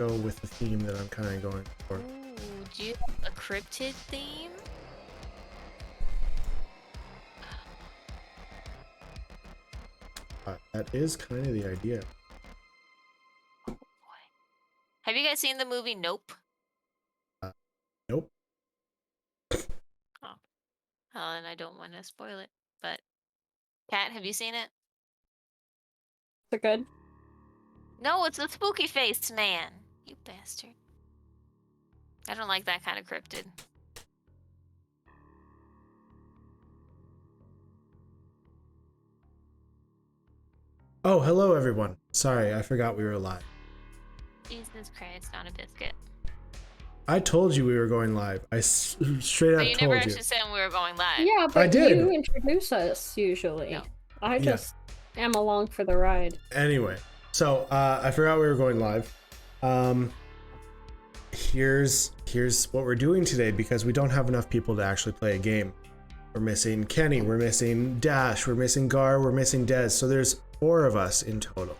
go with the theme that I'm kind of going for. Ooh, do you have a cryptid theme? That is kind of the idea. Oh boy. Have you guys seen the movie Nope? Nope. Oh, well, and I don't want to spoil it, but Kat, have you seen it? Is it good? No, it's a spooky face man. You bastard. I don't like that kind of cryptid. Oh, hello everyone. Sorry, I forgot we were live. Jesus Christ, on a biscuit. I told you we were going live. I straight But up you told never you. actually said we were going live. Yeah, I but did. you introduce us usually. No. I just am along for the ride. Anyway, so I forgot we were going live. Here's what we're doing today because we don't have enough people to actually play a game. We're missing Kenny, we're missing Dash, we're missing Gar, we're missing Dez. So there's 4 of us in total.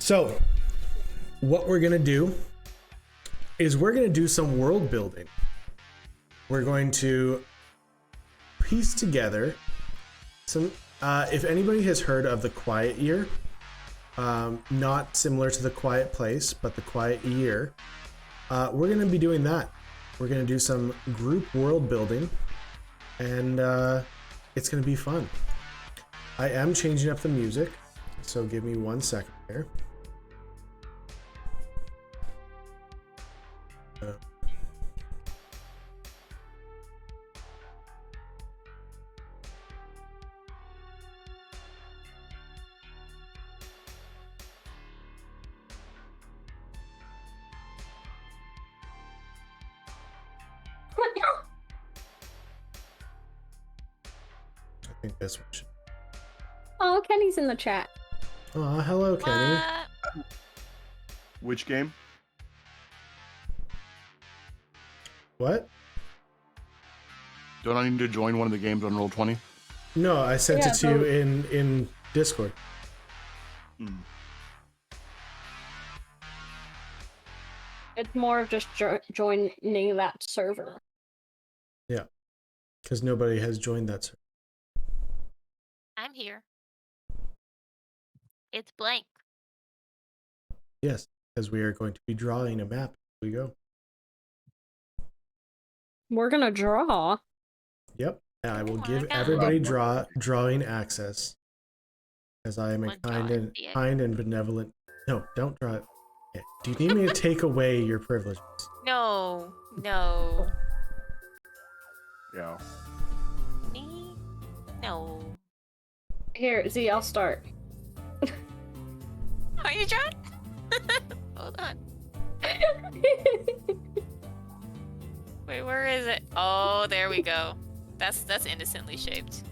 So what we're gonna do is we're gonna do some world building. We're going to piece together some, if anybody has heard of the Quiet Year, not similar to the Quiet Place, but the Quiet Year, we're going to be doing that. We're going to do some group world building, and it's going to be fun. I am changing up the music, so give me 1 second here. I think this one should. Oh, Kenny's in the chat. Oh, hello, Kenny. What? Which game? What? Don't I need to join one of the games on Roll20? No, I sent Yeah, it to you in Discord. Hmm. It's more of just joining that server. Yeah, because nobody has joined that server. I'm here. It's blank. Yes, because we are going to be drawing a map as we go. We're gonna draw. Yep, and I will Oh my give God. everybody drawing access, as I am a One drawing, yeah. kind and benevolent. No, don't draw it. Yeah. Do you need me to take away your privileges? No, no. Yeah. Me? No. Here, Z, I'll start. Are you drawing? Hold on. Wait, where is it? Oh, there we go. That's innocently shaped.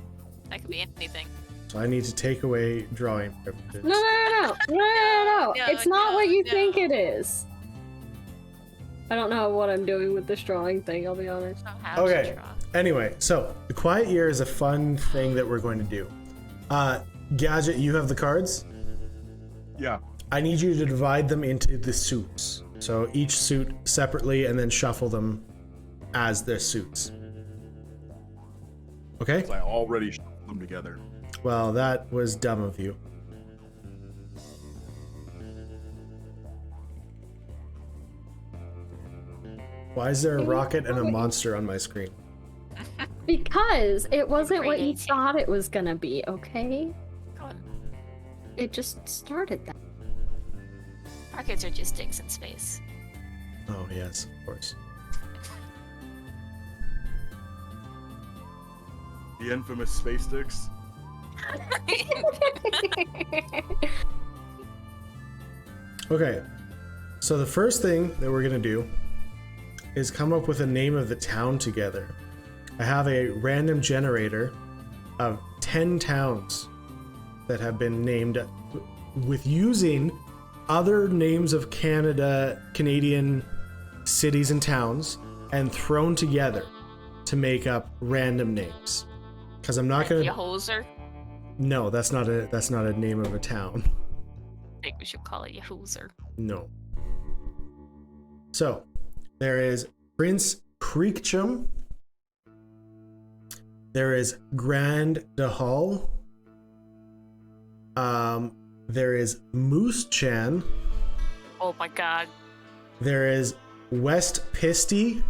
That could be anything. So I need to take away drawing privileges. No. No, It's not what you no. think it is. I don't know what I'm doing with this drawing thing, I'll be honest. Oh, how to Okay. draw. Anyway, so the Quiet Year is a fun thing that we're going to do. Gadget, you have the cards. Yeah. I need you to divide them into the suits. So each suit separately, and then shuffle them as their suits. Okay? I already shuffled them together. Well, that was dumb of you. Why is there a rocket and a monster on my screen? Because it wasn't what you Creative. thought it was gonna be, okay? Go on. It just started that. Rockets are just dicks in space. Oh, yes, of course. The infamous space sticks. Okay, so the first thing that we're gonna do is come up with a name of the town together. I have a random generator of 10 towns that have been named with using other names of Canadian cities and towns and thrown together to make up random names. Because I'm not gonna. You hoser. No, that's not a name of a town. think we should call it Yahoozer. No. So, there is Prince Creekchum. There is Grand Dahal. There is Moose Chan. Oh my god. There is West Pisty.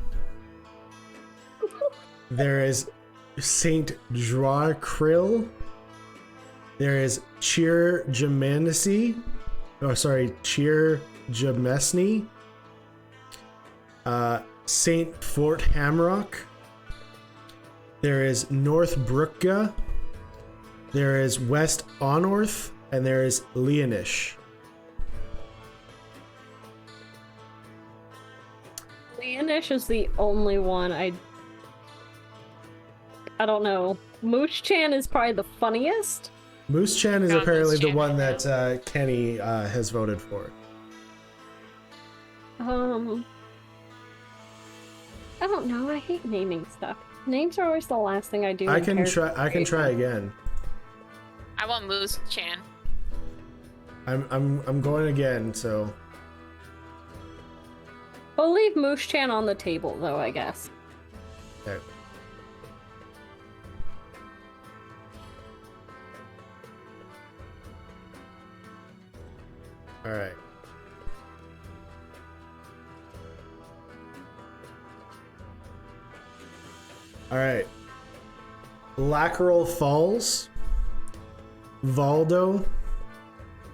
There is Saint Draw Krill. There is Cheer Jamanisi. Oh, sorry, Cheer Jamesny. Saint Fort Hamrock. There is North Brookga. There is West Onorth, and there is Leonish. Leonish is the only one I don't know. Mooch Chan is probably the funniest. Moose Chan is Got apparently Moose the Chan one right that Kenny has voted for. I don't know. I hate naming stuff. Names are always the last thing I do. I in can character try. I can try creation. again. I want Moose Chan. I'm going again. So We'll leave Mooch Chan on the table, though. I guess. okay. All right. All right. Wackvel Falls, Valdo,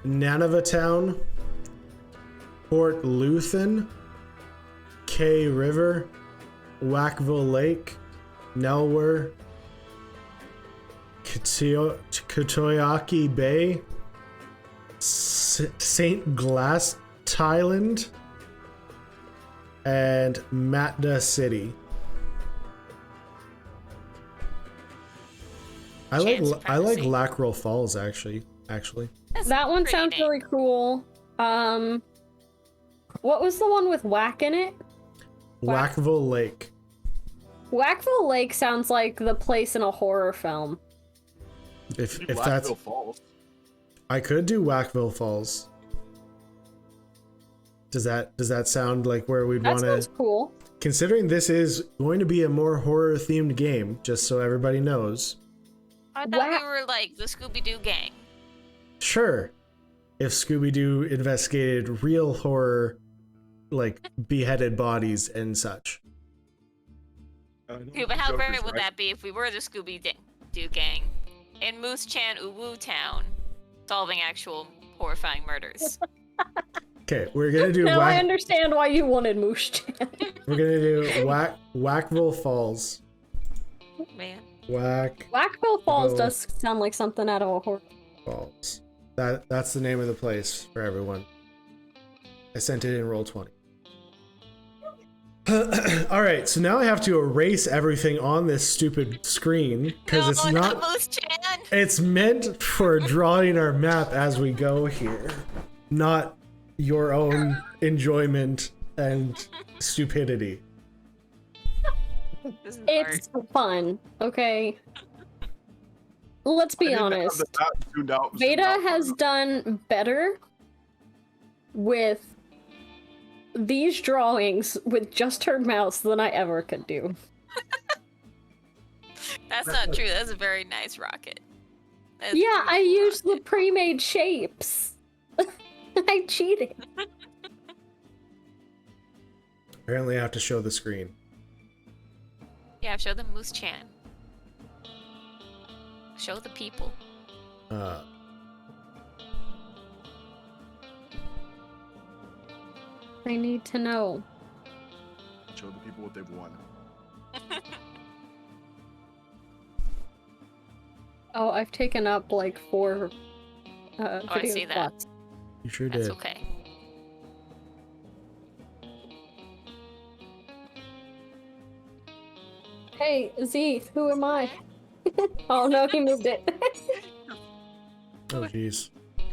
Nanova Town, Port Luthen, K River, Wackville Lake, Nelwer, Katoyaki Bay, St. Glass Thailand, and Matda City. I like Supremacy. Wackvel Falls actually. That's That one pretty sounds name. really cool. What was the one with whack in it? Wackville Lake. Wackville Lake sounds like the place in a horror film. If Wackville that's, Falls. I could do Wackville Falls. Does that sound like where we'd That want sounds to? cool. Considering this is going to be a more horror themed game, just so everybody knows. I thought Wha- we were like the Scooby-Doo gang. Sure, if Scooby-Doo investigated real horror, like beheaded bodies and such. Yeah, but how great would that be if we were the Scooby-Doo gang in Moose Chan Uwu Town, solving actual horrifying murders? Okay, we're gonna do Now I understand why you wanted Mooch Chan. we're gonna do Wackville Falls. Man. Wackville Falls Oh. does sound like something out of a horror. Falls. That's the name of the place for everyone. I sent it in Roll20. All right, so now I have to erase everything on this stupid screen because No, it's not. Moose Chan. It's meant for drawing our map as we go here, not your own enjoyment and stupidity. This is It's fun, okay? Let's be honest. Veda has done better with these drawings with just her mouse than I ever could do. That's not true. That's a very nice rocket. That's a Yeah, I beautiful used the rocket. pre-made shapes. I cheated. Apparently, I have to show the screen. Yeah, show them Moose Chan. Show the people. I need to know. Show the people what they've won. Oh, I've taken up like 4 I video see that. slots. You sure That's did. okay. Hey, Z, who am I? Oh no, he moved it. Oh, jeez.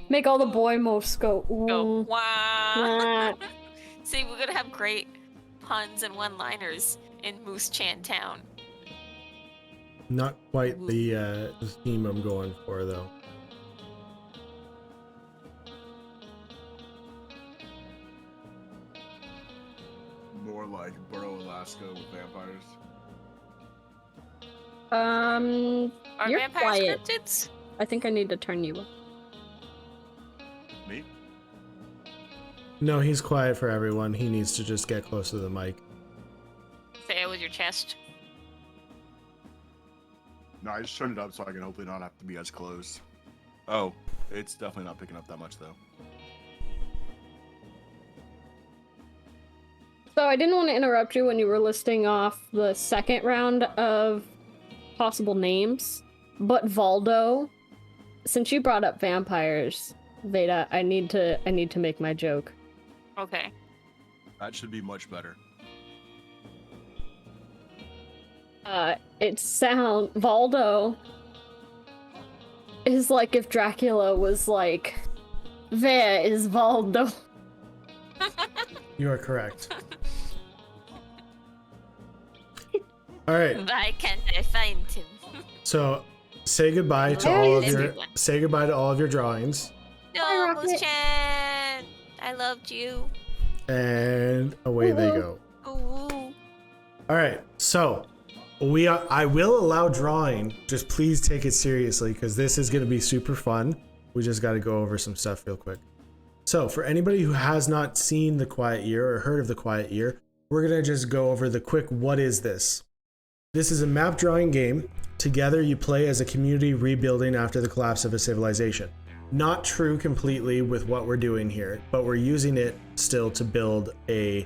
Make all the boy most go. Go. Ooh. Wow. Wah. See, we're gonna have great puns and one-liners in Moose Chan Town. Not quite the theme I'm going for, though. more like Burrow, Alaska with vampires? Are You're vampires quiet. cryptids? I think I need to turn you up. Me? No, he's quiet for everyone. He needs to just get close to the mic. Say it with your chest. No, I just turned it up so I can hopefully not have to be as close. Oh, it's definitely not picking up that much though. So I didn't want to interrupt you when you were listing off the second round of possible names, but Valdo, since you brought up vampires, Veda, I need to make my joke. Okay. That should be much better. Valdo is like if Dracula was like, where is Valdo? You are correct. All right. Why can't I find him? So, say goodbye to Where all of is your everyone? say goodbye to all of your drawings, No, Rocket. Moose-chan! I loved you. and away they go. Ooh. All right. So, I will allow drawing. Just please take it seriously because this is going to be super fun. We just got to go over some stuff real quick. So, for anybody who has not seen The Quiet Year or heard of The Quiet Year, we're going to just go over the quick what is this? This is a map drawing game. Together you play as a community rebuilding after the collapse of a civilization. Not true completely with what we're doing here, but we're using it still to build a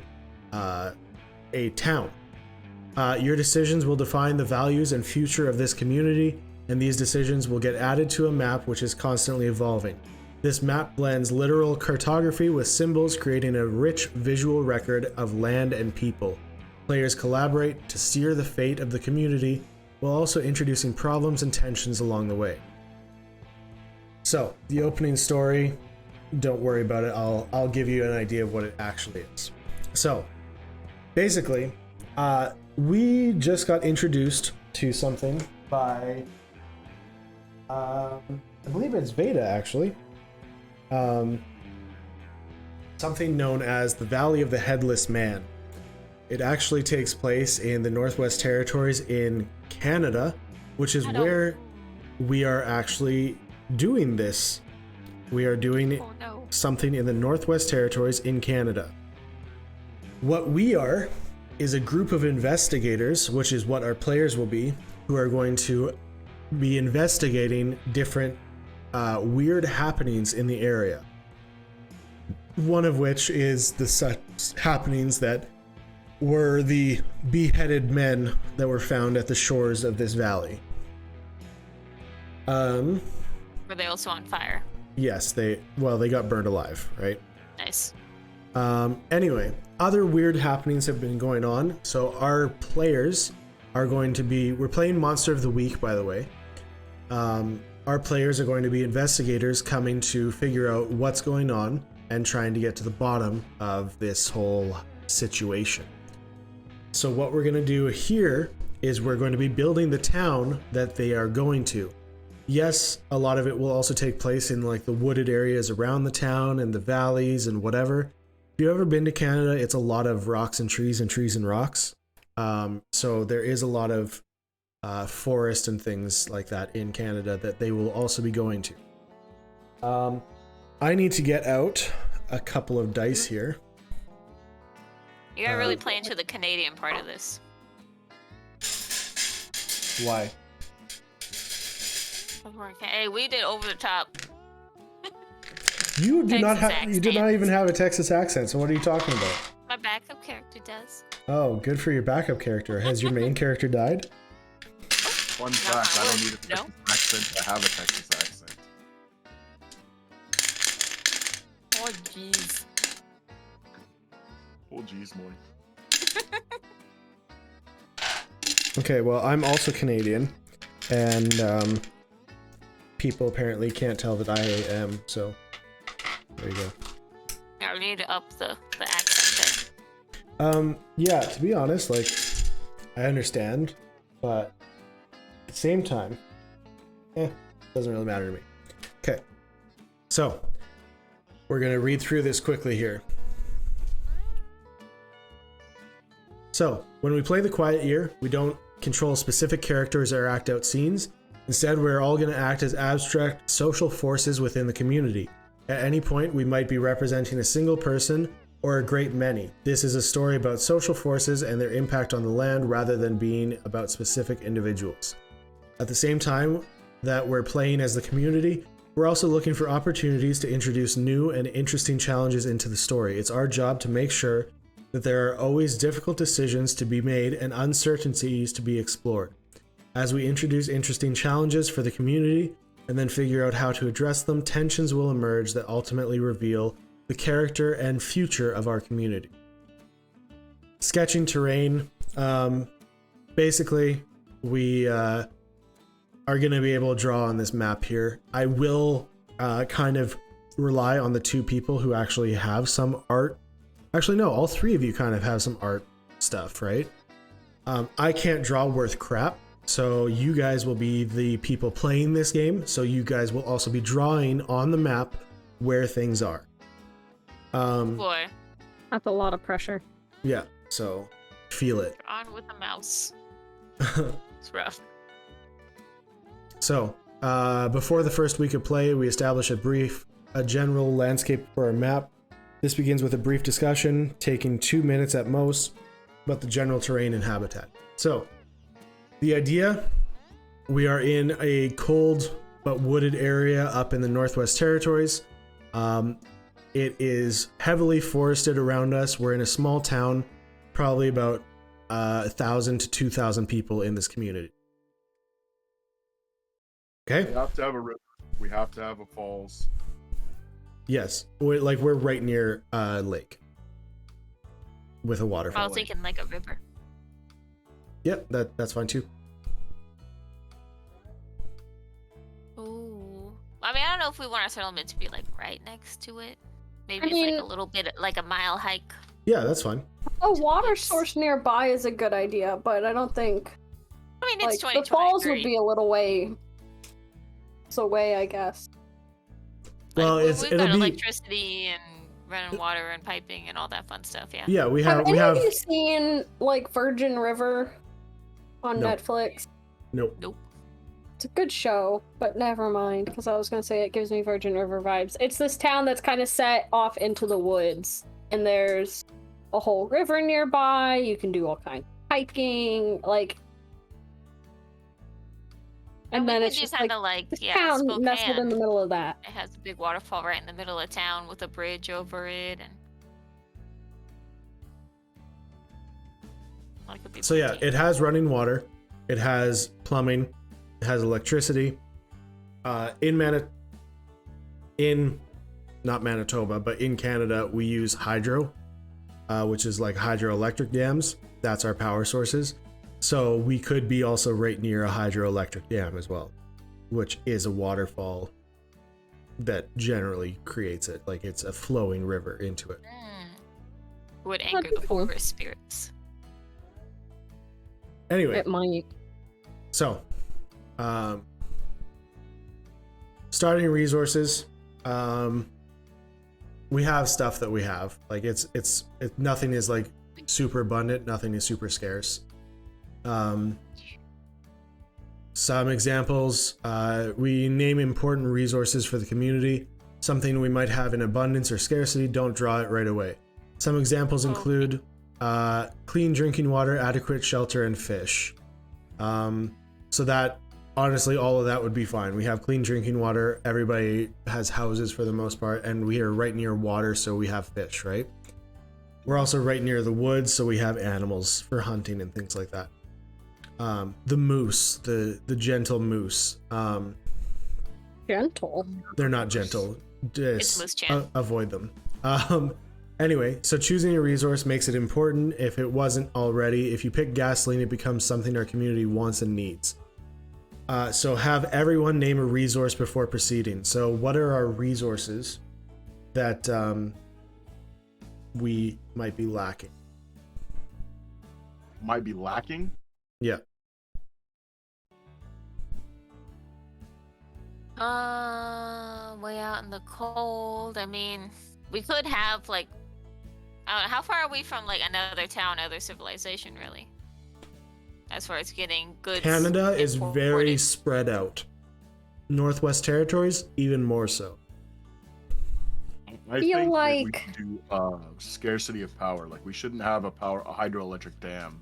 town. Your decisions will define the values and future of this community, and these decisions will get added to a map which is constantly evolving. This map blends literal cartography with symbols, creating a rich visual record of land and people. Players collaborate to steer the fate of the community while also introducing problems and tensions along the way. So, the opening story, don't worry about it. I'll give you an idea of what it actually is. So, basically, we just got introduced to something by, I believe it's Veda actually. Something known as the Valley of the Headless Man. It actually takes place in the Northwest Territories in Canada, which is where we are actually doing this. We are doing Oh no. something in the Northwest Territories in Canada. What we are is a group of investigators, which is what our players will be, who are going to be investigating different weird happenings in the area. One of which is the such happenings that were the beheaded men that were found at the shores of this valley. Were they also on fire? Yes, they got burned alive, right? Nice. Anyway, other weird happenings have been going on. So our players are going to be, we're playing Monster of the Week, by the way. Our players are going to be investigators coming to figure out what's going on and trying to get to the bottom of this whole situation. So what we're going to do here is we're going to be building the town that they are going to. Yes, a lot of it will also take place in like the wooded areas around the town and the valleys and whatever. If you've ever been to Canada, it's a lot of rocks and trees and rocks. So there is a lot of forest and things like that in Canada that they will also be going to. I need to get out a couple of dice here. You gotta really play into the Canadian part of this. Why? Hey, we did over the top. You do not Texas have. You do not accent. even have a Texas accent. So what are you talking about? My backup character does. Oh, good for your backup character. Has your main character died? Fun fact, I don't need a Texas accent to have a Texas accent. Oh jeez. Oh geez, Moy. Okay, well, I'm also Canadian, and people apparently can't tell that I am. So there you go. Yeah, we need to up the accent there. Yeah, to be honest, like, I understand, but at the same time, doesn't really matter to me. Okay, so we're gonna read through this quickly here. So, when we play the Quiet Year, we don't control specific characters or act out scenes. Instead, we're all going to act as abstract social forces within the community. At any point, we might be representing a single person or a great many. This is a story about social forces and their impact on the land rather than being about specific individuals. At the same time that we're playing as the community, we're also looking for opportunities to introduce new and interesting challenges into the story. It's our job to make sure that there are always difficult decisions to be made and uncertainties to be explored. As we introduce interesting challenges for the community and then figure out how to address them, tensions will emerge that ultimately reveal the character and future of our community. Sketching terrain. Basically, we are going to be able to draw on this map here. I will kind of rely on the two people who actually have some art. Actually, no, all three of you kind of have some art stuff, right? I can't draw worth crap, so you guys will be the people playing this game, so you guys will also be drawing on the map where things are. Boy. That's a lot of pressure. Yeah, so feel it. On with a mouse. It's rough. So, before the first week of play, we establish a general landscape for our map. This begins with a brief discussion, taking 2 minutes at most, about the general terrain and habitat. So, the idea, we are in a cold but wooded area up in the Northwest Territories. It is heavily forested around us. We're in a small town, probably about 1,000 to 2,000 people in this community. Okay? We have to have a river. We have to have a falls. Yes, we're right near a lake with a I waterfall. was thinking like a river. Yep, that's fine too. Ooh. I mean, I don't know if we want our settlement to be like right next to it. Maybe I it's mean- like a little bit, like a mile hike. Yeah, that's fine. A water source nearby is a good idea, but I don't think I mean, it's like 2023. the falls would be a little way. It's away, I guess. Well, Like, it's- we've it'll got be- electricity and running water and piping and all that fun stuff. Yeah. Yeah, we Have have any of you seen like Virgin River on No. Netflix? nope. It's a good show, but never mind, because I was gonna say it gives me Virgin River vibes. It's this town that's kind of set off into the woods, and there's a whole river nearby. You can do all kinds of hiking, like, and then we it's could do just kind like of this yeah, town nestled in Spokane. the middle of that. It has a big waterfall right in the middle of town with a bridge over it, and that could be So yeah, pretty. it has running water, it has plumbing, it has electricity. Not Manitoba, but in Canada, we use hydro, which is like hydroelectric dams. That's our power sources. So we could be also right near a hydroelectric dam as well, which is a waterfall that generally creates it. Like it's a flowing river into it. Would That'd anger be the cool. forest spirits. Anyway, It might. so starting resources, we have stuff that we have. Like it's nothing is like super abundant, nothing is super scarce. Some examples, we name important resources for the community. Something we might have in abundance or scarcity, don't draw it right away. Some examples include clean drinking water, adequate shelter, and fish. So that, honestly, all of that would be fine. We have clean drinking water, everybody has houses for the most part, and we are right near water, so we have fish, right? We're also right near the woods, so we have animals for hunting and things like that. The moose, the gentle moose. Gentle. They're not gentle. It's moose chan. Avoid them. Anyway, so choosing a resource makes it important if it wasn't already. If you pick gasoline, it becomes something our community wants and needs. So have everyone name a resource before proceeding. So what are our resources that we might be lacking? Might be lacking. Yeah. Way out in the cold. I mean, we could have like How far are we from like another town, other civilization, really? As far as getting goods. Canada is imported? very spread out. Northwest Territories, even more so. I feel think that we like- should do scarcity of power. Like we shouldn't have a hydroelectric dam.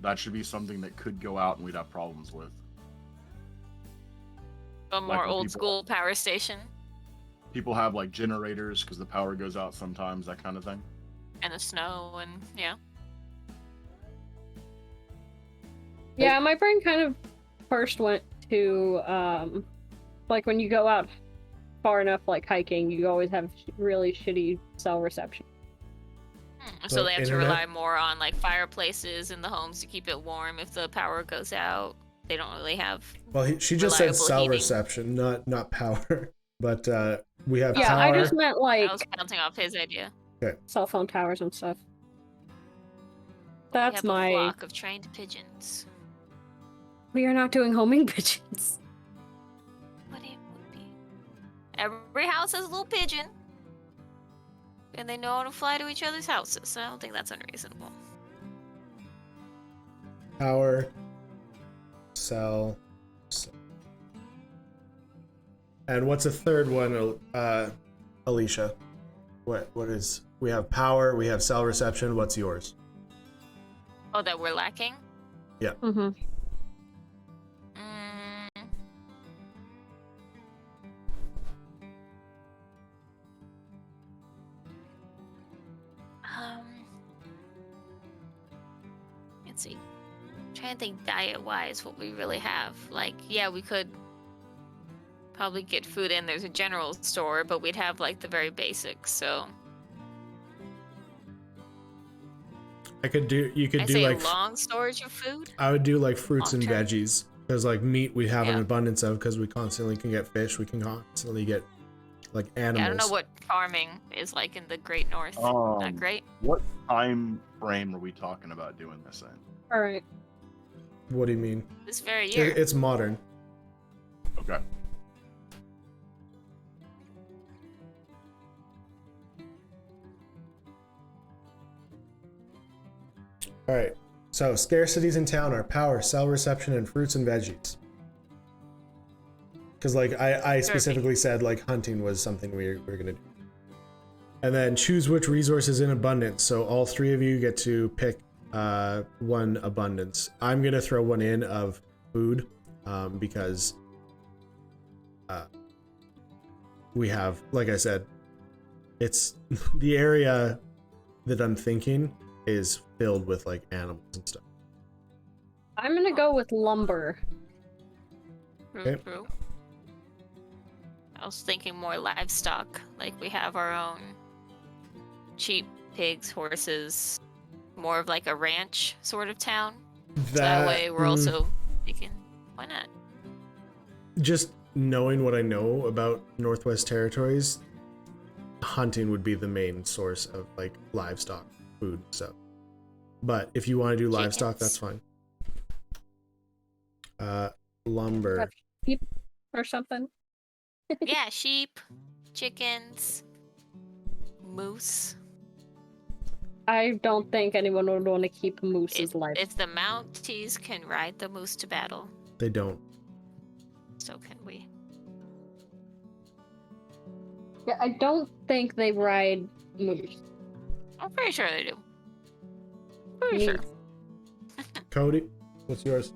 That should be something that could go out and we'd have problems with. A like more when old people- school power station People have like generators because the power goes out sometimes, that kind of thing. and the snow and yeah. Yeah, my brain kind of first went to like when you go out far enough, like hiking, you always have really shitty cell reception. So So they have to internet? rely more on like fireplaces in the homes to keep it warm if the power goes out. They don't really have. Well, she just said Reliable cell heating. reception, not power. But we have Yeah, power. I just meant like I was counting off his idea. cell phone towers and stuff. We That's have a my. flock of trained pigeons. We are not doing homing pigeons. What it would be. Every house has a little pigeon. And they know how to fly to each other's houses, so I don't think that's unreasonable. Power, cell, and what's a third one, Alicia? What is? We have power, we have cell reception. What's yours? Oh, that we're lacking? Mm-hmm. Mm, let's see. I'm trying to think diet-wise what we really have. Like, yeah, we could probably get food in. There's a general store, but we'd have like the very basics. So I could do. You could I do say like. long storage of food. I would do like fruits and Long-term. veggies. Because like meat, we have an Yeah. abundance of because we constantly can get fish. We can constantly get like animals. Yeah, I don't know what farming is like in the Great North. Not great. What time frame are we talking about doing this in? All right. What do you mean? This very year. It's modern. Okay. All right. So scarcities in town are power, cell reception, and fruits and veggies. Because like I specifically said like hunting was something we're gonna do. And then choose which resources in abundance. So all three of you get to pick one abundance. I'm gonna throw one in of food because we have, like I said, it's the area that I'm thinking is filled with like animals and stuff. I'm gonna go with lumber. True, Okay. true. I was thinking more livestock. Like we have our own sheep, pigs, horses. More of like a ranch sort of town. So that way we're also thinking, why not? just knowing what I know about Northwest Territories, hunting would be the main source of like livestock food. So, but if you want to do livestock, that's fine. Lumber. Sheep or something. Yeah, sheep, chickens, moose. I don't think anyone would want to keep moose's life. If the Mounties can ride the moose to battle, They don't. so can we. Yeah, I don't think they ride moose. I'm pretty sure they do. Pretty Me. sure. Cody, what's yours?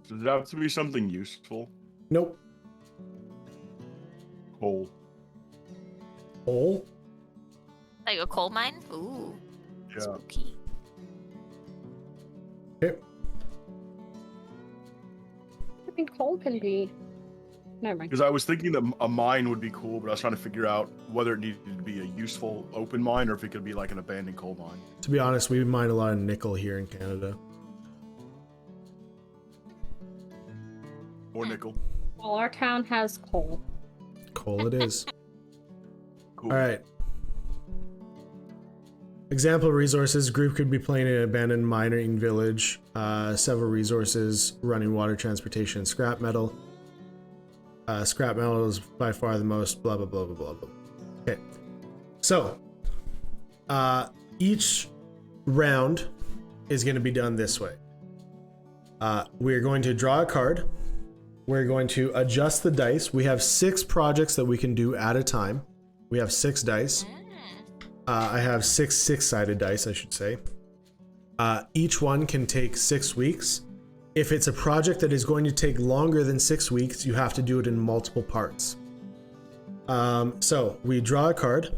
Does it have to be something useful? Nope. Coal. Coal? Like a coal mine? Ooh. Yeah. Spooky. Okay. I think coal can be. Never mind. Because I was thinking that a mine would be cool, but I was trying to figure out whether it needed to be a useful open mine or if it could be like an abandoned coal mine. To be honest, we mine a lot of nickel here in Canada. Or nickel. Well, our town has coal. Coal it is. Cool. All right. Example resources. Group could be playing in an abandoned mining village. Several resources. Running water, transportation, scrap metal. Scrap metal is by far the most blah, blah, blah, blah, blah, blah. Okay. So, each round is going to be done this way. We're going to draw a card. We're going to adjust the dice. We have 6 projects that we can do at a time. We have 6 dice. I have 6 six-sided dice, I should say. Each one can take 6 weeks. If it's a project that is going to take longer than 6 weeks, you have to do it in multiple parts. So we draw a card,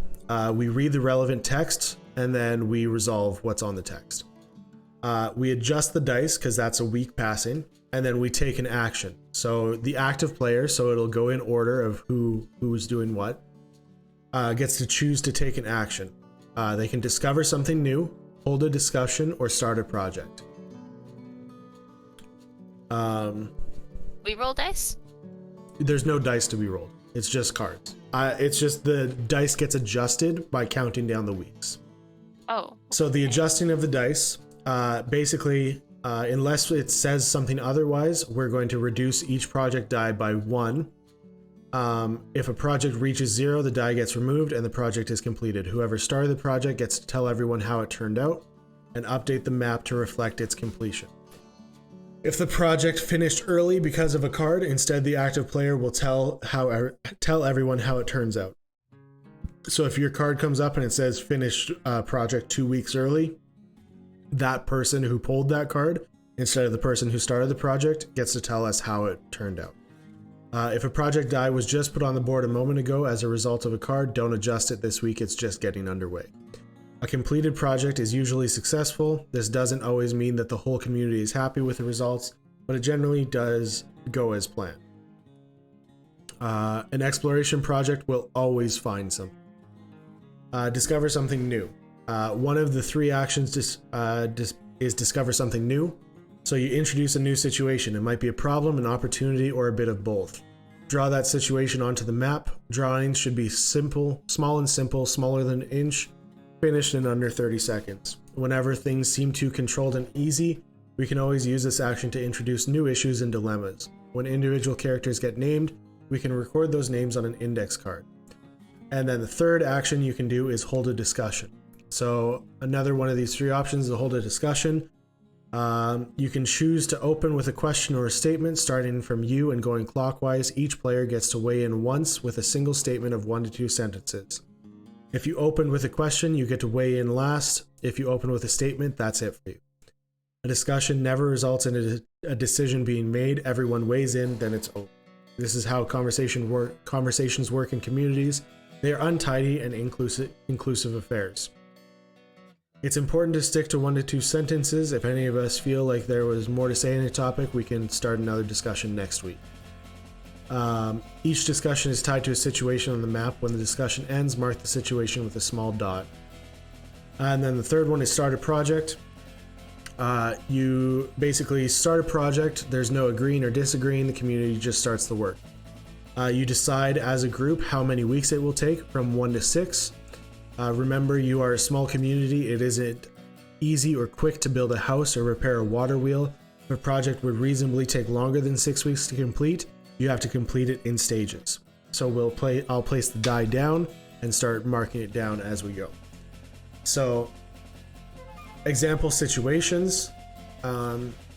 we read the relevant text, and then we resolve what's on the text. We adjust the dice because that's a week passing, and then we take an action. So the active player, so it'll go in order of who's doing what, gets to choose to take an action. They can discover something new, hold a discussion, or start a project. We roll dice? There's no dice to be rolled. It's just cards. It's just the dice gets adjusted by counting down the weeks. Oh. So the adjusting of the dice, basically, unless it says something otherwise, we're going to reduce each project die by 1. If a project reaches 0, the die gets removed and the project is completed. Whoever started the project gets to tell everyone how it turned out and update the map to reflect its completion. If the project finished early because of a card, instead the active player will tell everyone how it turns out. So if your card comes up and it says finished project 2 weeks early, that person who pulled that card, instead of the person who started the project, gets to tell us how it turned out. If a project die was just put on the board a moment ago as a result of a card, don't adjust it this week, it's just getting underway. A completed project is usually successful. This doesn't always mean that the whole community is happy with the results, but it generally does go as planned. An exploration project will always find something. Discover something new. One of the 3 actions is discover something new. So you introduce a new situation. It might be a problem, an opportunity, or a bit of both. Draw that situation onto the map. Drawings should be simple, small and simple, smaller than an inch, finished in under 30 seconds. Whenever things seem too controlled and easy, we can always use this action to introduce new issues and dilemmas. When individual characters get named, we can record those names on an index card. And then the third action you can do is hold a discussion. So another one of these 3 options is to hold a discussion. You can choose to open with a question or a statement starting from you and going clockwise. Each player gets to weigh in once with a single statement of 1 to 2 sentences. If you open with a question, you get to weigh in last. If you open with a statement, that's it for you. A discussion never results in a decision being made. Everyone weighs in, then it's over. This is how conversations work in communities. They are untidy and inclusive affairs. It's important to stick to 1 to 2 sentences. If any of us feel like there was more to say in a topic, we can start another discussion next week. Each discussion is tied to a situation on the map. When the discussion ends, mark the situation with a small dot. And then the third one is start a project. You basically start a project. There's no agreeing or disagreeing. The community just starts the work. You decide as a group how many weeks it will take, from 1 to 6. Remember, you are a small community. It isn't easy or quick to build a house or repair a water wheel. If a project would reasonably take longer than 6 weeks to complete, you have to complete it in stages. So I'll place the die down and start marking it down as we go. So, example situations.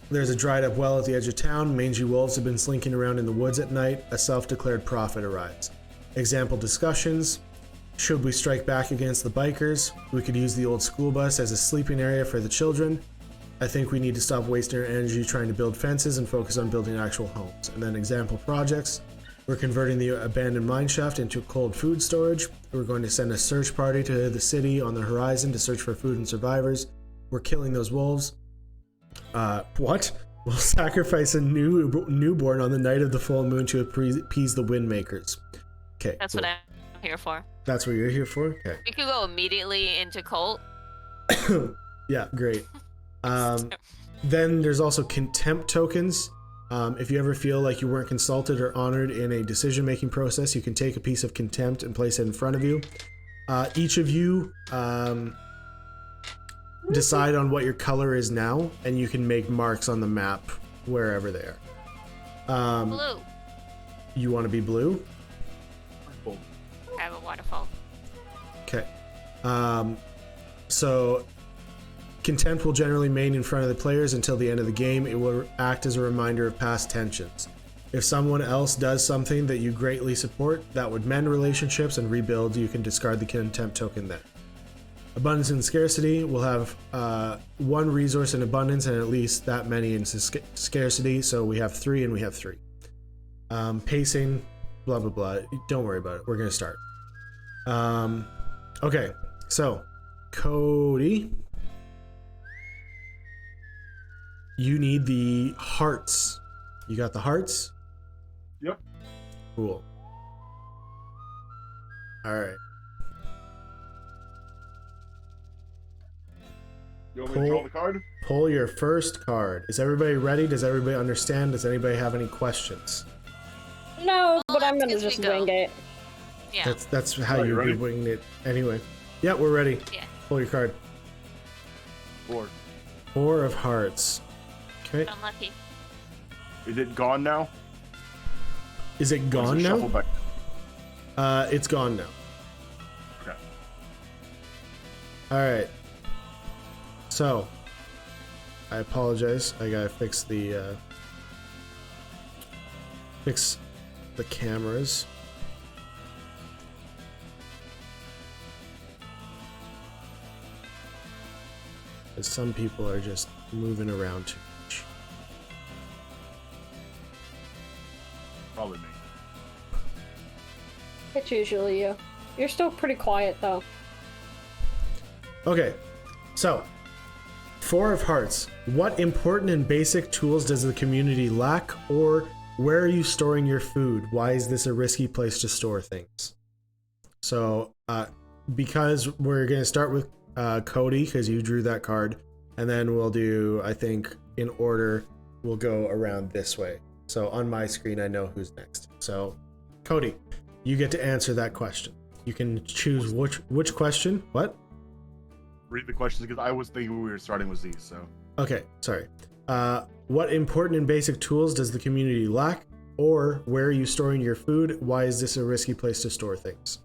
There's a dried up well at the edge of town. Mangy wolves have been slinking around in the woods at night. A self-declared prophet arrives. Example discussions. Should we strike back against the bikers? We could use the old school bus as a sleeping area for the children. I think we need to stop wasting our energy trying to build fences and focus on building actual homes. And then example projects. We're converting the abandoned mineshaft into cold food storage. We're going to send a search party to the city on the horizon to search for food and survivors. We're killing those wolves. What? We'll sacrifice a newborn on the night of the full moon to appease the wind makers. Okay. That's cool. what I'm here for. That's what you're here for? Okay. We could go immediately into cult. Yeah, great. Then there's also contempt tokens. If you ever feel like you weren't consulted or honored in a decision-making process, you can take a piece of contempt and place it in front of you. Each of you decide on what your color is now, and you can make marks on the map wherever they are. Blue. You want to be blue? I have a waterfall. Okay. So contempt will generally remain in front of the players until the end of the game. It will act as a reminder of past tensions. If someone else does something that you greatly support that would mend relationships and rebuild, you can discard the contempt token there. Abundance and scarcity will have one resource in abundance and at least that many in scarcity. So we have 3 and we have 3. Pacing, blah, blah, blah. Don't worry about it. We're going to start. Okay, so Cody, you need the hearts. You got the hearts? Yep. Cool. All right. You want me to draw the card? Pull your first card. Is everybody ready? Does everybody understand? Does anybody have any questions? No, but I'm that's gonna 'cause we just go. wing it. Yeah. That's how you you'd be ready? winging it anyway. Yeah, we're ready. Yeah. Pull your card. 4. 4 of hearts. Okay. Unlucky. Is it gone now? Is it Or gone is it now? shuffled back? It's gone now. Okay. All right. So, I apologize. I gotta fix the cameras. Because some people are just moving around too much. Probably me. It's usually you. You're still pretty quiet though. Okay, so 4 of hearts. What important and basic tools does the community lack, or where are you storing your food? Why is this a risky place to store things? So, because we're gonna start with Cody, because you drew that card, and then we'll do, I think, in order, we'll go around this way. So on my screen, I know who's next. So, Cody, you get to answer that question. You can choose which question. What? Read the questions because I was thinking we were starting with these, so. Okay, sorry. What important and basic tools does the community lack? Or where are you storing your food? Why is this a risky place to store things?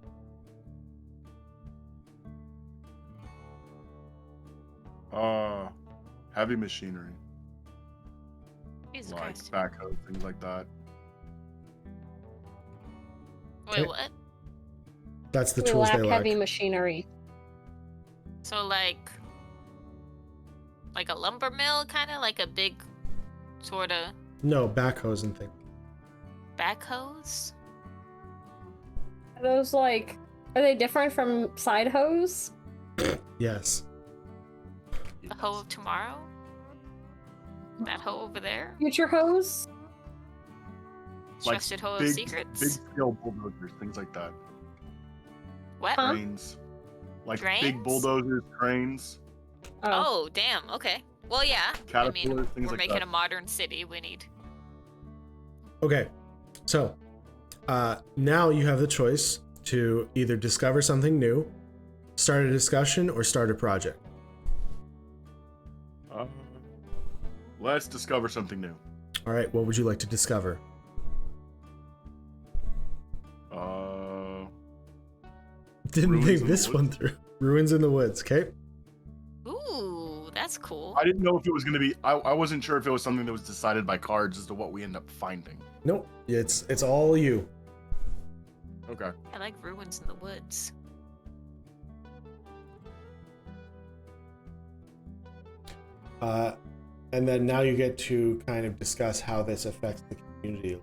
Heavy machinery. Jesus Like Christ. backhoes, things like that. Okay. Wait, what? That's the We tools lack they lack. heavy machinery. So like a lumber mill, kind of like a big, sort of No, backhoes and things. backhoes. Are those like, are they different from side hose? Yes. The hoe of tomorrow. That hoe over there. Future hose? Like Trusted hoe of big secrets. scale bulldozers, things like that. What? Huh? Cranes. Like Drains? big bulldozers, cranes, Oh, damn. Okay. Well, yeah. I mean, caterpillars, things we're like making that. a modern city. We need. Okay, so now you have the choice to either discover something new, start a discussion, or start a project. Let's discover something new. All right, what would you like to discover? Didn't Ruins think in the this one woods? through. Ruins in the woods, okay? Ooh, that's cool. I didn't know if it was gonna be. I wasn't sure if it was something that was decided by cards as to what we end up finding. Nope, it's all you. Okay. I like ruins in the woods. And then now you get to kind of discuss how this affects the community.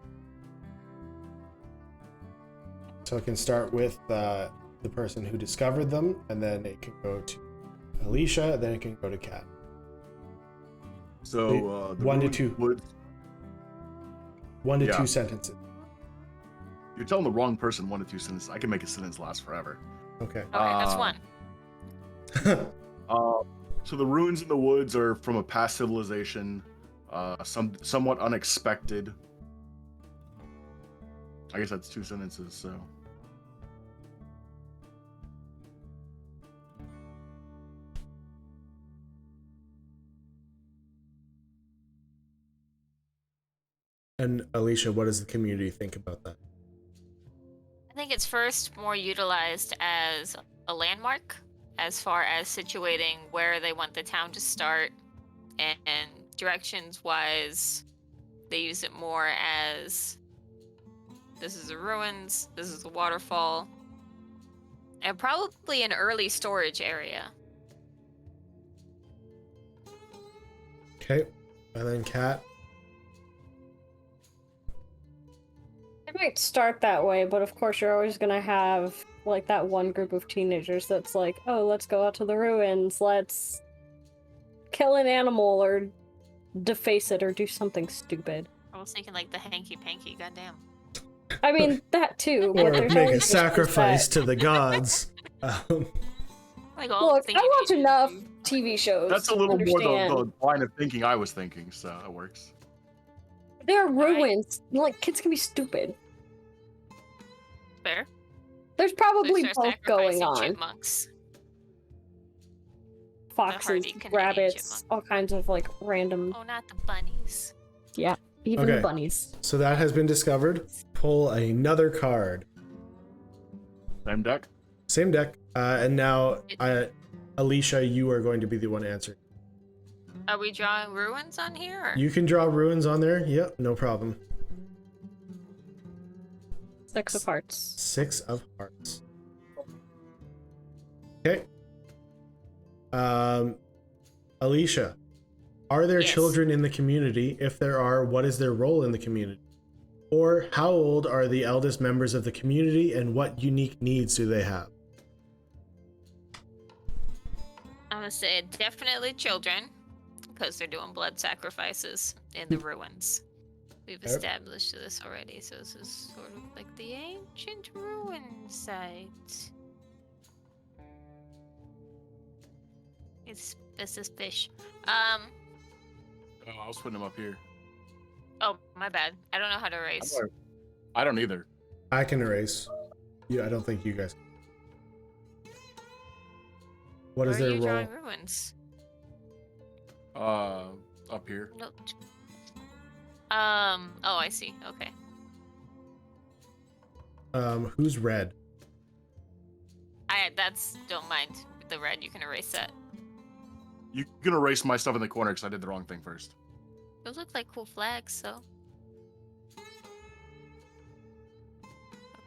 So it can start with the person who discovered them, and then it can go to Alicia, and then it can go to Kat. So the 1 to ruins 2. Woods, 1 to Yeah. 2 sentences. you're telling the wrong person 1 to 2 sentences. I can make a sentence last forever. Okay. Okay, that's one. So the ruins in the woods are from a past civilization, somewhat unexpected. I guess that's 2 sentences. So And Alicia, what does the community think about that? I think it's first more utilized as a landmark as far as situating where they want the town to start, and directions wise, they use it more as this is the ruins, this is the waterfall, and probably an early storage area. Okay, and then Cat. It might start that way, but of course you're always gonna have like that one group of teenagers that's like, oh, let's go out to the ruins, let's kill an animal or deface it or do something stupid. I was thinking like the hanky-panky, goddamn. I mean, that too. Or but there's make a always sacrifice that. to the gods. Like all Look, I watch enough TV shows. That's a to little understand. more the line of thinking I was thinking, so it works. They're ruins. Like, kids can be stupid. Fair. There's probably Start both going sacrificing on. chipmunks. Foxes, hardy Canadian rabbits, chipmunk. all kinds of like random. Oh, not the bunnies. Yeah, even Okay. the bunnies. So that has been discovered. Pull another card. Same deck. Same deck. And now, Alicia, you are going to be the one answering. Are we drawing ruins on here? Or? You can draw ruins on there. Yep, no problem. 6 of hearts. 6 of hearts. Okay. Alicia, are there Yes. children in the community? If there are, what is their role in the community? Or how old are the eldest members of the community and what unique needs do they have? I'm gonna say definitely children, because they're doing blood sacrifices in the ruins. We've Yep. established this already, so this is sort of like the ancient ruin site. This is fish. Oh, I was putting them up here. Oh, my bad. I don't know how to erase. I don't either. I can erase. Yeah, I don't think you guys. What Where is are their you role? drawing ruins? Up here. No. Oh, I see. Okay. Who's red? Don't mind the red. You can erase that. You can erase my stuff in the corner because I did the wrong thing first. Those look like cool flags, so.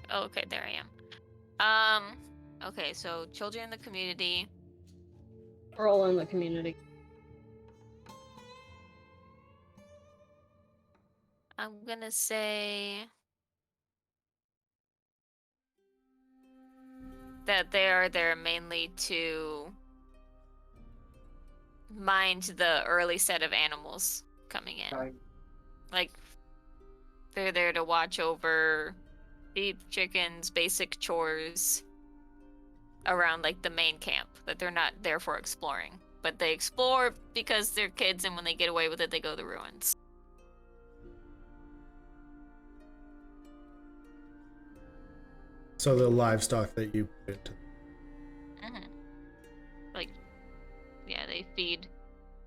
Oh, okay, there I am. Okay, so children in the community. Role in the community. I'm gonna say that they are there mainly to mind the early set of animals coming in. Like, they're there to watch over beef, chickens, basic chores around like the main camp, that they're not there for exploring, but they explore because they're kids, and when they get away with it, they go to the ruins. So the livestock that you put into. Mm-hmm. Like, yeah, they feed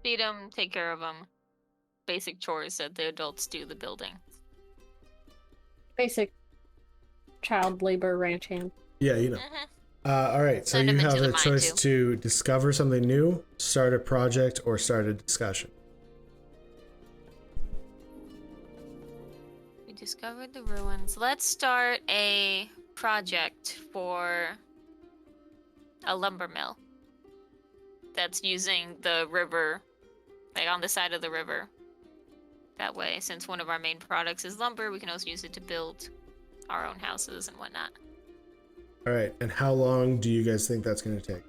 them, take care of them. Basic chores that the adults do the building. Basic child labor ranch hand. Yeah, you know. Mm-hmm. All right, so Send you them have into a the mine, choice too. to discover something new, start a project, or start a discussion. We discovered the ruins. Let's start a project for a lumber mill that's using the river, like on the side of the river. That way, since one of our main products is lumber, we can also use it to build our own houses and whatnot. All right, and how long do you guys think that's going to take?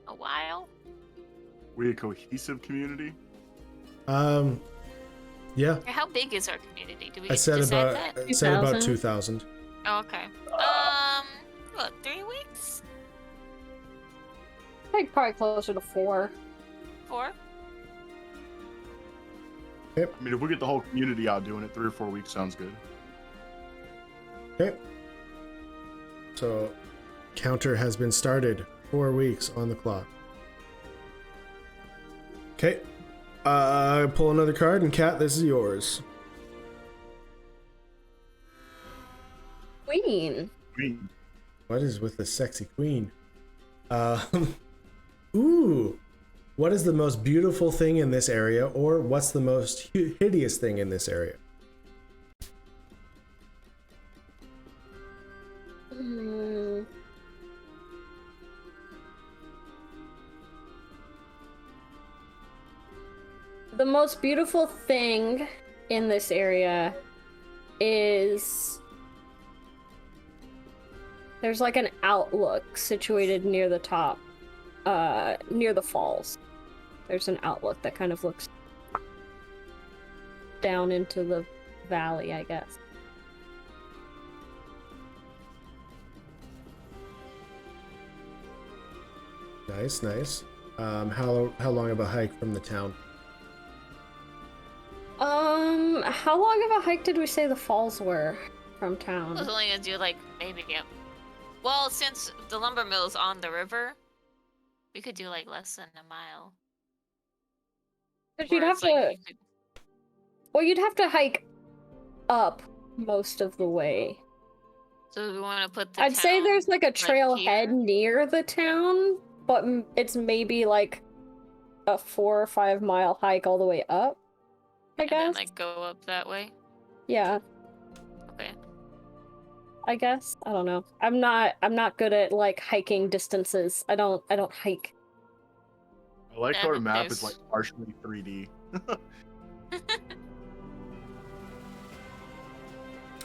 A while? We a cohesive community? Yeah. How big is our community? Do we I said decide about that? I said about 2,000. 2,000. Oh, okay. What, 3 weeks? I think probably closer to 4. 4? I mean, if we get the whole community out doing it, 3 or 4 weeks sounds good. Okay. So, counter has been started. 4 weeks on the clock. Okay. Pull another card, and Kat, this is yours. queen? Green. What is with the sexy queen? Ooh. What is the most beautiful thing in this area, or what's the most hideous thing in this area? The most beautiful thing in this area is there's like an outlook situated near the top, near the falls. There's an outlook that kind of looks down into the valley, I guess. Nice, nice. How long of a hike from the town? How long of a hike did we say the falls were from town? I was only gonna do like maybe, yeah. Well, since the lumber mill's on the river, we could do like less than a mile. But you'd have to. Like, Well, you'd have to hike up most of the way. so we want to put the I'd say town there's like a right trailhead here. near the town, but it's maybe like a 4 or 5 mile hike all the way up. I And then guess. like go up that way. Yeah, Okay. I guess. I don't know. I'm not good at like hiking distances. I don't hike. I like Yeah, how our but map is there's- like partially 3D.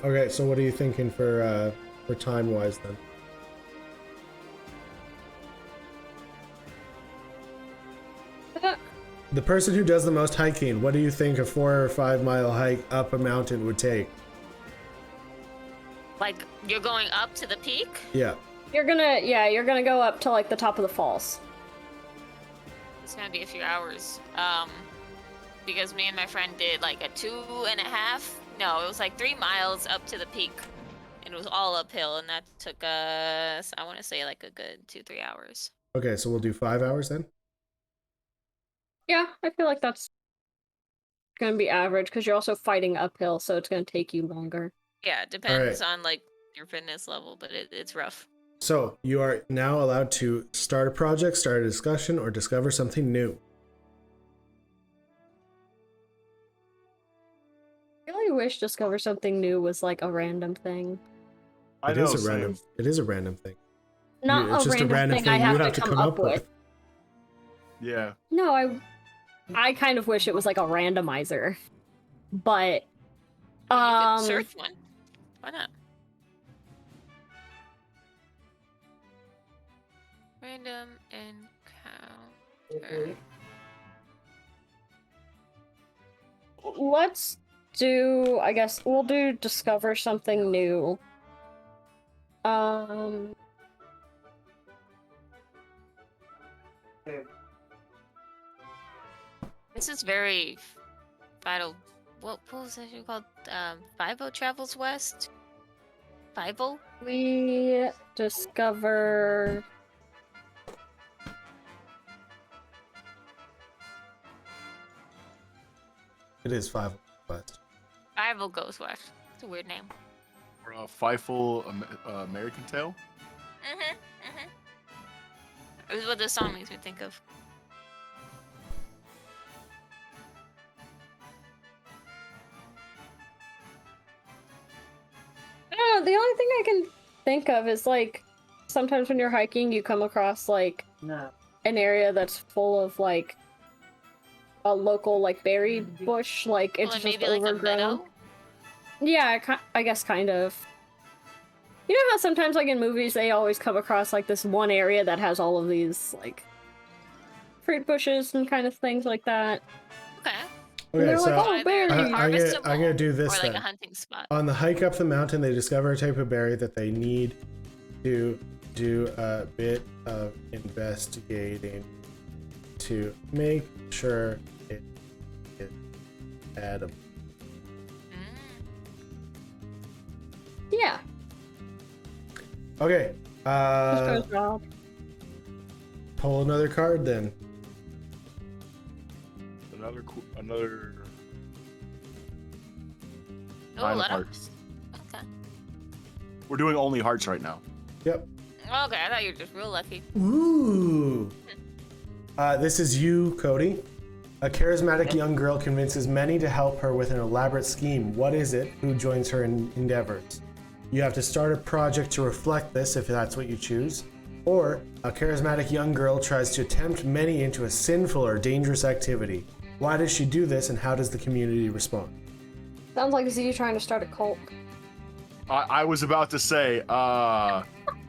Okay, so what are you thinking for time wise then? The person who does the most hiking, what do you think a 4 or 5 mile hike up a mountain would take? Like you're going up to the peak. Yeah. You're gonna go up to like the top of the falls. It's gonna be a few hours. Because me and my friend did like a 2.5. No, it was like 3 miles up to the peak, and it was all uphill, and that took us, I want to say, like a good 2-3 hours. Okay, so we'll do 5 hours then? Yeah, I feel like that's gonna be average because you're also fighting uphill, so it's gonna take you longer. Yeah, it depends on like your fitness level, but it's rough. So you are now allowed to start a project, start a discussion, or discover something new. I really wish Discover Something New was like a random thing. I It know, is a same. random. It is a random thing. Not It's a just random thing I have to come up with. Yeah. No, I kind of wish it was like a randomizer. But You could search one. Why not? Random encounter. let's do, I guess we'll do Discover Something New. This is very vital. What was that called? Fibo Travels West? Fibo? We discover... It is 5 West. Fibo goes west. It's a weird name. Or a Fifle American Tale. It was what this song makes me think of. Oh, the only thing I can think of is like sometimes when you're hiking you come across like an area that's full of like a local like berry bush, like it's Well, just maybe like a overgrown. meadow? Yeah, I guess kind of. You know how sometimes like in movies they always come across like this one area that has all of these like fruit bushes and kind of things like that. Okay. And Okay, they're so like, oh, berries. Harvestable, I'm gonna do this or like then. a hunting spot. On the hike up the mountain, they discover a type of berry that they need to do a bit of investigating to make sure it is edible. Yeah. Okay, Just goes wild. pull another card then. Another Oh, Nine of let 'em- Hearts. Okay. We're doing only hearts right now. Yep. Okay, I thought you were just real lucky. Ooh. This is you, Cody. A charismatic young girl convinces many to help her with an elaborate scheme. What is it? Who joins her in endeavors? You have to start a project to reflect this if that's what you choose. Or, a charismatic young girl tries to tempt many into a sinful or dangerous activity. Why does she do this and how does the community respond? Sounds like Z trying to start a cult. I was about to say,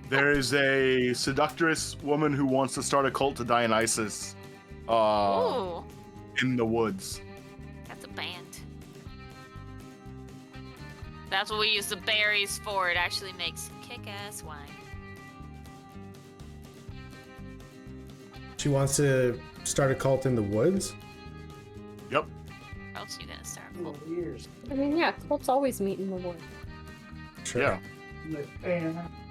there is a seductress woman who wants to start a cult to Dionysus Ooh, in the woods. that's a band. That's what we use the berries for. It actually makes kick-ass wine. She wants to start a cult in the woods? Yep. How else are you gonna start a cult? I mean, yeah, cults always meet in the woods. Sure. Yeah.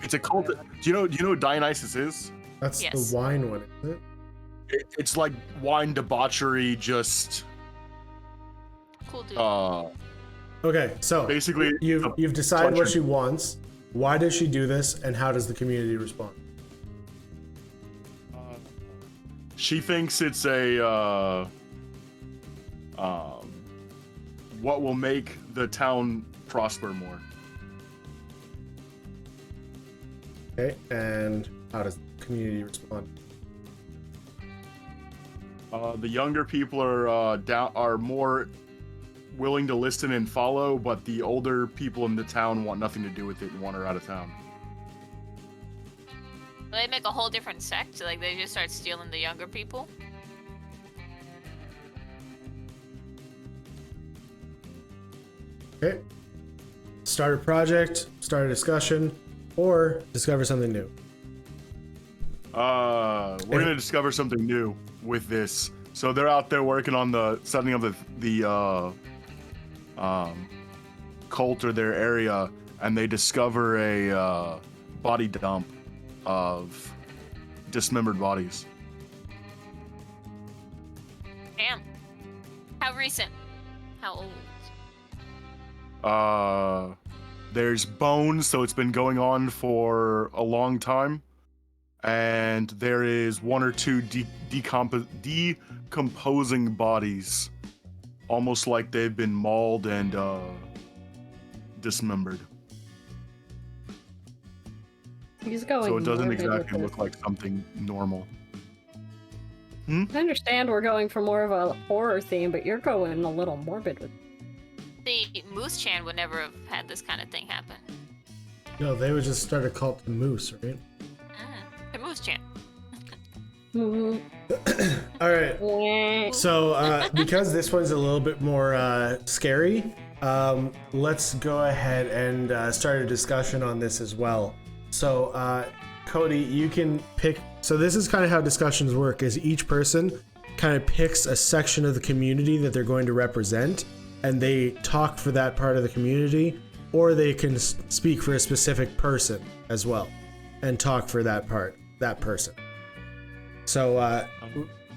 It's a cult. Do you know what Dionysus is? That's Yes. the wine one, isn't it? It's like wine debauchery, just Cool dude. Okay, so basically you've decided what country. she wants. Why does she do this, and how does the community respond? She thinks it's a what will make the town prosper more. Okay, and how does the community respond? The younger people are more willing to listen and follow, but the older people in the town want nothing to do with it and want her out of town. They make a whole different sect. Like they just start stealing the younger people. Okay. Start a project, start a discussion, or discover something new. We're gonna discover something new with this. So they're out there working on the setting up the cult or their area, and they discover a body dump of dismembered bodies. Damn. How recent? How old? There's bones, so it's been going on for a long time, and there is one or two decomposing bodies, almost like they've been mauled and dismembered. He's going. So it doesn't morbid with exactly this. look like something normal. I understand we're going for more of a horror theme, but you're going a little morbid with. The Moose Chan would never have had this kind of thing happen. No, they would just start a cult to moose, right? The Moose Chan. All right. So, because this one's a little bit more scary, let's go ahead and start a discussion on this as well. So, Cody, you can pick. So, this is kind of how discussions work: is each person kind of picks a section of the community that they're going to represent, and they talk for that part of the community, or they can speak for a specific person as well, and talk for that person. So,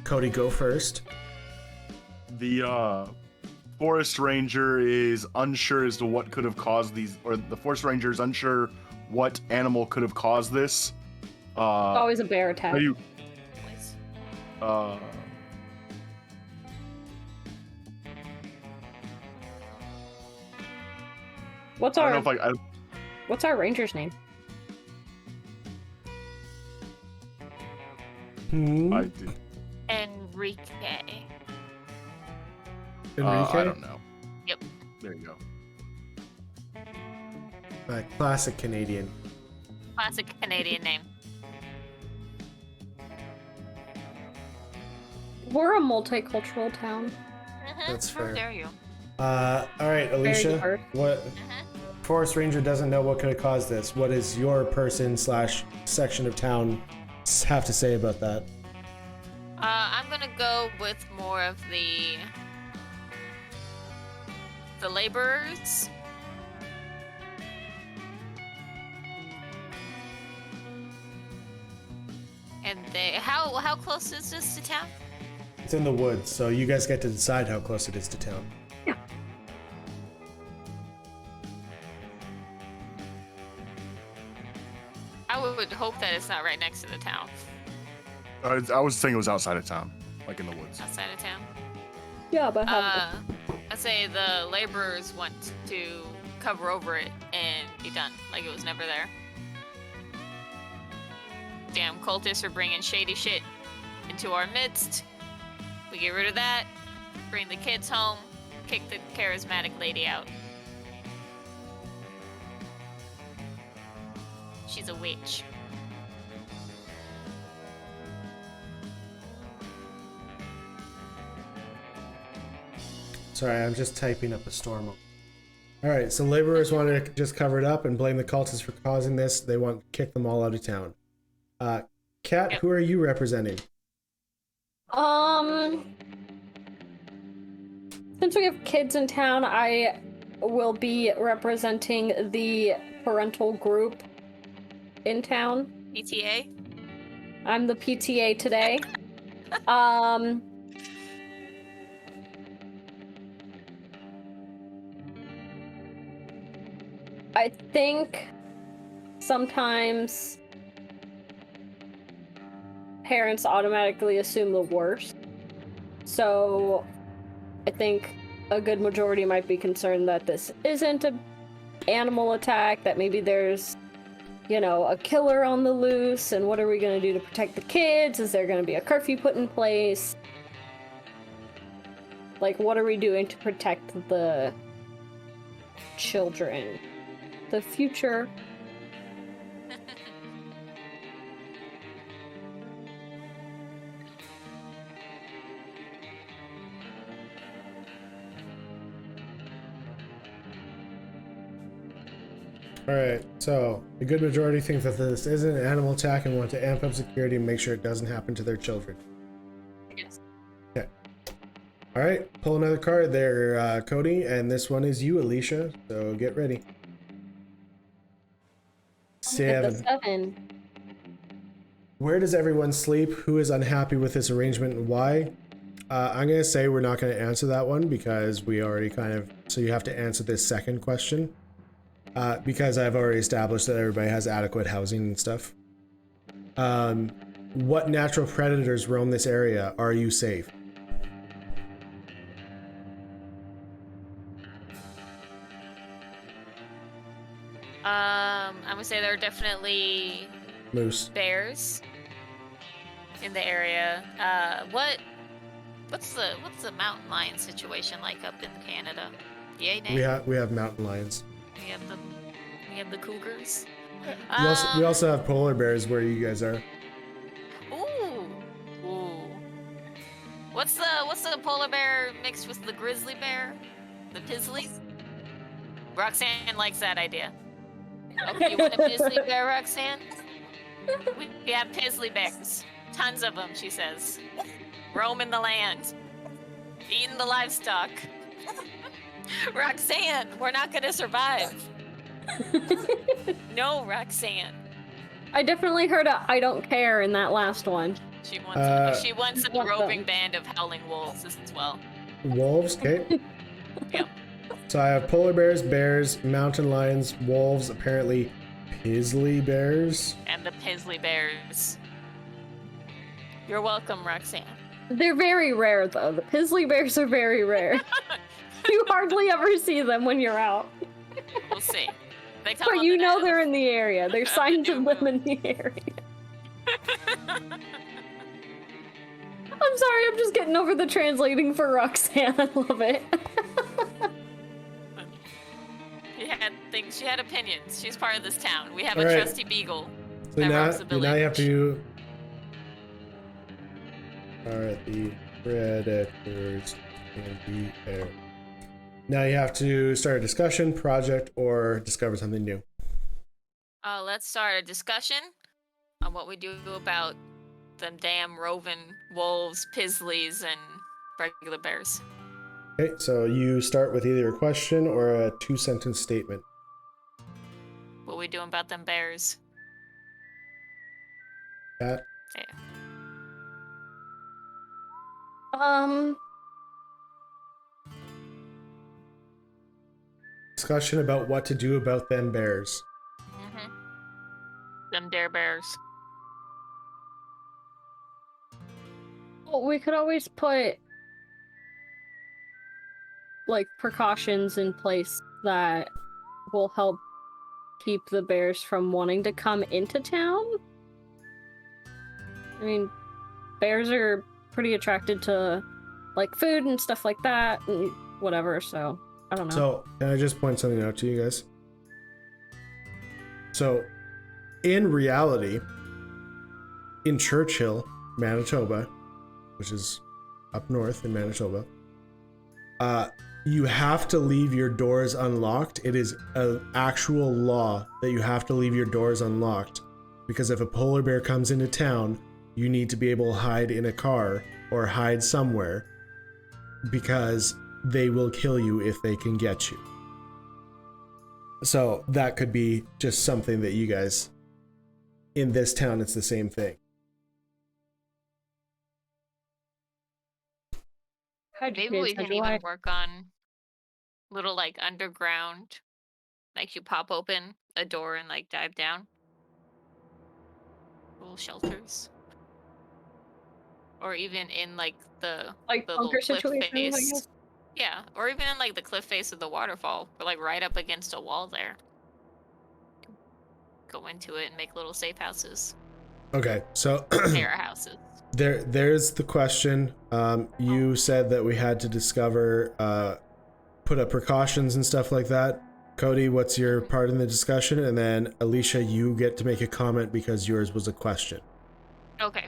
Cody, go first. The forest ranger is unsure as to what could have caused these, or the forest ranger is unsure what animal could have caused this. Always a bear attack. Are you, Always. What's I our don't know if What's our ranger's name? I did. Enrique. Enrique? I don't know. Yep. There you go. Classic Canadian. Classic Canadian name. We're a multicultural town. That's How fair. dare you? All right, Very Alicia. diverse. What? Forest Ranger doesn't know what could have caused this. What does your person/section of town have to say about that? I'm gonna go with more of the laborers. And how close is this to town? It's in the woods, so you guys get to decide how close it is to town. hope that it's not right next to the town. I was thinking it was outside of town, like in the woods. Outside of town. Yeah, but I'd say the laborers want to cover over it and be done, like it was never there. Damn cultists are bringing shady shit into our midst. We get rid of that, bring the kids home, kick the charismatic lady out. She's a witch. Sorry, I'm just typing up a storm. Alright, so laborers want to just cover it up and blame the cultists for causing this. They want to kick them all out of town. Kat, Yep. who are you representing? Since we have kids in town, I will be representing the parental group in town. PTA? I'm the PTA today. I think sometimes parents automatically assume the worst. So I think a good majority might be concerned that this isn't an animal attack, that maybe there's, you know, a killer on the loose, and what are we going to do to protect the kids? Is there going to be a curfew put in place? Like, what are we doing to protect the children? The future. Alright, so a good majority think that this isn't an animal attack and want to amp up security and make sure it doesn't happen to their children. Yes. Okay. Alright, pull another card there, Cody, and this one is you, Alicia, so get ready. The 7. 7. Where does everyone sleep? Who is unhappy with this arrangement and why? I'm going to say we're not going to answer that one because we already kind of... So you have to answer this second question. Because I've already established that everybody has adequate housing and stuff. What natural predators roam this area? Are you safe? I'm gonna say there are definitely Moose. bears in the area. What's the mountain lion situation like up in Canada? Yay, nay? We have mountain lions. We have the cougars. We also have polar bears where you guys are. Ooh. What's the polar bear mixed with the grizzly bear? The Pizzlies? Roxanne likes that idea. Okay, you want a Pizzly bear, Roxanne? We have Pizzly bears. Tons of them, she says. Roaming the land. Eating the livestock. Roxanne, we're not gonna survive. No, Roxanne. I definitely heard a I don't care in that last one. She wants a want roving them. band of howling wolves as well. Wolves, okay. Yep. So I have polar bears, mountain lions, wolves, apparently Pizzly bears. And the Pizzly bears. You're welcome, Roxanne. They're very rare, though. The Pizzly bears are very rare. You hardly ever see them when you're out. We'll see. They come But on you the know net they're in the area. There's of the signs of new them in the area. I'm sorry, I'm just getting over the translating for Roxanne. I love it. She had opinions. She's part of this town. We have All a right. trusty beagle. So that now roams the you have village. to... Alright, the predators can be there. Now you have to start a discussion, project, or discover something new. Let's start a discussion on what we do about them damn roving wolves, Pizzlies, and regular bears. Okay, so you start with either a question or a 2-sentence statement. What we doing about them bears? Kat? Yeah. Discussion about what to do about them bears. Them some dare bears. Well, we could always put like precautions in place that will help keep the bears from wanting to come into town. I mean, bears are pretty attracted to like food and stuff like that and whatever, so I don't know. So, can I just point something out to you guys? So, in reality, in Churchill, Manitoba, which is up north in Manitoba, you have to leave your doors unlocked. It is an actual law that you have to leave your doors unlocked, because if a polar bear comes into town, you need to be able to hide in a car or hide somewhere, because they will kill you if they can get you. So that could be just something that you guys, in this town, it's the same thing. Maybe we can even work on little like underground, like you pop open a door and like dive down. Little shelters. Or even in like the bunker little cliff situations, I face. guess? Yeah, or even in like the cliff face of the waterfall. We're like right up against a wall there. Go into it and make little safe houses. Okay, so Terror houses. there's the question. You said that we had to discover, put up precautions and stuff like that. Cody, what's your part in the discussion? And then Alicia, you get to make a comment because yours was a question. Okay.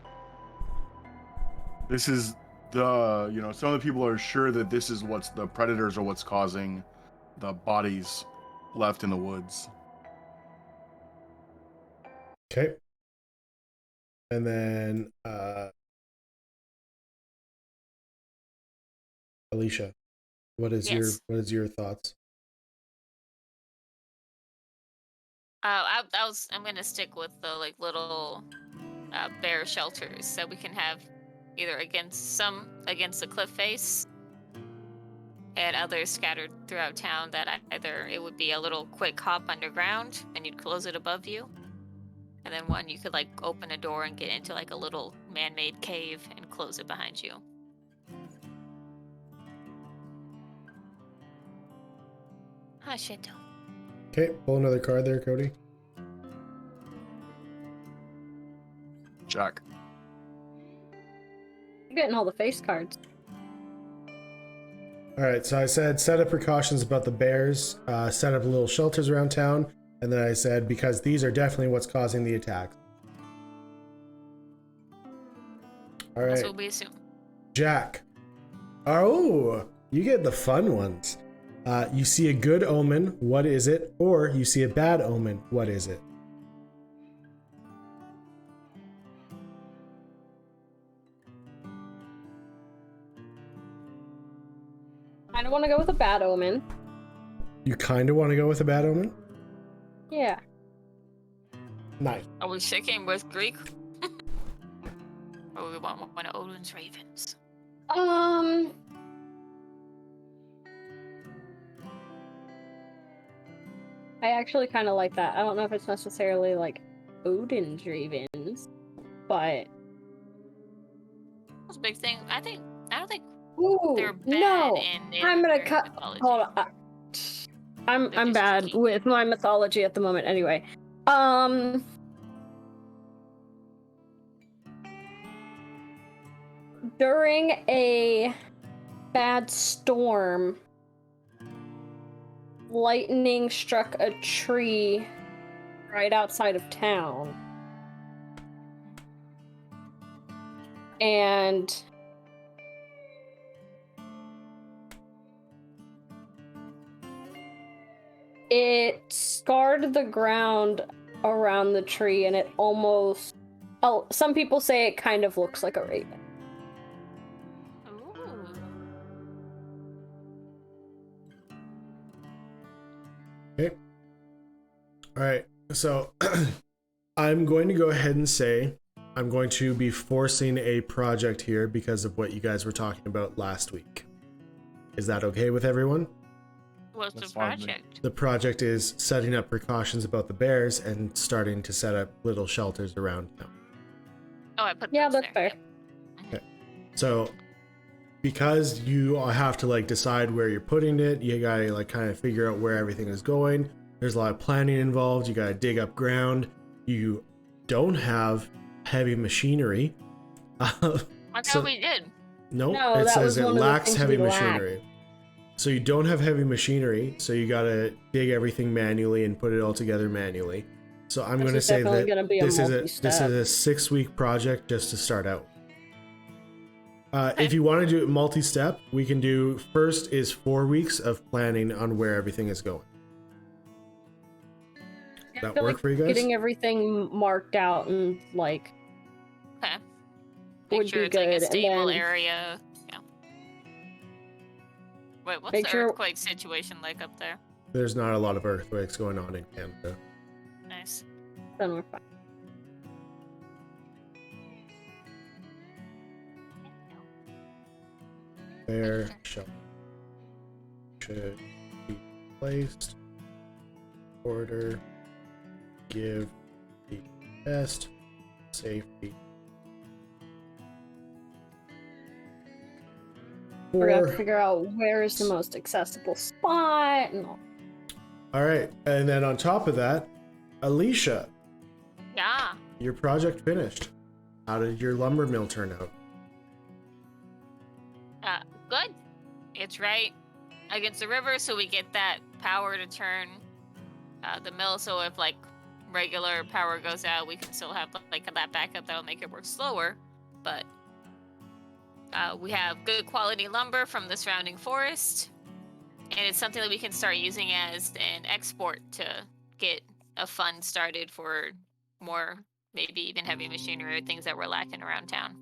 This is the, some of the people are sure that this is what's the predators or what's causing the bodies left in the woods. Okay. And then Alicia, what is your thoughts? I'm gonna stick with the like little bear shelters, so we can have either against the cliff face and others scattered throughout town, that either it would be a little quick hop underground and you'd close it above you, and then one you could like open a door and get into like a little man-made cave and close it behind you. Ah, shit. Okay, pull another card there, Cody. Jack. You're getting all the face cards. All right, so I said set up precautions about the bears, set up little shelters around town, and then I said because these are definitely what's causing the attacks. All right. That's what we assume. Jack. Oh, you get the fun ones. You see a good omen, what is it? Or you see a bad omen, what is it? I don't want to go with a bad omen. You kind of want to go with a bad omen? Yeah. Nice. Are we sticking with Greek? Or we want one of Odin's ravens? I actually kind of like that. I don't know if it's necessarily like Odin's ravens, but That's a big thing. I don't think ooh, they're bad no. in I'm gonna their cut. mythology. Hold on. I'm just bad tricky. with my mythology at the moment. Anyway, during a bad storm, lightning struck a tree right outside of town. And it scarred the ground around the tree, and it almost... Oh, some people say it kind of looks like a raven. Ooh. Okay. All right. So I'm going to go ahead and say I'm going to be forcing a project here because of what you guys were talking about last week. Is that okay with everyone? What's the That's fine with me. project? The project is setting up precautions about the bears and starting to set up little shelters around town. Oh, I put Yeah, those that's there. fair. So, because you all have to like decide where you're putting it, you gotta like kind of figure out where everything is going. There's a lot of planning involved. You gotta dig up ground. You don't have heavy machinery. I thought So- we did. Nope, No, it that says was it one of the lacks things heavy we lack. machinery. So you don't have heavy machinery, so you gotta dig everything manually and put it all together manually. So I'm This gonna is say definitely that gonna be a this is multi-step. a 6-week project just to start out. Okay. If you want to do it multi-step, we can do first is 4 weeks of planning on where everything is going. Does I that feel work like for you guys? getting everything marked out and like Okay. would Make sure be it's like good, a and stable then area. Yeah. Wait, what's Make the sure- earthquake situation like up there? There's not a lot of earthquakes going on in Canada. Nice. then we're fine. Where shall should be placed? Order. Give the best safety. We're gonna have to For figure out where is the most accessible spot and all. all right, and then on top of that, Alicia, Yeah. your project finished. How did your lumber mill turn out? Good. It's right against the river, so we get that power to turn the mill. So if like regular power goes out, we can still have like that backup that'll make it work slower. But we have good quality lumber from the surrounding forest, and it's something that we can start using as an export to get a fund started for more, maybe even heavy machinery or things that we're lacking around town.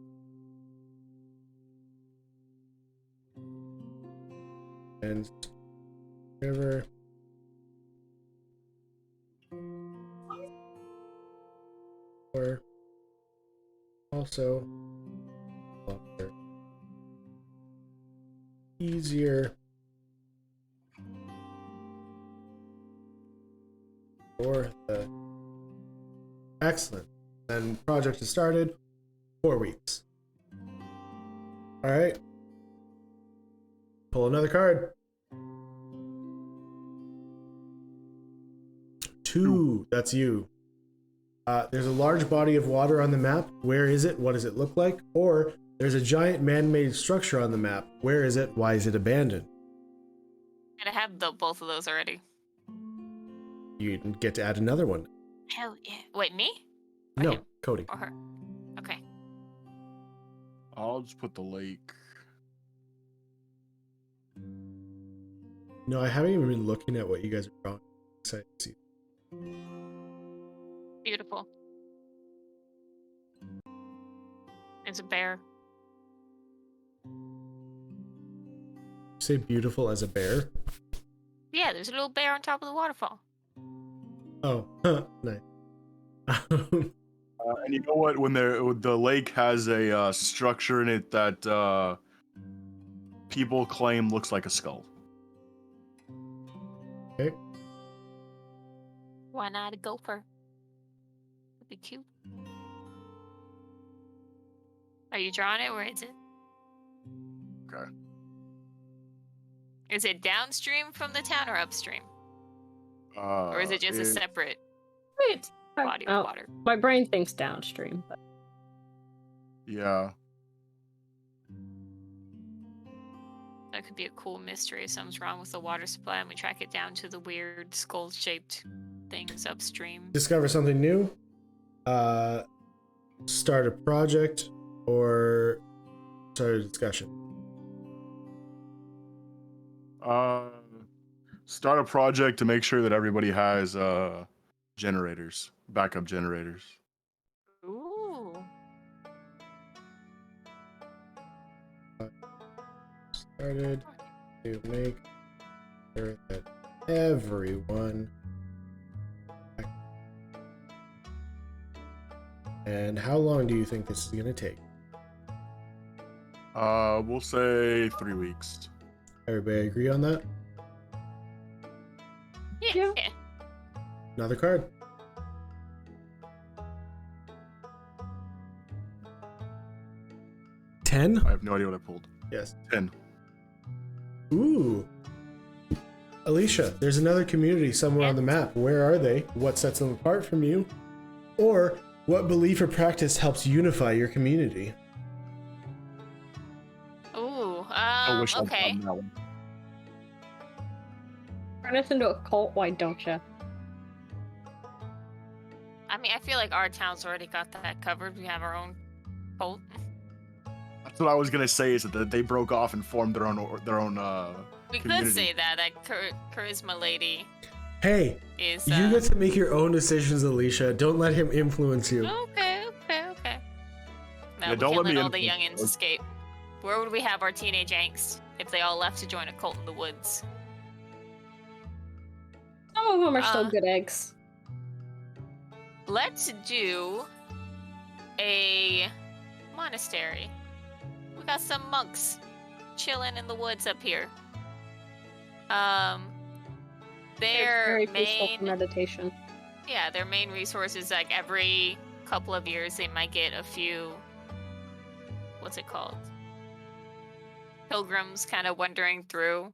And river. Or also lumber. Easier for the excellent. And project is started. 4 weeks. All right. Pull another card. 2. That's you. There's a large body of water on the map. Where is it? What does it look like? Or there's a giant man-made structure on the map. Where is it? Why is it abandoned? And I have both of those already. You get to add another one. Hell yeah. Wait, me? Or No, him? Cody. Or her? Okay. I'll just put the lake. No, I haven't even been looking at what you guys are drawing. Excited to see. Beautiful. It's a bear. Say beautiful as a bear. Yeah, there's a little bear on top of the waterfall. Oh, nice. And you know what? When the lake has a structure in it that people claim looks like a skull. Okay. Why not a gopher? Would be cute. Are you drawing it? Where is it? Okay. Is it downstream from the town or upstream? Or is it just a separate Wait, body of water? my brain thinks downstream, but Yeah. That could be a cool mystery if something's wrong with the water supply and we track it down to the weird skull-shaped things upstream. Discover something new. Start a project or start a discussion. Start a project to make sure that everybody has generators, backup generators. Ooh. Started to make sure that everyone. And how long do you think this is going to take? We'll say 3 weeks. Everybody agree on that? Yeah. Another card. $10? I have no idea what I pulled. Yes. 10. Ooh. Alicia, there's another community somewhere on the map. Where are they? What sets them apart from you? Or what belief or practice helps unify your community? Ooh, I wish I'd okay. gotten that one. Turn us into a cult, why don't you? I mean, I feel like our town's already got that covered. We have our own cult. That's what I was gonna say. Is that they broke off and formed their own We community. could say that charisma lady Hey, is. you get to make your own decisions, Alicia. Don't let him influence you. Okay. No, Yeah, we don't can't let me all the influence youngins escape. Where would we have our teenage angst if they all left to join a cult in the woods? Some of them are still Uh, good eggs. Let's do a monastery. We got some monks chilling in the woods up here. It's Their very peaceful for main meditation. their main resource is like every couple of years they might get a few, what's it called? Pilgrims kind of wandering through.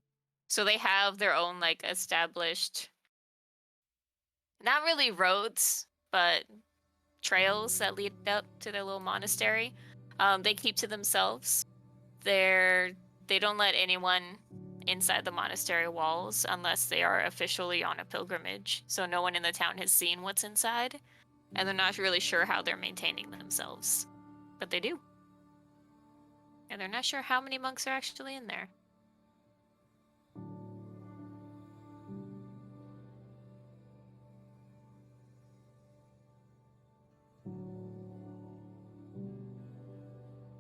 So they have their own like established, not really roads, but trails that lead up to their little monastery. They keep to themselves. They don't let anyone inside the monastery walls unless they are officially on a pilgrimage. So no one in the town has seen what's inside, and they're not really sure how they're maintaining themselves. But they do. And they're not sure how many monks are actually in there.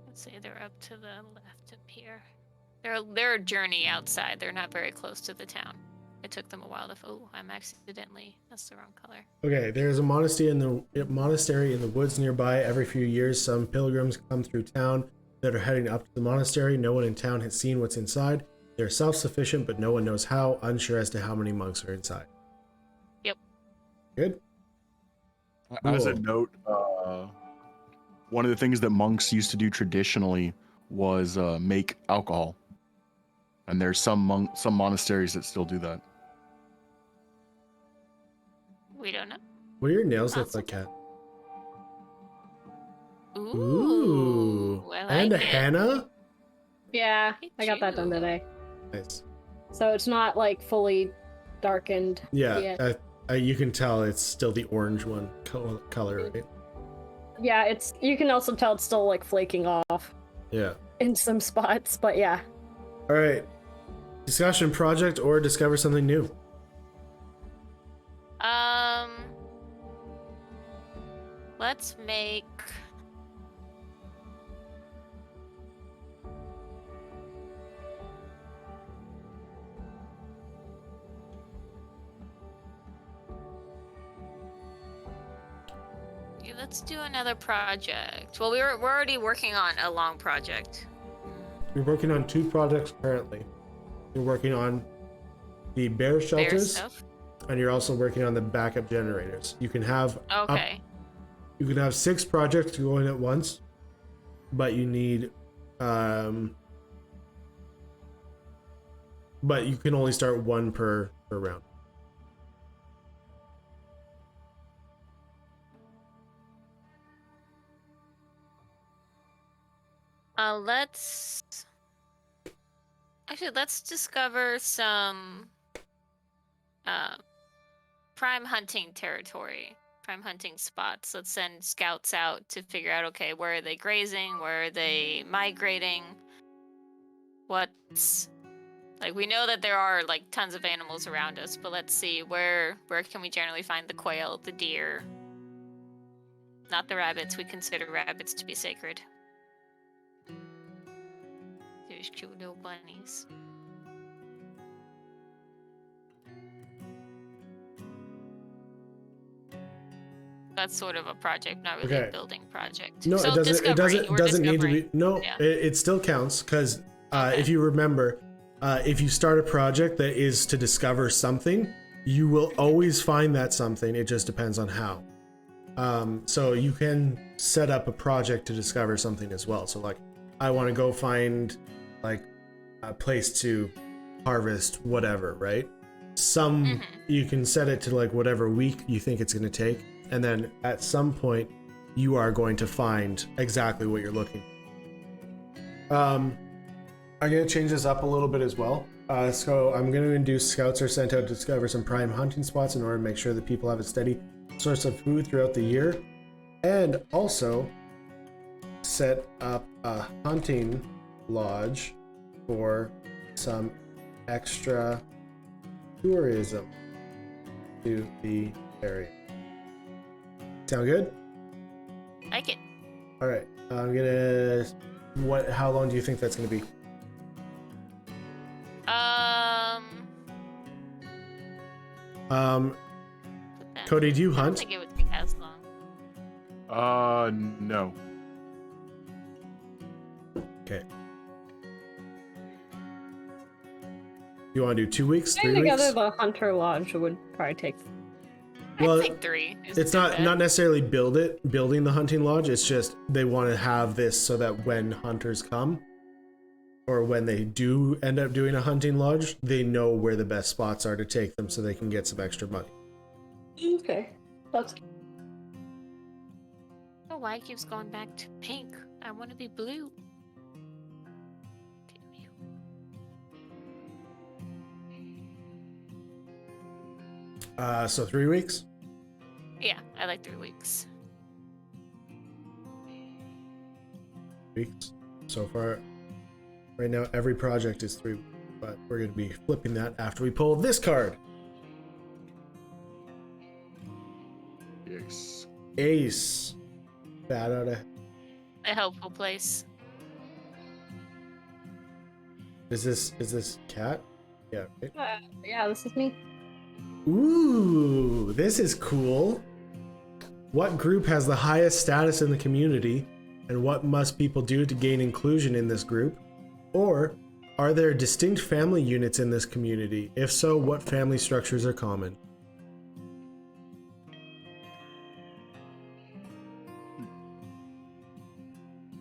Let's say they're up to the left up here. They're a journey outside. They're not very close to the town. It took them a while to. Oh, I'm accidentally. That's the wrong color. Okay, there's a monastery in the woods nearby. Every few years, some pilgrims come through town that are heading up to the monastery. No one in town has seen what's inside. They're self-sufficient, but no one knows how, unsure as to how many monks are inside. Yep. Good? As a Cool. note, one of the things that monks used to do traditionally was make alcohol, and there's some monasteries that still do that. We don't know. What do your nails look Awesome. like, Kat? Ooh. I like And a it. henna? Yeah, Look I at got that done you. today. Nice. So it's not like fully darkened Yeah, yet. you can tell it's still the orange one color, right? Yeah, you can also tell it's still like flaking off Yeah. in some spots, but yeah. All right. Discussion project or discover something new. Let's make. Yeah, let's do another project. Well, we're already working on a long project. You're working on 2 projects currently. You're working on the bear Bear shelters, stuff. and you're also working on the backup generators. You can have Okay. you can have 6 projects going at once, but you need but you can only start 1 per round. Let's discover some prime hunting territory, prime hunting spots. Let's send scouts out to figure out, okay, where are they grazing, where are they migrating, what's like, we know that there are like tons of animals around us, but let's see where can we generally find the quail, the deer, not the rabbits. We consider rabbits to be sacred. There's cute little bunnies. That's sort of a project, not really Okay. a building project. No, So it doesn't. It discovery, we're doesn't need to discovering. be. No, Yeah. it still counts because Okay. if you remember, if you start a project that is to discover something, you will always find that something. It just depends on how. So you can set up a project to discover something as well. So like, I want to go find like a place to harvest whatever, right? You can set it to like whatever week you think it's going to take, and then at some point you are going to find exactly what you're looking for. I'm going to change this up a little bit as well. So I'm going to induce scouts are sent out to discover some prime hunting spots in order to make sure that people have a steady source of food throughout the year, and also set up a hunting lodge for some extra tourism to the area. Sound good? Like it. All right. I'm gonna. How long do you think that's gonna be? Cody, do you I don't hunt? think it would take as long. No. Okay. You want to do 2 weeks, 3 Putting weeks? together the hunter lodge would probably take. Well, I'd think 3. It's not necessarily building the hunting lodge. It's just they want to have this so that when hunters come, or when they do end up doing a hunting lodge, they know where the best spots are to take them so they can get some extra money. Okay. That's. Oh, why it keeps going back to pink? I want to be blue. So 3 weeks? Yeah, I like 3 weeks. Weeks. So far, right now, every project is 3 weeks, but we're going to be flipping that after we pull this card. Yes. Ace. Bad out of. A helpful place. Is this cat? Yeah. Right? Yeah, this is me. Ooh, this is cool. What group has the highest status in the community, and what must people do to gain inclusion in this group? Or are there distinct family units in this community? If so, what family structures are common?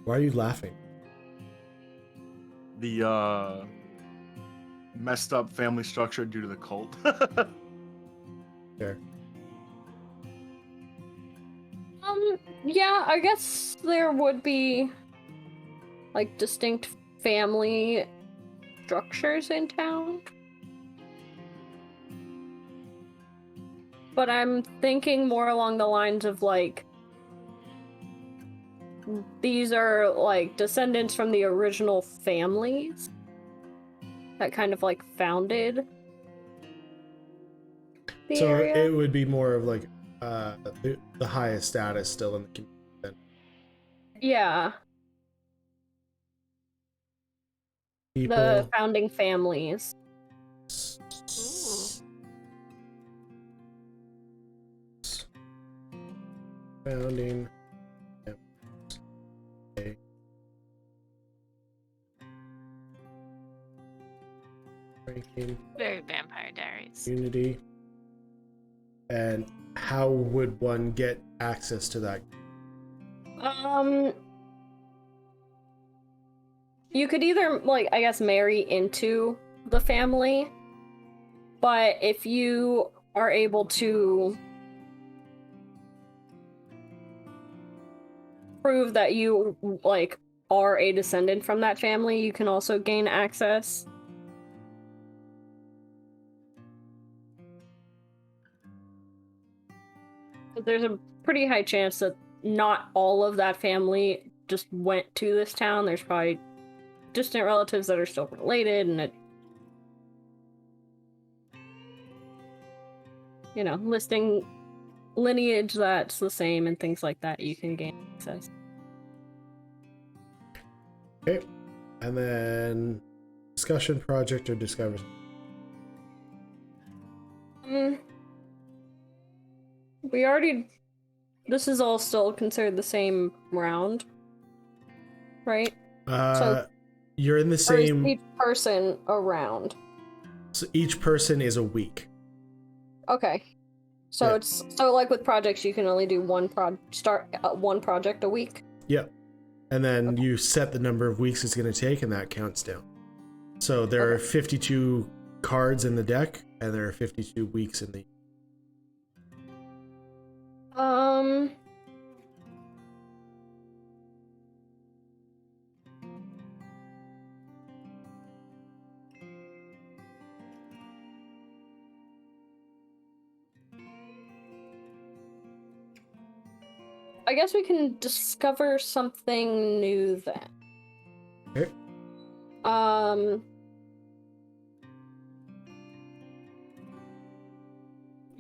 Why are you laughing? The messed up family structure due to the cult. There. Yeah, I guess there would be like distinct family structures in town. But I'm thinking more along the lines of like these are like descendants from the original families that kind of like founded the So area. it would be more of like the highest status still in the community then. Yeah, People. the founding families. Founding. Okay. Ranking. Very Vampire Diaries. Unity. And how would one get access to that? You could either, like, I guess, marry into the family, but if you are able to prove that you, like, are a descendant from that family, you can also gain access. But there's a pretty high chance that not all of that family just went to this town. There's probably distant relatives that are still related, and listing lineage that's the same and things like that, you can gain access. Okay. And then discussion project or discover. We already. This is all still considered the same round, right? So you're in the or is same. each person a round? So each person is a week. Okay. So Yeah. it's like with projects, you can only do one project a week. Yep. And then you set the number of weeks it's going to take, and that counts down. So there are 52 cards in the deck, and there are 52 weeks in the. I guess we can discover something new then. Okay. I'm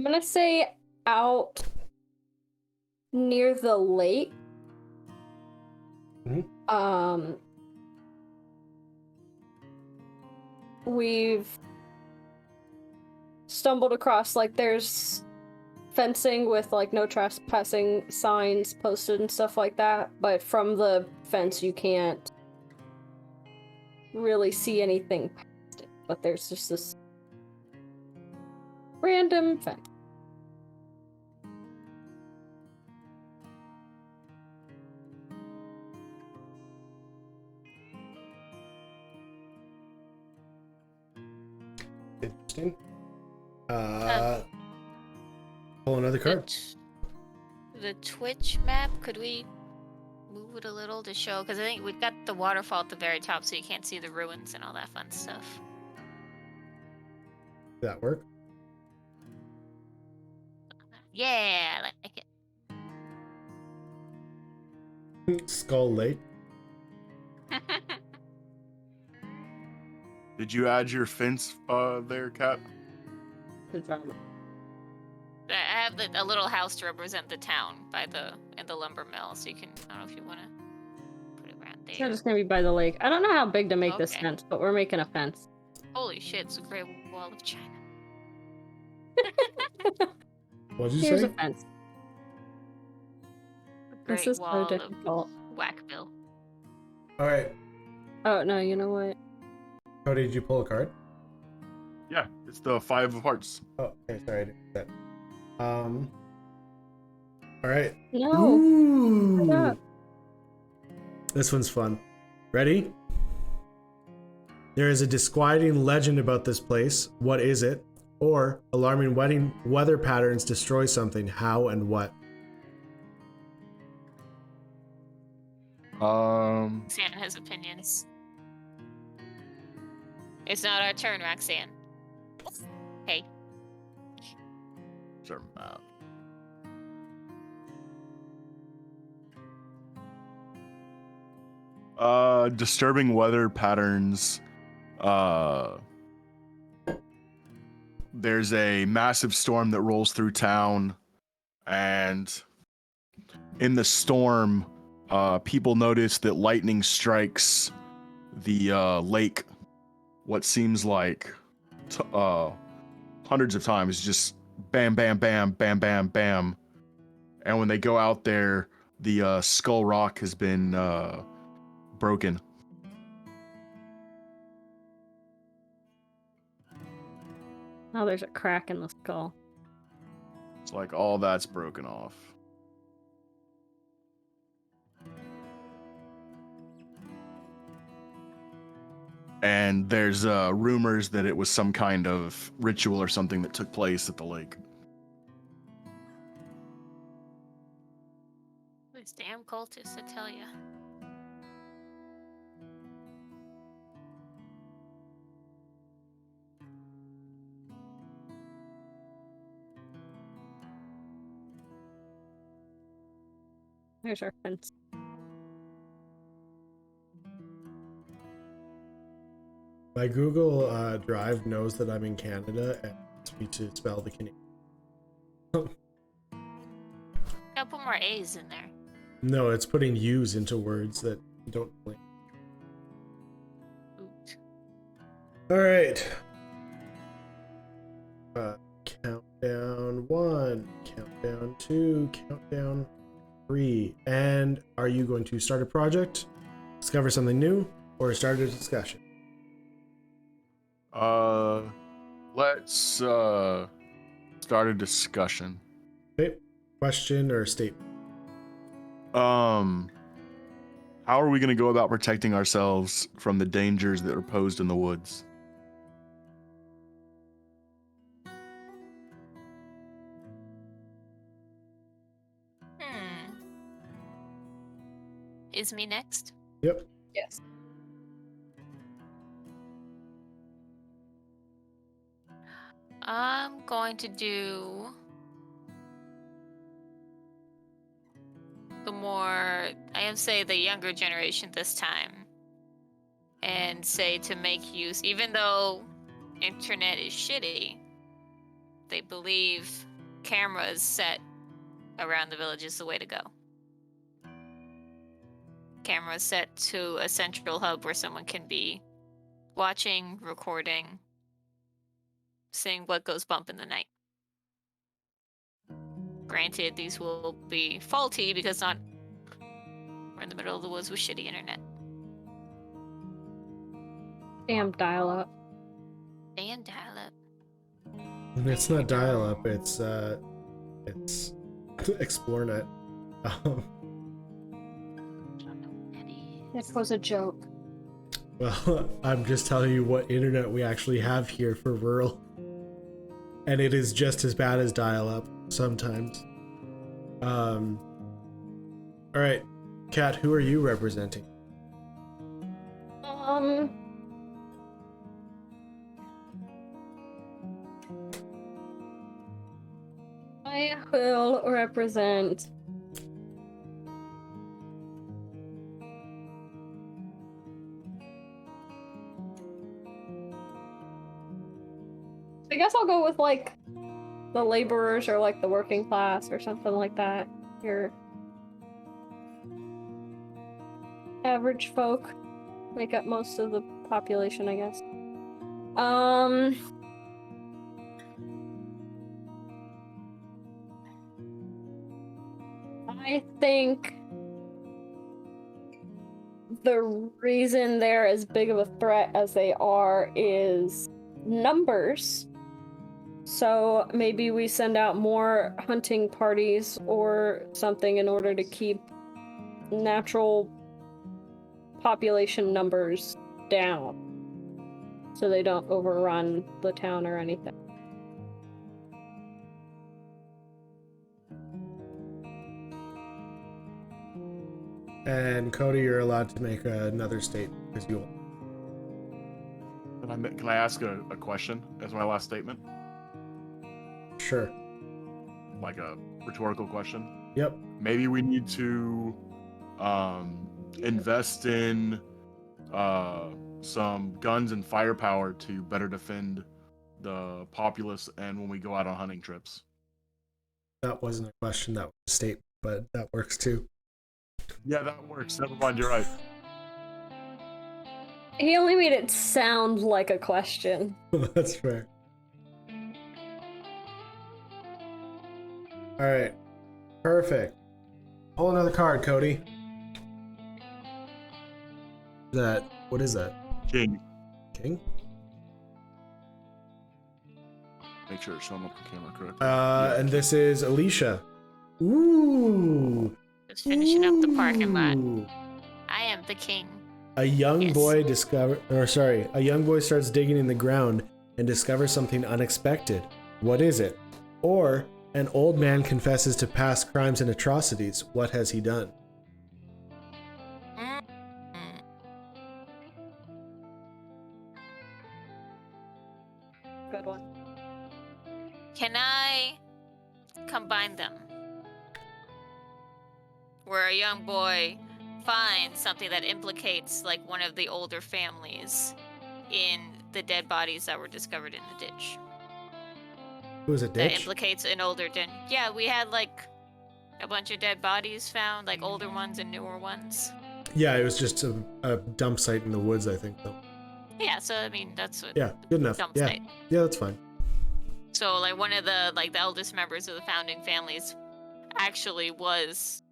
gonna say out near the lake. Mm-hmm. We've stumbled across, like, there's fencing with, like, no trespassing signs posted and stuff like that, but from the fence you can't really see anything past it. But there's just this random fence. Interesting. Pull another card. The Twitch map, could we move it a little to show? Because I think we've got the waterfall at the very top, so you can't see the ruins and all that fun stuff. Does that work? Yeah, I like it. Skull Lake. Did you add your fence there, Kat? I have a little house to represent the town in the lumber mill, so you can. I don't know if you want to put it around there. It's just gonna be by the lake. I don't know how big to make this Okay. fence, but we're making a fence. Holy shit! It's a Great Wall of China. What did you Here's say? a fence. Great This is so Wall of difficult. Wackville. All right. Oh no, you know what? Cody, did you pull a card? Yeah, it's the 5 of hearts. Oh, okay. Sorry, I didn't do that. All right. No. Ooh. Stop. This one's fun. Ready? There is a disquieting legend about this place. What is it? Or alarming weather patterns destroy something. How and what? Roxanne has opinions. It's not our turn, Roxanne. Hey. Sure, disturbing weather patterns. There's a massive storm that rolls through town, and in the storm, people notice that lightning strikes the lake what seems like hundreds of times, just bam, bam, bam, bam, bam, bam. And when they go out there, the skull rock has been broken. Oh, there's a crack in the skull. It's like all that's broken off. And there's rumors that it was some kind of ritual or something that took place at the lake. These damn cultists, I tell ya. There's our fence. My Google Drive knows that I'm in Canada and wants me to spell the Canadian. Gotta put more A's in there. No, it's putting U's into words that don't link. Oot. All right. Countdown 1, countdown 2, countdown 3. And are you going to start a project, discover something new, or start a discussion? Let's start a discussion. Okay. Question or statement? How are we going to go about protecting ourselves from the dangers that are posed in the woods? Is me next? Yep. Yes. I'm going to do the more, the younger generation this time. And say to make use, even though internet is shitty, they believe cameras set around the village is the way to go. Cameras set to a central hub where someone can be watching, recording, seeing what goes bump in the night. Granted, these will be faulty because we're in the middle of the woods with shitty internet. Damn dial-up. And dial-up. It's not dial-up. It's ExploreNet. It was a joke. Well, I'm just telling you what internet we actually have here for rural, and it is just as bad as dial-up sometimes. All right, Kat, who are you representing? I will represent I guess I'll go with like the laborers or like the working class or something like that. Your average folk make up most of the population, I guess. I think the reason they're as big of a threat as they are is numbers. So maybe we send out more hunting parties or something in order to keep natural population numbers down so they don't overrun the town or anything. And Cody, you're allowed to make another statement because you. Can I ask a question as my last statement? Sure. Like a rhetorical question? Yep. Maybe we need to invest in some guns and firepower to better defend the populace and when we go out on hunting trips. That wasn't a question, that was a statement, but that works too. Yeah, that works. Never mind, you're right. He only made it sound like a question. That's fair. Alright. Perfect. Pull another card, Cody. What is that? King. King? Make sure it's showing up the camera correctly. And this is Alicia. Ooh. Just finishing up the parking lot. Ooh. I am the king. A young boy Yes. a young boy starts digging in the ground and discovers something unexpected. What is it? Or an old man confesses to past crimes and atrocities. What has he done? Good one. Can I combine them? Where a young boy finds something that implicates like one of the older families in the dead bodies that were discovered in the ditch. It was a That ditch? implicates an older Yeah, we had like a bunch of dead bodies found, like older ones and newer ones. Yeah, it was just a dump site in the woods, I think, though. Yeah, so I mean that's what Yeah, good enough. dump Yeah, site. yeah, that's fine. So like one of the eldest members of the founding families actually was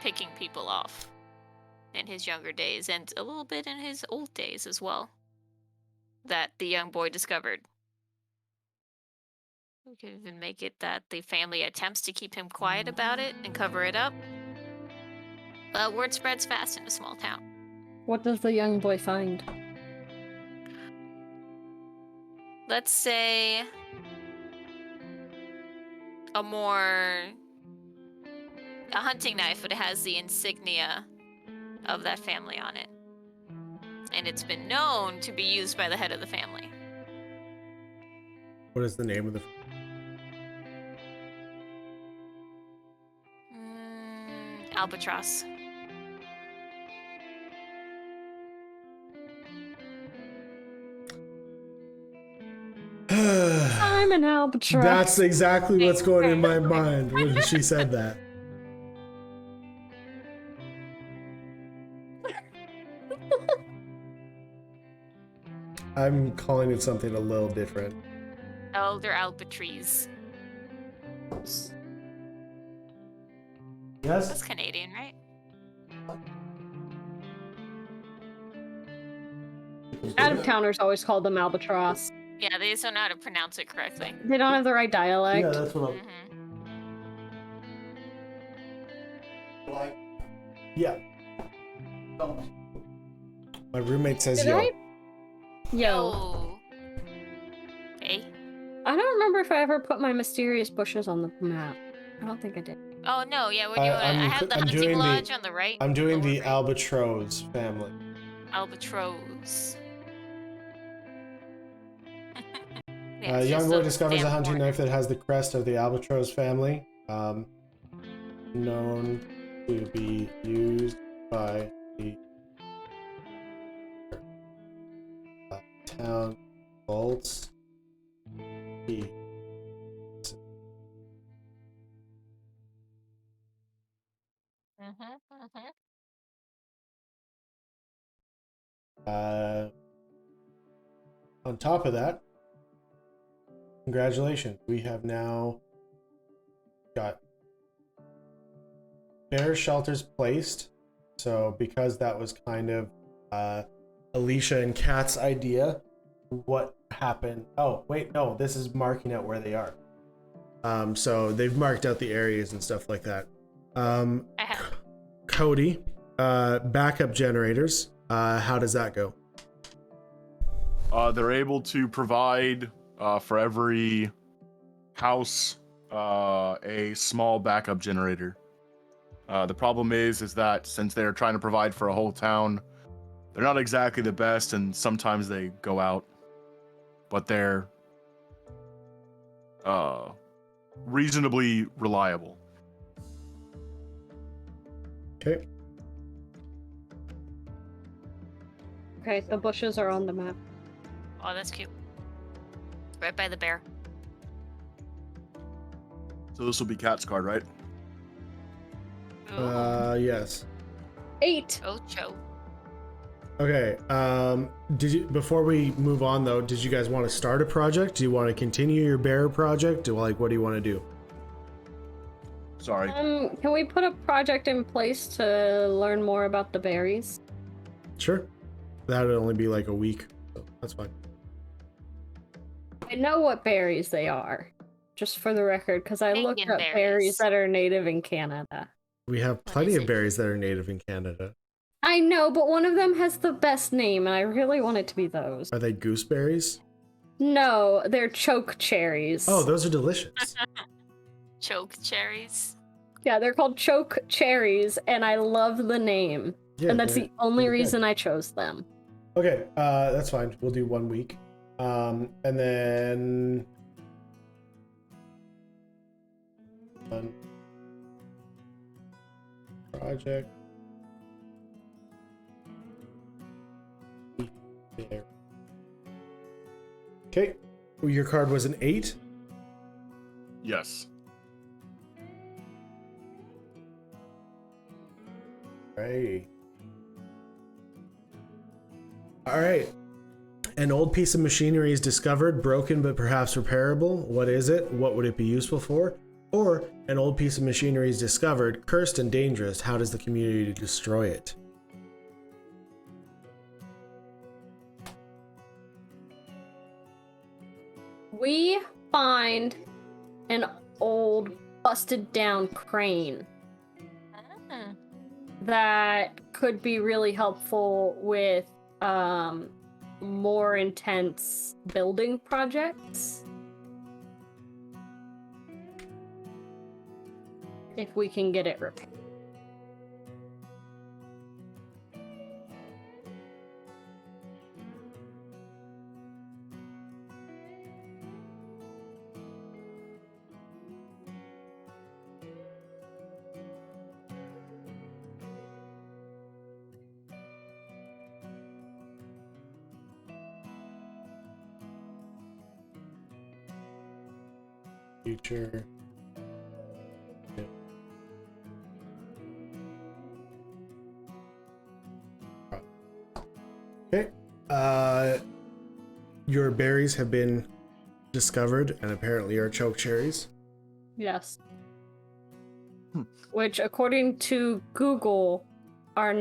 picking people off in his younger days and a little bit in his old days as well. That the young boy discovered. We could even make it that the family attempts to keep him quiet about it and cover it up. But word spreads fast in a small town. What does the young boy find? Let's say a hunting knife, but it has the insignia of that family on it. And it's been known to be used by the head of the family. What is the name of the? Albatross. I'm an albatross. That's exactly what's going in my mind when she said that. I'm calling it something a little different. Elder albatrice. Yes? That's Canadian, right? Out-of-towners always call them albatross. Yeah, they just don't know how to pronounce it correctly. They don't have the right dialect. Yeah, that's what I'm. Mm-hmm. Yeah. My roommate says Did yo. Yo. Hey. I don't remember if I ever put my mysterious bushes on the map. I don't think I did. Oh no, yeah, we're doing it. I have the hunting lodge on the right. I'm doing the right. albatross family. Albatross. Young boy discovers a hunting knife that has the crest of the albatross family, known to be used by the town vaults. On top of that, congratulations, we have now got bear shelters placed. So because that was kind of Alicia and Kat's idea, what happened? Oh wait, no, this is marking out where they are. So they've marked out the areas and stuff like that. Cody, backup generators, how does that go? They're able to provide for every house a small backup generator. The problem is that since they're trying to provide for a whole town, they're not exactly the best, and sometimes they go out. But they're reasonably reliable. Okay. Okay, the bushes are on the map. Oh, that's cute. Right by the bear. So this will be Cat's card, right? Yes. 8. Ocho. Okay. Did you, before we move on though, did you guys want to start a project? Do you want to continue your bear project? Or like, what do you want to do? Sorry. Can we put a project in place to learn more about the berries? Sure. That would only be like a week, so that's fine. I know what berries they are, just for the record, because I looked up berries. berries that are native in Canada. We have plenty of berries that are native in Canada. I know, but one of them has the best name, and I really want it to be those. Are they gooseberries? No, they're choke cherries. Oh, those are delicious. Choke cherries. Yeah, they're called choke cherries, and I love the name. Yeah, and that's the only reason I chose them. Okay, that's fine. We'll do 1 week. And then... project. There. Okay, your card was an 8. Yes. Right. All right. An old piece of machinery is discovered, broken but perhaps repairable. What is it? What would it be useful for? Or an old piece of machinery is discovered, cursed and dangerous. How does the community destroy it? We find an old busted down crane that could be really helpful with more intense building projects. If we can get it repaired. Future. Okay. Your berries have been discovered and apparently are choke cherries. Yes. Which, according to Google, are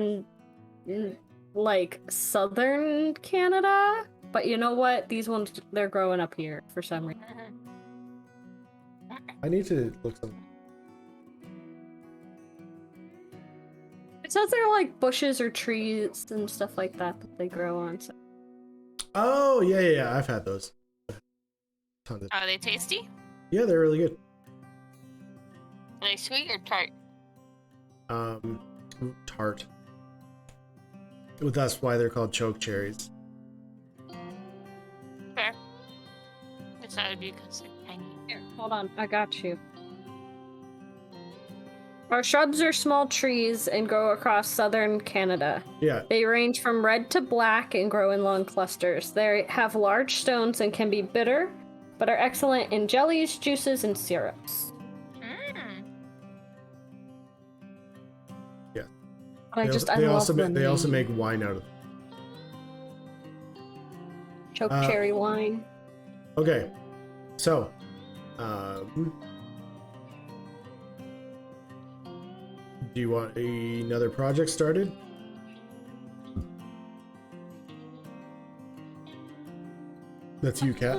like southern Canada. But you know what? These ones, they're growing up here for some reason. I need to look something. It says they're like bushes or trees and stuff like that they grow on. So. Oh, yeah. I've had those. Tons of... Are they tasty? Yeah, they're really good. Are they sweet or tart? Tart. Well, that's why they're called choke cherries. Fair. It's not would be because they're tiny. Here, hold on, I got you. Our shrubs are small trees and grow across southern Canada. Yeah. They range from red to black and grow in long clusters. They have large stones and can be bitter, but are excellent in jellies, juices, and syrups. Yeah. They also make wine out of them. Choke cherry wine. Okay. So, do you want another project started? That's you, Kat.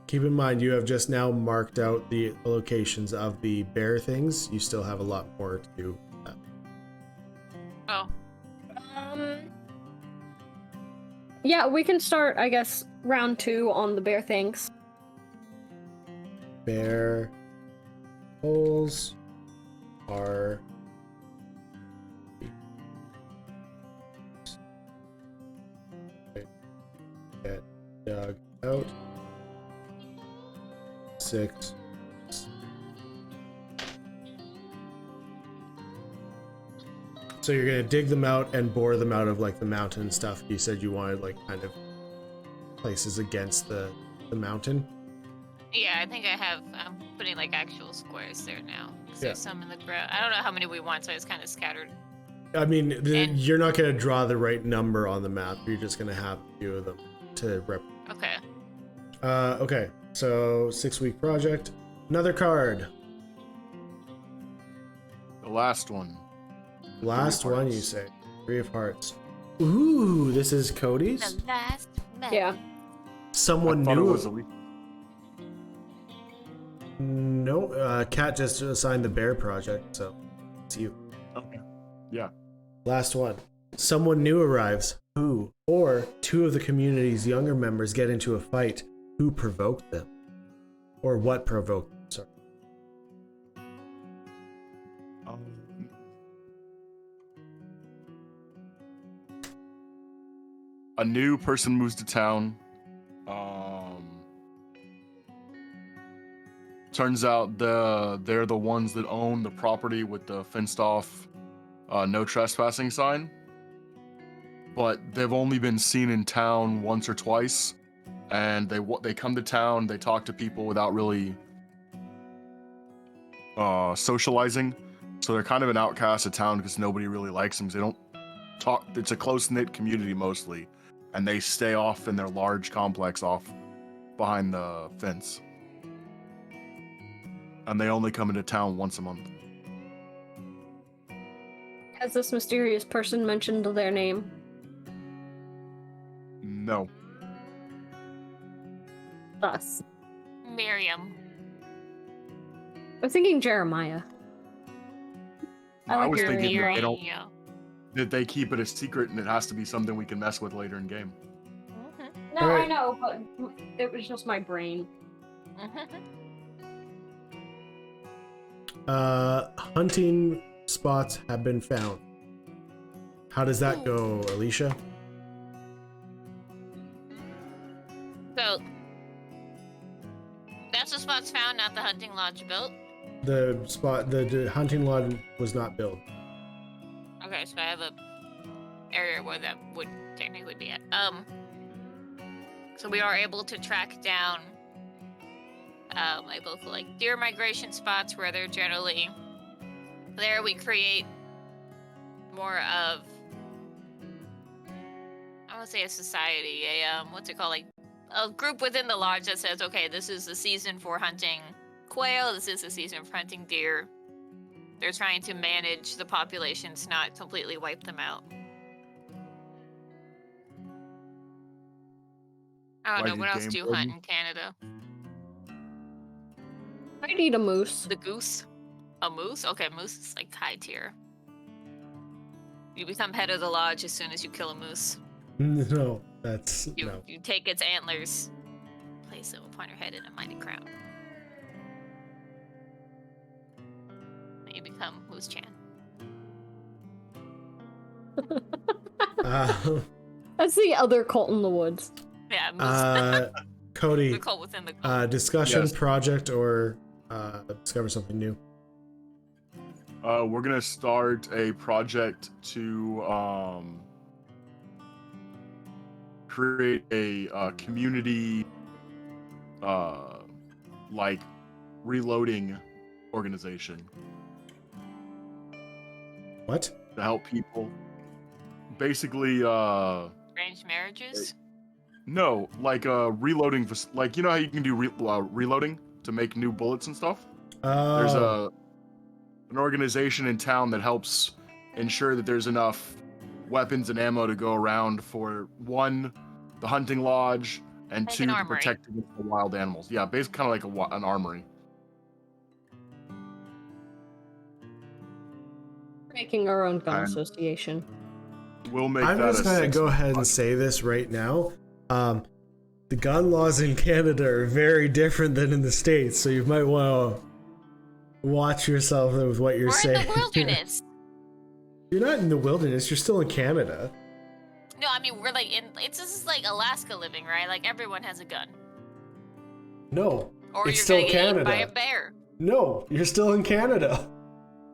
Keep in mind, you have just now marked out the locations of the bear things. You still have a lot more to do. Oh. Yeah, we can start, I guess, round 2 on the bear things. Bear holes are get dug out. 6. So you're gonna dig them out and bore them out of like the mountain stuff. You said you wanted like kind of places against the mountain. Yeah, I think I'm putting like actual squares there now. Yeah. There's some in the ground. I don't know how many we want, so it's kind of scattered. I mean, you're not gonna draw the right number on the map. You're just gonna have a few of them to rep. Okay. Okay. So 6-week project. Another card. The last one. Last one, you say. 3 of Hearts. Ooh, this is Cody's. The last man. Yeah. Someone I thought new. it was a week. No, Kat just assigned the bear project, so it's you. Okay. Yeah. Last one. Someone new arrives. Who? Or 2 of the community's younger members get into a fight. Who provoked them? Or what provoked them? Sorry. A new person moves to town. Turns out they're the ones that own the property with the fenced off no trespassing sign. But they've only been seen in town once or twice, and they come to town, they talk to people without really socializing. So they're kind of an outcast of town because nobody really likes them. They don't talk. It's a close-knit community mostly, and they stay off in their large complex off behind the fence. And they only come into town once a month. Has this mysterious person mentioned their name? No. us? Miriam. I'm thinking Jeremiah. I was your thinking that Miriam. that they keep it a secret and it has to be something we can mess with later in game. No, All right. I know, but it was just my brain. Hunting spots have been found. How does that go, Alicia? So, that's the spots found, not the hunting lodge built. The hunting lodge was not built. Okay, so I have a area where that would technically be at. So we are able to track down like deer migration spots where they're generally there. We create more of, I want to say a society, what's it called, like a group within the lodge that says, okay, this is the season for hunting quail, this is the season for hunting deer. They're trying to manage the populations, not completely wipe them out. I don't know, what else do you hunt in Canada? I'd eat a moose. The goose? A moose? Okay, moose is like high tier. You become head of the lodge as soon as you kill a moose. No, that's You no. you take its antlers, place them upon your head in a mighty crown. And you become Moose Chan. That's the other cult in the woods. Yeah, Moose. Cody, the cult within the cult. discussion, Yes. project, or discover something new. We're gonna start a project to create a community like reloading organization What? to help people. Basically, Arranged marriages? no, like reloading, like you know how you can do reloading to make new bullets and stuff. There's an organization in town that helps ensure that there's enough weapons and ammo to go around for one, the hunting lodge, and Like two, an to armory. protect against the wild animals. Yeah, basically kind of like an armory. Making our own gun And- association. We'll make I'm that just a gonna go 6-month ahead and project. say this right now. The gun laws in Canada are very different than in the States, so you might want to watch yourself with what you're We're saying. in the wilderness. You're not in the wilderness. You're still in Canada. No, I mean, we're like this is like Alaska living, right? Like everyone has a gun. No, Or it's you're still gonna get eaten by Canada. a bear. No, you're still in Canada.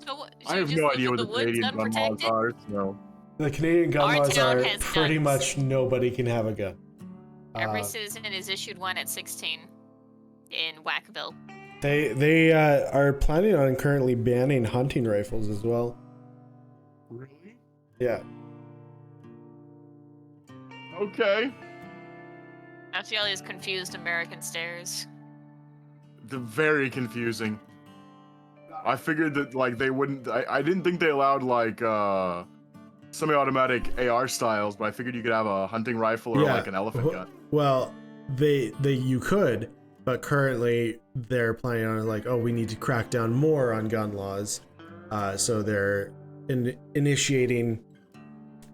So what? I have no idea what the Canadian gun laws are, so The Canadian gun Our laws town are has pretty guns. much nobody can have a gun. Every Uh, citizen is issued one at 16 in Wackville. They are planning on currently banning hunting rifles as well. really? Yeah. Okay. Australia's confused American stares. The very confusing. I figured that like they wouldn't. I didn't think they allowed like semi-automatic AR styles, but I figured you could have a hunting rifle or Yeah. like an elephant gun. Well, they you could, but currently they're planning on like, oh, we need to crack down more on gun laws. So they're initiating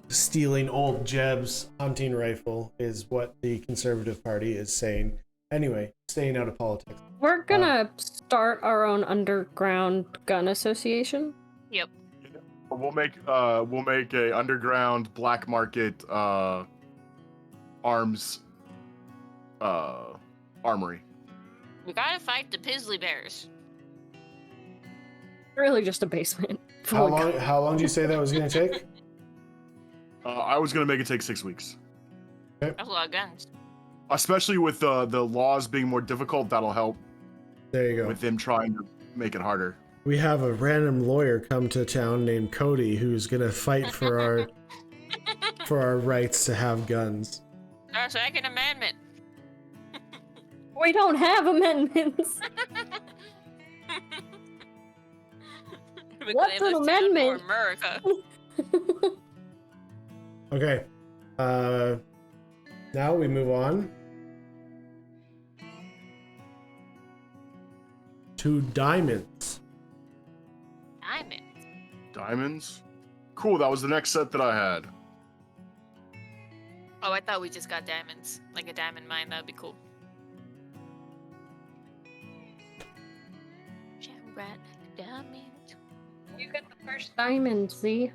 stealing old Jeb's hunting rifle is what the Conservative Party is saying. Anyway, staying out of politics. We're gonna start our own underground gun association. Yep. We'll make a underground black market arms armory. We gotta fight the Pizzly Bears. Really just a basement. How full of long? How long did you say that was going to take? I was gonna make it take 6 weeks, That's a lot of guns. especially with the laws being more difficult. That'll help There you go. with them trying to make it harder. We have a random lawyer come to town named Cody who's going to fight for our rights to have guns. Our Second Amendment. We don't have amendments. We What's claim an this town for amendment? America. Okay. Now we move on 2 diamonds. Diamonds? Cool, that was the next set that I had. Oh, I thought we just got diamonds. Like a diamond mine, that would be cool. Rat diamond. You get the first diamond, see?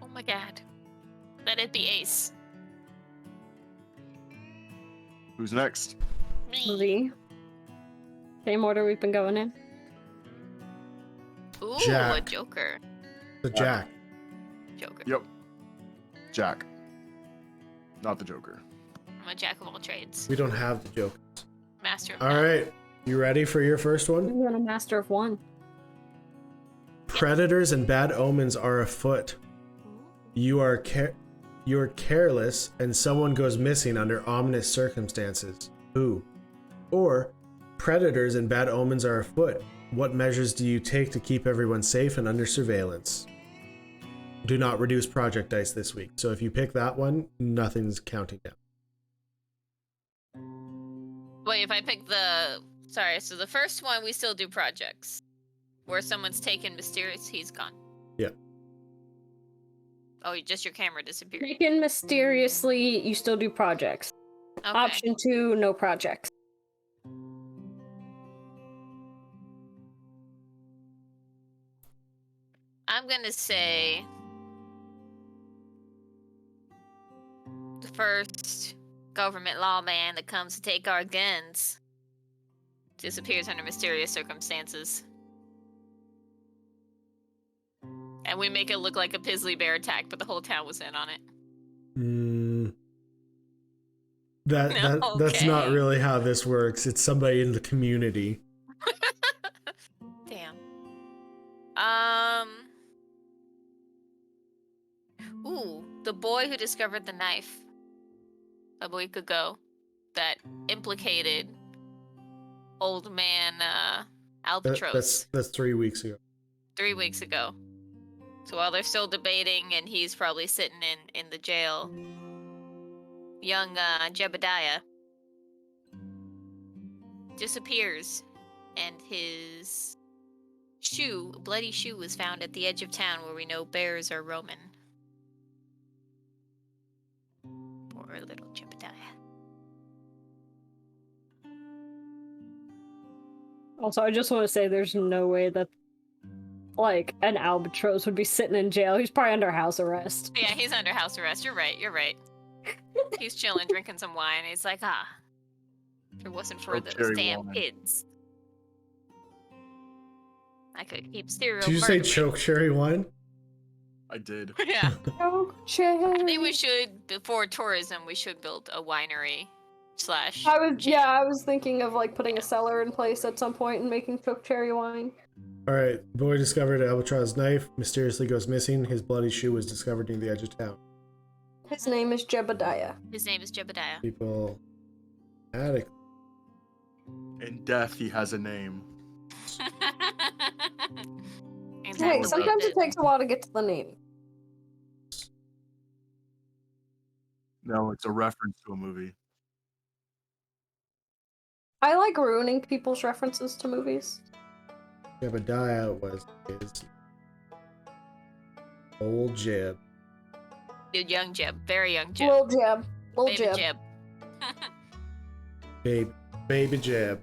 Oh my god. Let it be Ace. Who's next? Me. Z. Same order we've been going in. Ooh, Jack. a Joker. The Jack. Joker. Yep. Jack. Not the Joker. I'm a jack of all trades. We don't have the Jokers. Master of All none. right. You ready for your first one? I'm a master of one. Predators and bad omens are afoot. You are careless and someone goes missing under ominous circumstances. Who? Or predators and bad omens are afoot. What measures do you take to keep everyone safe and under surveillance? Do not reduce project dice this week. So if you pick that one, nothing's counting down. Wait, if I pick the... Sorry, so the first one, we still do projects. Where someone's taken mysterious, he's gone. Yeah. Oh, just your camera disappeared. Taken mysteriously, you still do projects. Okay. Option 2, no projects. I'm gonna say... the first government lawman that comes to take our guns disappears under mysterious circumstances. And we make it look like a Pizzly Bear attack, but the whole town was in on it. That's not Okay. really how this works. It's somebody in the community. Damn. Ooh, the boy who discovered the knife a week ago that implicated old man Albatross That's 3 weeks ago. 3 weeks ago. So while they're still debating and he's probably sitting in the jail, young Jebediah disappears and his shoe, a bloody shoe, was found at the edge of town where we know bears are roaming. Poor little Jebediah. Also, I just want to say there's no way that, like, an albatross would be sitting in jail. He's probably under house arrest. Yeah, he's under house arrest. You're right. He's chilling, drinking some wine. He's like, if it wasn't for those cherry damn wine. kids, I could keep stereo. Did you say murdering." choke cherry wine? I did. Yeah. Oh, I think we should, before tourism, we should build a winery / I was thinking of like putting a cellar in place at some point and making choke cherry wine. All right. Boy discovered Albatross knife. Mysteriously goes missing. His bloody shoe was discovered near the edge of town. His name is Jebediah. His name is Jebediah. People. Attic. In death, he has a name. Hey, sometimes it takes a while to get to the name. No, it's a reference to a movie. I like ruining people's references to movies. Jebediah was his old Jeb. Dude, young Jeb, very young Jeb, Lil Jeb. Lil baby Jeb. Jeb. Baby Jeb.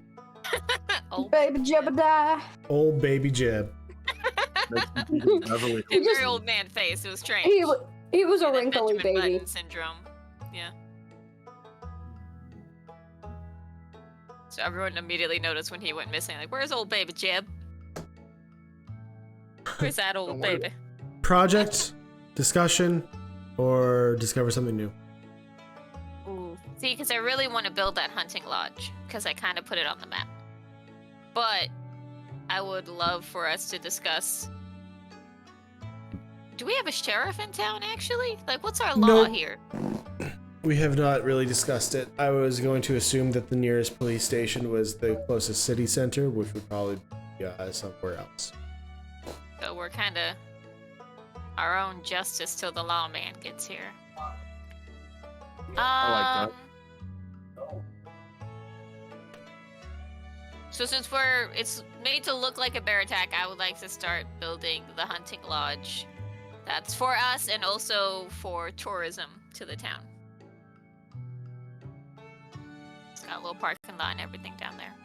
Oh, Baby Jebediah. Old baby Jeb. Beverly a just- very old man face. It was strange. He was a Yeah, that wrinkly Benjamin baby. Button syndrome. Yeah. So everyone immediately noticed when he went missing. Like, where's old baby Jeb? Where's that old Don't worry. baby? Project, discussion, or discover something new. Ooh. See, because I really want to build that hunting lodge, because I kind of put it on the map. But I would love for us to discuss. Do we have a sheriff in town, actually? Like, what's our law Nope. here? We have not really discussed it. I was going to assume that the nearest police station was the closest city center, which would probably be somewhere else. So we're kind of our own justice till the lawman gets here. I like Um, So since it's made to look like a bear attack, I would like to start building the hunting lodge. That's for us and also for tourism to the town. It's got a little parking lot and everything down there.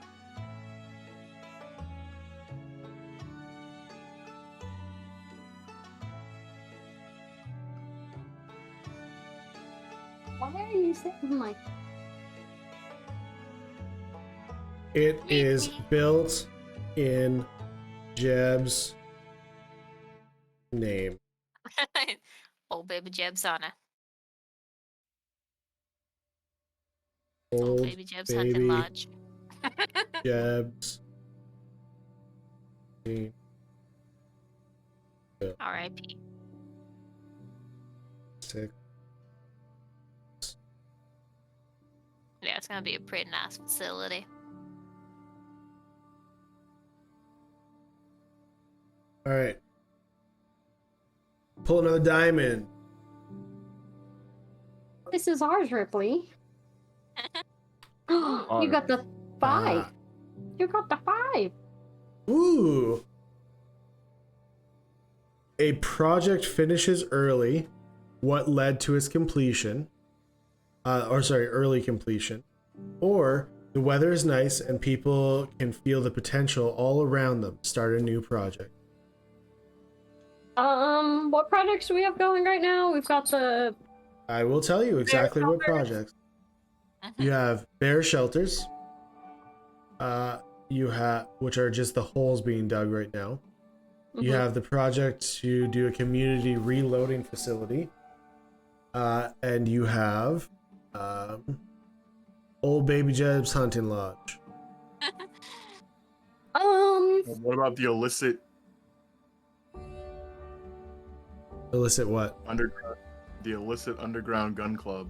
Why are you saying like? It is built in Jeb's name. Old baby Jeb's on it. Old Baby Jeb's hunting lodge. Jeb's name. R.I.P. Six. Yeah, it's gonna be a pretty nice facility. All right. Pull another diamond. This is ours, Ripley. You got the 5. You got the 5. Ooh. A project finishes early. What led to its completion? Early completion. Or the weather is nice and people can feel the potential all around them. Start a new project. What projects do we have going right now? We've got the... I will tell you exactly what projects. You have bear shelters. You have, which are just the holes being dug right now. You have the project to do a community reloading facility. And you have Old Baby Jeb's hunting lodge. What about the illicit what? underground? The illicit underground gun club.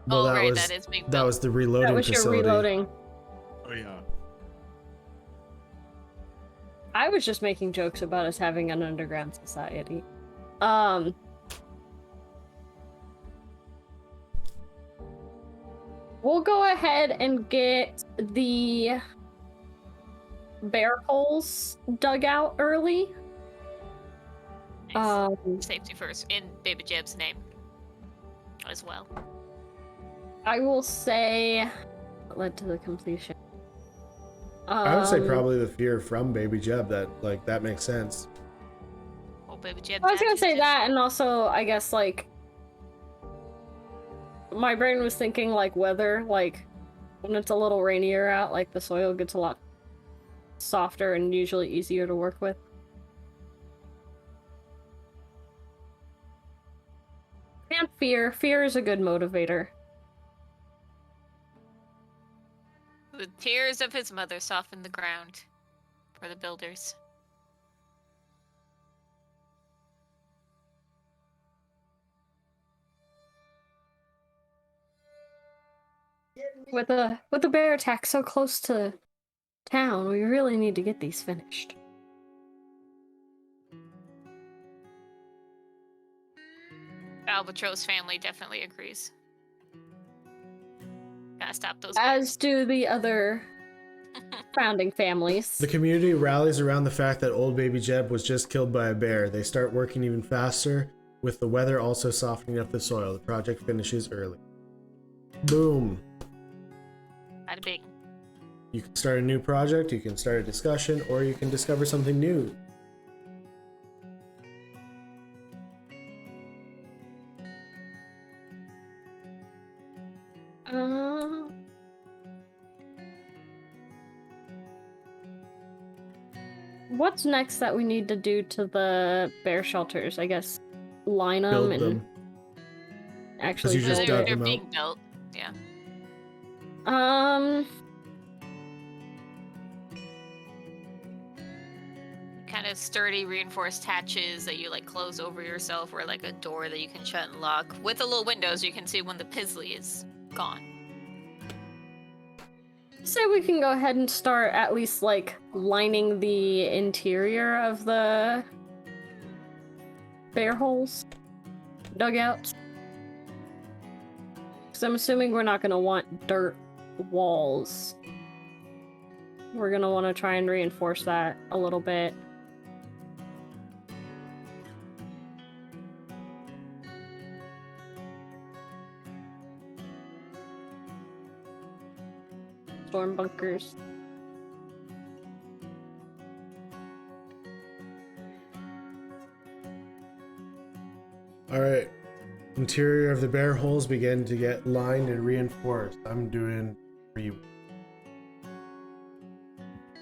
Well, that right, was that is being that built. was the reloading That was facility. your reloading. Oh yeah. I was just making jokes about us having an underground society. We'll go ahead and get the bear holes dug out early. Nice. Safety first, in Baby Jeb's name as well. I will say what led to the completion. I would say probably the fear from Baby Jeb. That makes sense. Oh, Baby Jeb. I was gonna say that, and also I guess like my brain was thinking like weather, like when it's a little rainier out, like the soil gets a lot softer and usually easier to work with. And fear. Fear is a good motivator. The tears of his mother softened the ground for the builders. With a bear attack so close to town, we really need to get these finished. Albatross family definitely agrees. Gotta stop those. As do the other founding families. The community rallies around the fact that Old Baby Jeb was just killed by a bear. They start working even faster, with the weather also softening up the soil. The project finishes early. Boom. Bada bing. You can start a new project, you can start a discussion, or you can discover something new. What's next that we need to do to the bear shelters? I guess line them Build and them. actually you just build dug They're them being out. built. Yeah. Kind of sturdy reinforced hatches that you like close over yourself, or like a door that you can shut and lock with a little window so you can see when the Pisley is gone. say we can go ahead and start at least like lining the interior of the bear holes, dugouts. Because I'm assuming we're not going to want dirt walls. We're gonna want to try and reinforce that a little bit. Storm bunkers. All right. Interior of the bear holes begin to get lined and reinforced. I'm doing 3.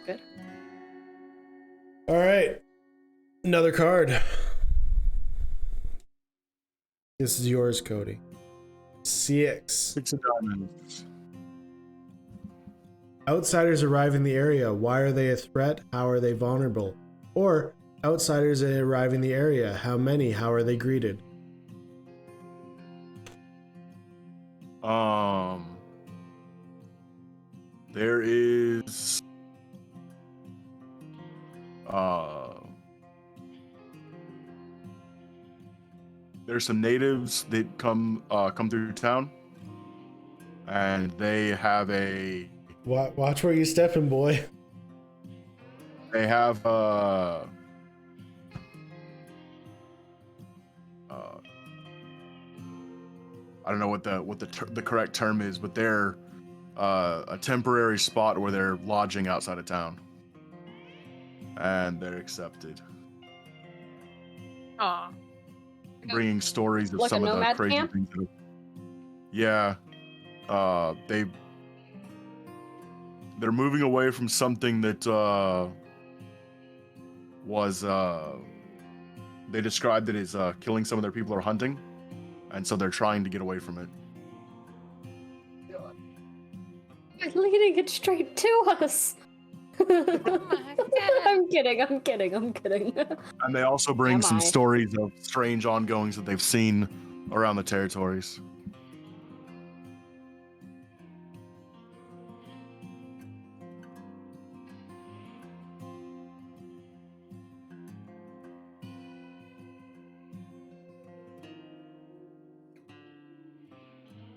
Good. All right. Another card. This is yours, Cody. 6. 6 of diamonds. Outsiders arrive in the area. Why are they a threat? How are they vulnerable? Or outsiders arrive in the area. How many? How are they greeted? There is there's some natives that come through town, and they have a Watch where you're stepping, boy. they have I don't know what the correct term is, but they're a temporary spot where they're lodging outside of town, and they're accepted. Aw. Bringing stories of Like some a of the nomad crazy camp? things. Yeah, they're moving away from something that was they described it as killing some of their people or hunting, and so they're trying to get away from it. You're leading it straight to us. I'm kidding. And they also bring some stories of strange ongoings that they've seen around the territories.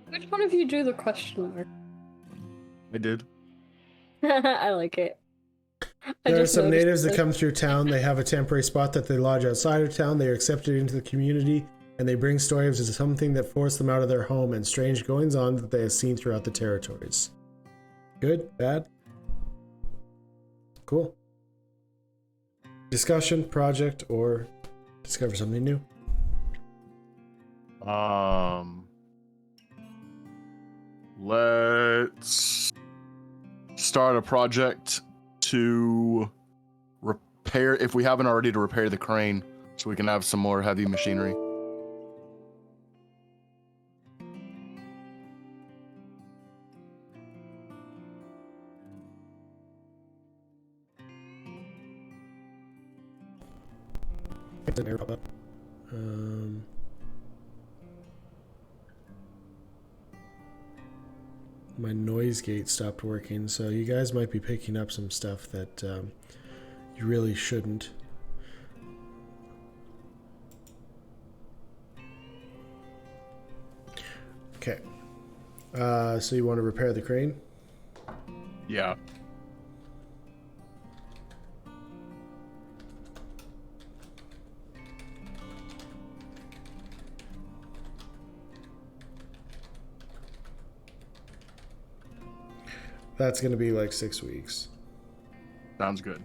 Which one of you drew the question mark? I did. I like it. There are some natives that come through town. They have a temporary spot that they lodge outside of town. They are accepted into the community, and they bring stories of something that forced them out of their home and strange goings on that they have seen throughout the territories. Good? Bad? Cool. Discussion, project, or discover something new? Let's start a project to repair, if we haven't already, to repair the crane so we can have some more heavy machinery. My noise gate stopped working, so you guys might be picking up some stuff that you really shouldn't. Okay. So you want to repair the crane? Yeah. That's going to be like 6 weeks. Sounds good.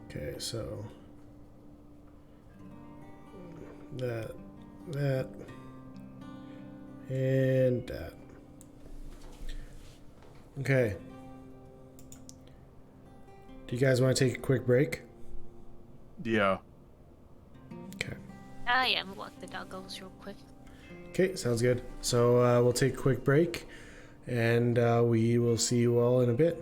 Okay, so that, and that. Okay. Do you guys want to take a quick break? Yeah. Okay. Yeah, we'll walk the doggos real quick. Okay, sounds good. So we'll take a quick break, and we will see you all in a bit.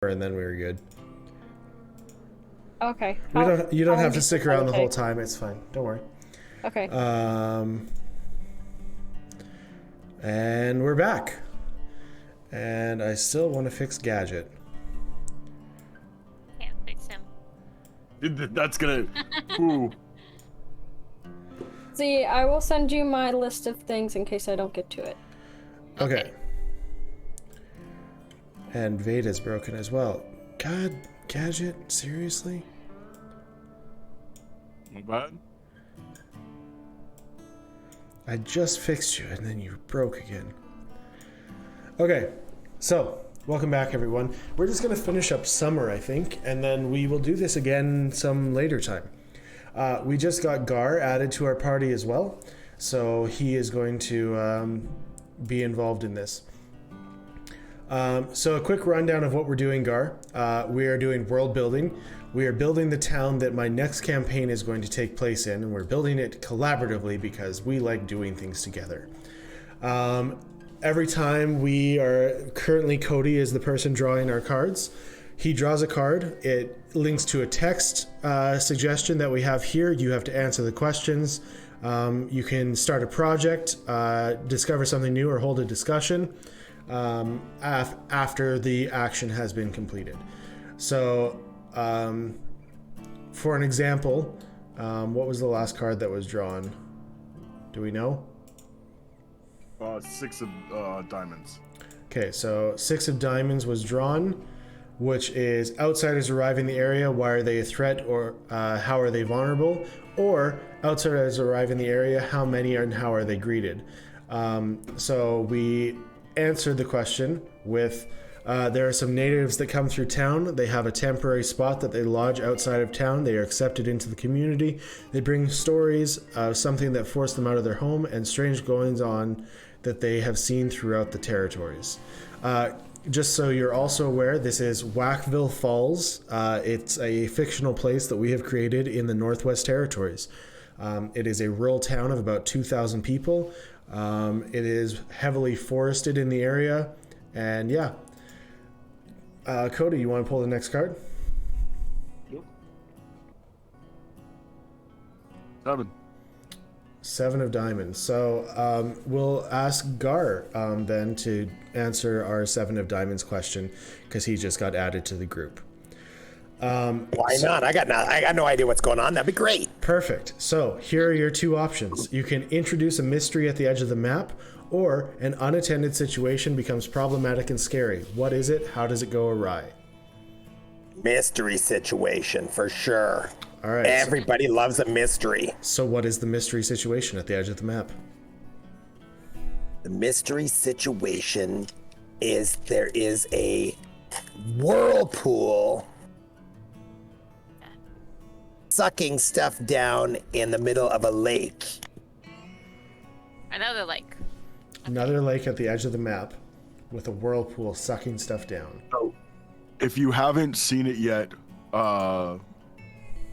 and then we were good. Okay. You don't how have to long stick do you around the think whole it'll time. It's fine. Don't worry. take? Okay. And we're back. And I still want to fix Gadget. Can't fix him. That's gonna. Ooh. See, I will send you my list of things in case I don't get to it. Okay. And Veda's broken as well. God, Gadget, seriously? Not bad. I just fixed you and then you broke again. Okay, so welcome back everyone. We're just gonna finish up summer, I think, and then we will do this again some later time. We just got Gar added to our party as well, so he is going to be involved in this. So a quick rundown of what we're doing, Gar. We are doing world building. We are building the town that my next campaign is going to take place in, and we're building it collaboratively because we like doing things together. Every time we are, currently Cody is the person drawing our cards. He draws a card. It links to a text suggestion that we have here. You have to answer the questions. You can start a project, discover something new, or hold a discussion after the action has been completed. So, for an example, what was the last card that was drawn? Do we know? 6 of diamonds. Okay, so 6 of diamonds was drawn, which is outsiders arrive in the area. Why are they a threat, or how are they vulnerable? Or outsiders arrive in the area. How many and how are they greeted? So we answered the question with there are some natives that come through town. They have a temporary spot that they lodge outside of town. They are accepted into the community. They bring stories of something that forced them out of their home and strange goings on that they have seen throughout the territories. Just so you're also aware, this is Wackvel Falls. It's a fictional place that we have created in the Northwest Territories. It is a rural town of about 2,000 people. It is heavily forested in the area. And yeah. Cody, you want to pull the next card? Yep. 7. 7 of diamonds. So we'll ask Gar then to answer our 7 of diamonds question because he just got added to the group. Why not? I got no idea what's going on. That'd be great. Perfect. So here are your 2 options. You can introduce a mystery at the edge of the map, or an unattended situation becomes problematic and scary. What is it? How does it go awry? Mystery situation for sure. All right. Everybody loves a mystery. So what is the mystery situation at the edge of the map? The mystery situation is there is a whirlpool sucking stuff down in the middle of a lake. Another lake. Another lake at the edge of the map with a whirlpool sucking stuff down. So, if you haven't seen it yet,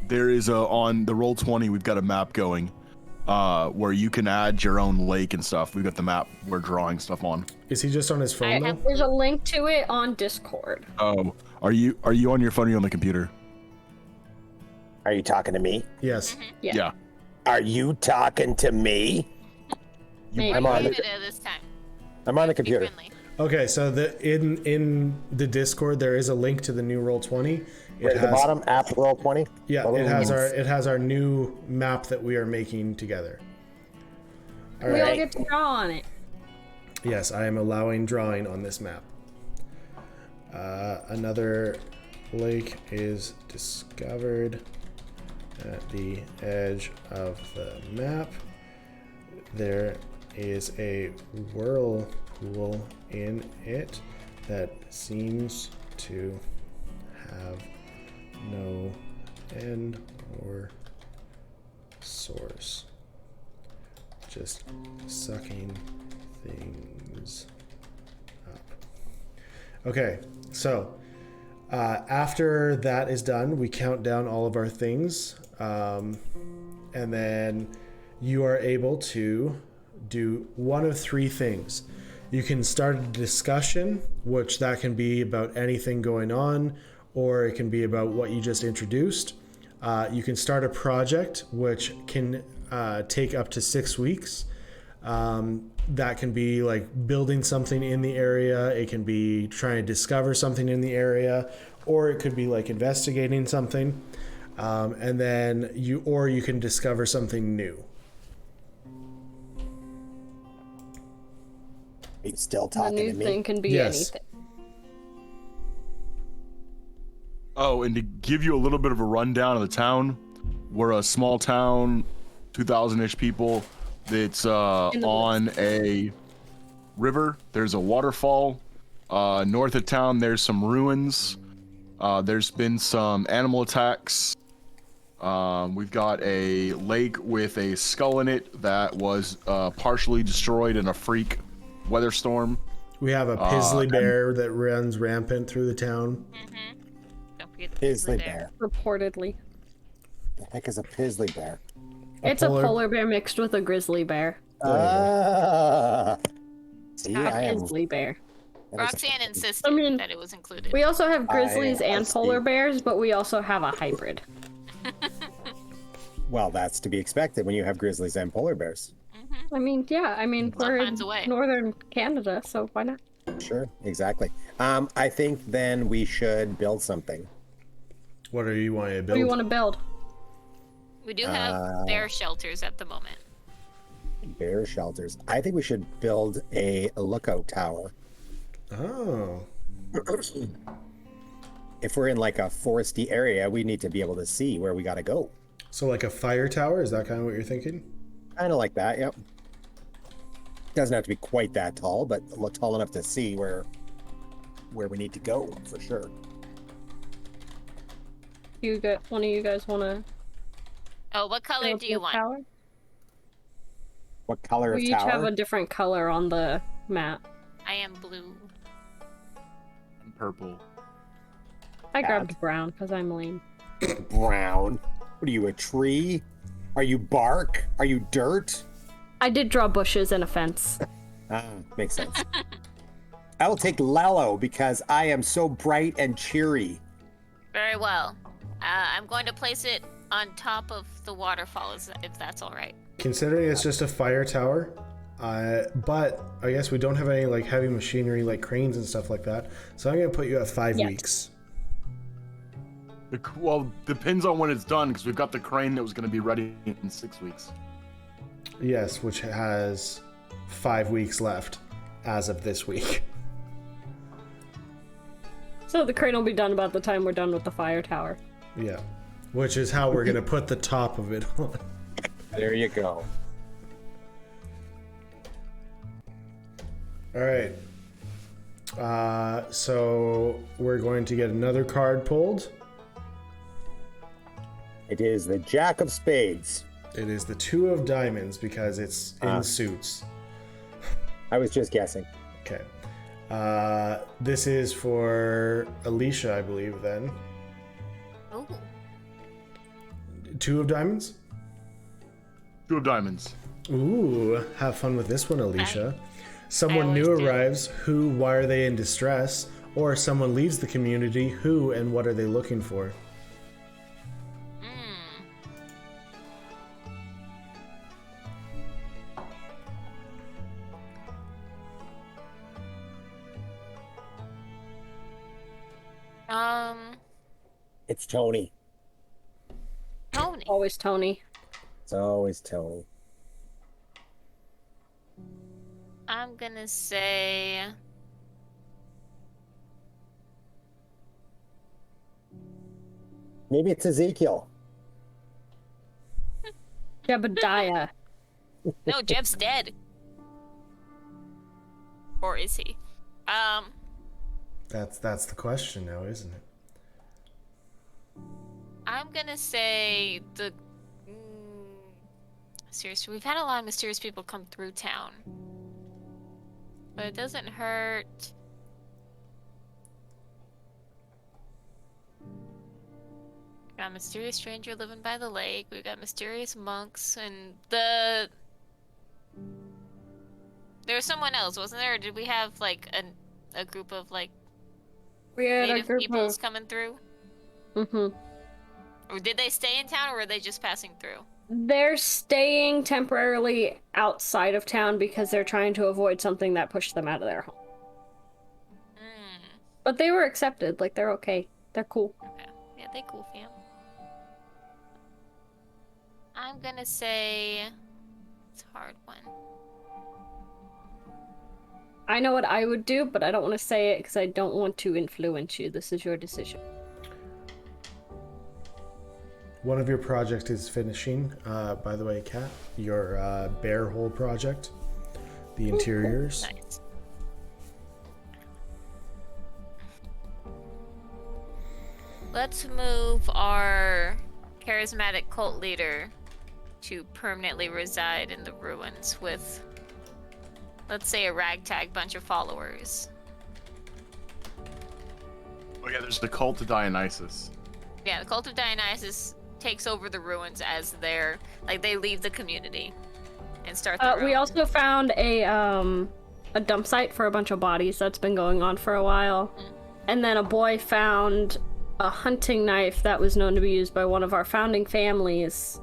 there is on the Roll20, we've got a map going where you can add your own lake and stuff. We've got the map we're drawing stuff on. Is he just on his phone though? There's a link to it on Discord. Oh, are you on your phone or on the computer? Are you talking to me? Yes. Yeah. Are you talking to me? Maybe. I'm on Leave the, it this time. I'm on the Be computer. friendly. Okay, so in the Discord there is a link to the new Roll20. Right at the bottom, app roll 20. Yeah, it has our new map that we are making together. All We all right. get to draw on it. Yes, I am allowing drawing on this map. Another lake is discovered at the edge of the map. There is a whirlpool in it that seems to have no end or source. Just sucking things up. Okay, so after that is done, we count down all of our things, and then you are able to do one of 3 things. You can start a discussion, which that can be about anything going on, or it can be about what you just introduced. You can start a project, which can take up to 6 weeks. That can be like building something in the area. It can be trying to discover something in the area, or it could be like investigating something. And then you can discover something new. Are you still The talking new to me? thing can be Yes. anything. Oh, and to give you a little bit of a rundown of the town, we're a small town, 2,000-ish people. It's on a river. There's a waterfall. North of town, there's some ruins. There's been some animal attacks. We've got a lake with a skull in it that was partially destroyed in a freak weather storm. We have a Pizzly bear that runs rampant through the town. Mm-hmm. Don't forget the Pizzly Pizzly bear. Reportedly. The heck is a Pizzly bear? It's a polar bear mixed with a grizzly bear. See, Ah, I am. Grizzly bear. Roxanne insisted I mean, that it was included. We also have grizzlies I and see. polar bears, but we also have a hybrid. Well, that's to be expected when you have grizzlies and polar bears. I mean, yeah, we're in finds a way. northern Canada, so why not? Sure, exactly. I think then we should build something. What are you wanting to What build? do you want to build? We do have bear shelters at the moment. Bear shelters. I think we should build a lookout tower. Oh. If we're in like a foresty area, we need to be able to see where we gotta go. So like a fire tower? Is that kind of what you're thinking? Kind of like that, yep. Doesn't have to be quite that tall, but tall enough to see where we need to go for sure. One of you guys want to Oh, what color build do you a want? tower? What color We of each tower? have a different color on the map. I am blue. And purple. I grabbed brown because I'm lame. Brown. What are you, a tree? Are you bark? Are you dirt? I did draw bushes and a fence. Ah, makes sense. I will take Lello because I am so bright and cheery. Very well. I'm going to place it on top of the waterfall, if that's all right. Considering it's just a fire tower, but I guess we don't have any like heavy machinery like cranes and stuff like that. So I'm gonna put you at 5 Yet. weeks. Well, depends on when it's done, because we've got the crane that was going to be ready in 6 weeks. Yes, which has 5 weeks left as of this week. So the crane will be done about the time we're done with the fire tower. Yeah, which is how we're gonna put the top of it on. There you go. All right. So we're going to get another card pulled. It is the Jack of Spades. It is the 2 of diamonds because it's in suits. I was just guessing. Okay. This is for Alicia, I believe, then. Ooh. 2 of diamonds? 2 of diamonds. Ooh, have fun with this one, Alicia. Someone I new always do. arrives. Who, why are they in distress? Or someone leaves the community. Who and what are they looking for? It's Tony. Tony. Always Tony. It's always Tony. I'm gonna say Maybe it's Ezekiel. Jebediah. no. Jeb's dead, or is he? That's the question now, isn't it? I'm gonna say the. Seriously, we've had a lot of mysterious people come through town, but it doesn't hurt. Got a mysterious stranger living by the lake. We've got mysterious monks, and there's There was someone else, wasn't there? Or did we have like a group of like We had a native group peoples of. coming through? Mm-hmm. Or did they stay in town, or were they just passing through? They're staying temporarily outside of town because they're trying to avoid something that pushed them out of their home. Hmm. But they were accepted. Like, they're okay. They're cool. Okay. Yeah, they cool, fam. I'm gonna say it's a hard one. I know what I would do, but I don't want to say it because I don't want to influence you. This is your decision. One of your projects is finishing, by the way, Kat. Your bear hole project. The interiors. Nice. Let's move our charismatic cult leader to permanently reside in the ruins with, let's say, a ragtag bunch of followers. Oh yeah, there's the cult of Dionysus. Yeah, the cult of Dionysus takes over the ruins as their, like, they leave the community and start their We own. also found a dump site for a bunch of bodies that's been going on for a while. And then a boy found a hunting knife that was known to be used by one of our founding families,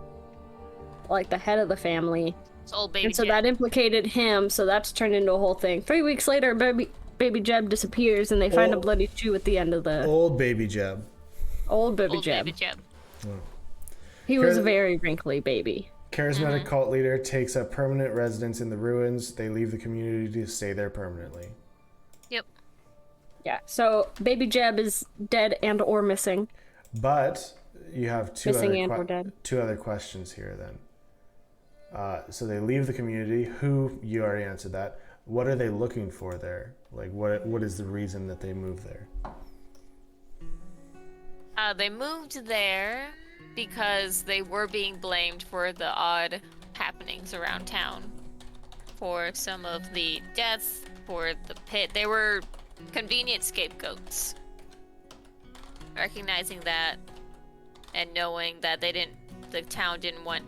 like the head of the family. It's old baby And so Jeb. that implicated him, so that's turned into a whole thing. 3 weeks later, baby Jeb disappears, and they find a Oh. bloody shoe at the end of the Old baby Jeb. old baby Old Jeb. baby Jeb. He was a Char- very wrinkly baby. Charismatic cult leader takes up permanent residence in the ruins. They leave the community to stay there permanently. Yep. Yeah, so baby Jeb is dead and or missing. But you have Missing and or dead. two other questions here then. So they leave the community. Who, you already answered that. What are they looking for there? Like, what is the reason that they moved there? They moved there because they were being blamed for the odd happenings around town. For some of the deaths, for the pit. They were convenient scapegoats. Recognizing that and knowing that the town didn't want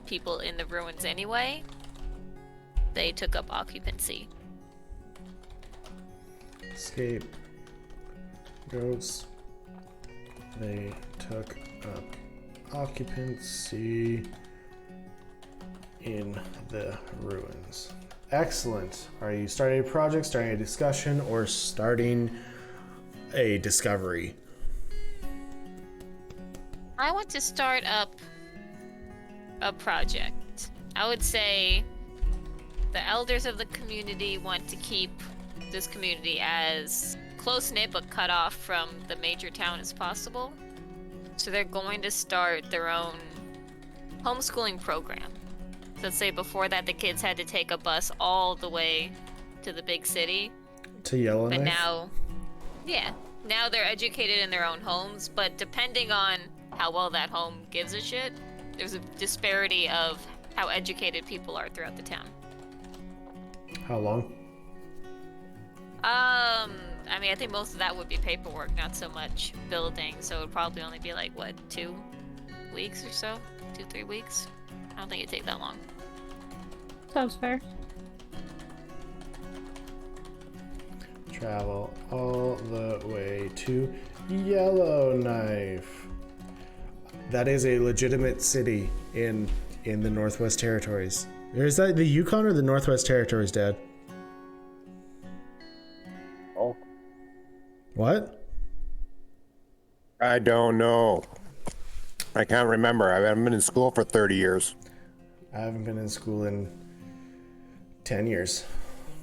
people in the ruins anyway, they took up occupancy. Escape. Goats. They took up occupancy in the ruins. Excellent. Are you starting a project, starting a discussion, or starting a discovery? I want to start up a project. I would say the elders of the community want to keep this community as close-knit but cut off from the major town as possible. So they're going to start their own homeschooling program. So let's say before that the kids had to take a bus all the way to the big city. To Yellowknife? But now they're educated in their own homes, but depending on how well that home gives a shit, there's a disparity of how educated people are throughout the town. How long? I mean, I think most of that would be paperwork, not so much building, so it would probably only be like, what, 2 weeks or so? 2-3 weeks? I don't think it'd take that long. Sounds fair. Travel all the way to Yellowknife. That is a legitimate city in the Northwest Territories. Is that the Yukon or the Northwest Territories, Dad? Oh, What? I don't know. I can't remember. I haven't been in school for 30 years. I haven't been in school in 10 years.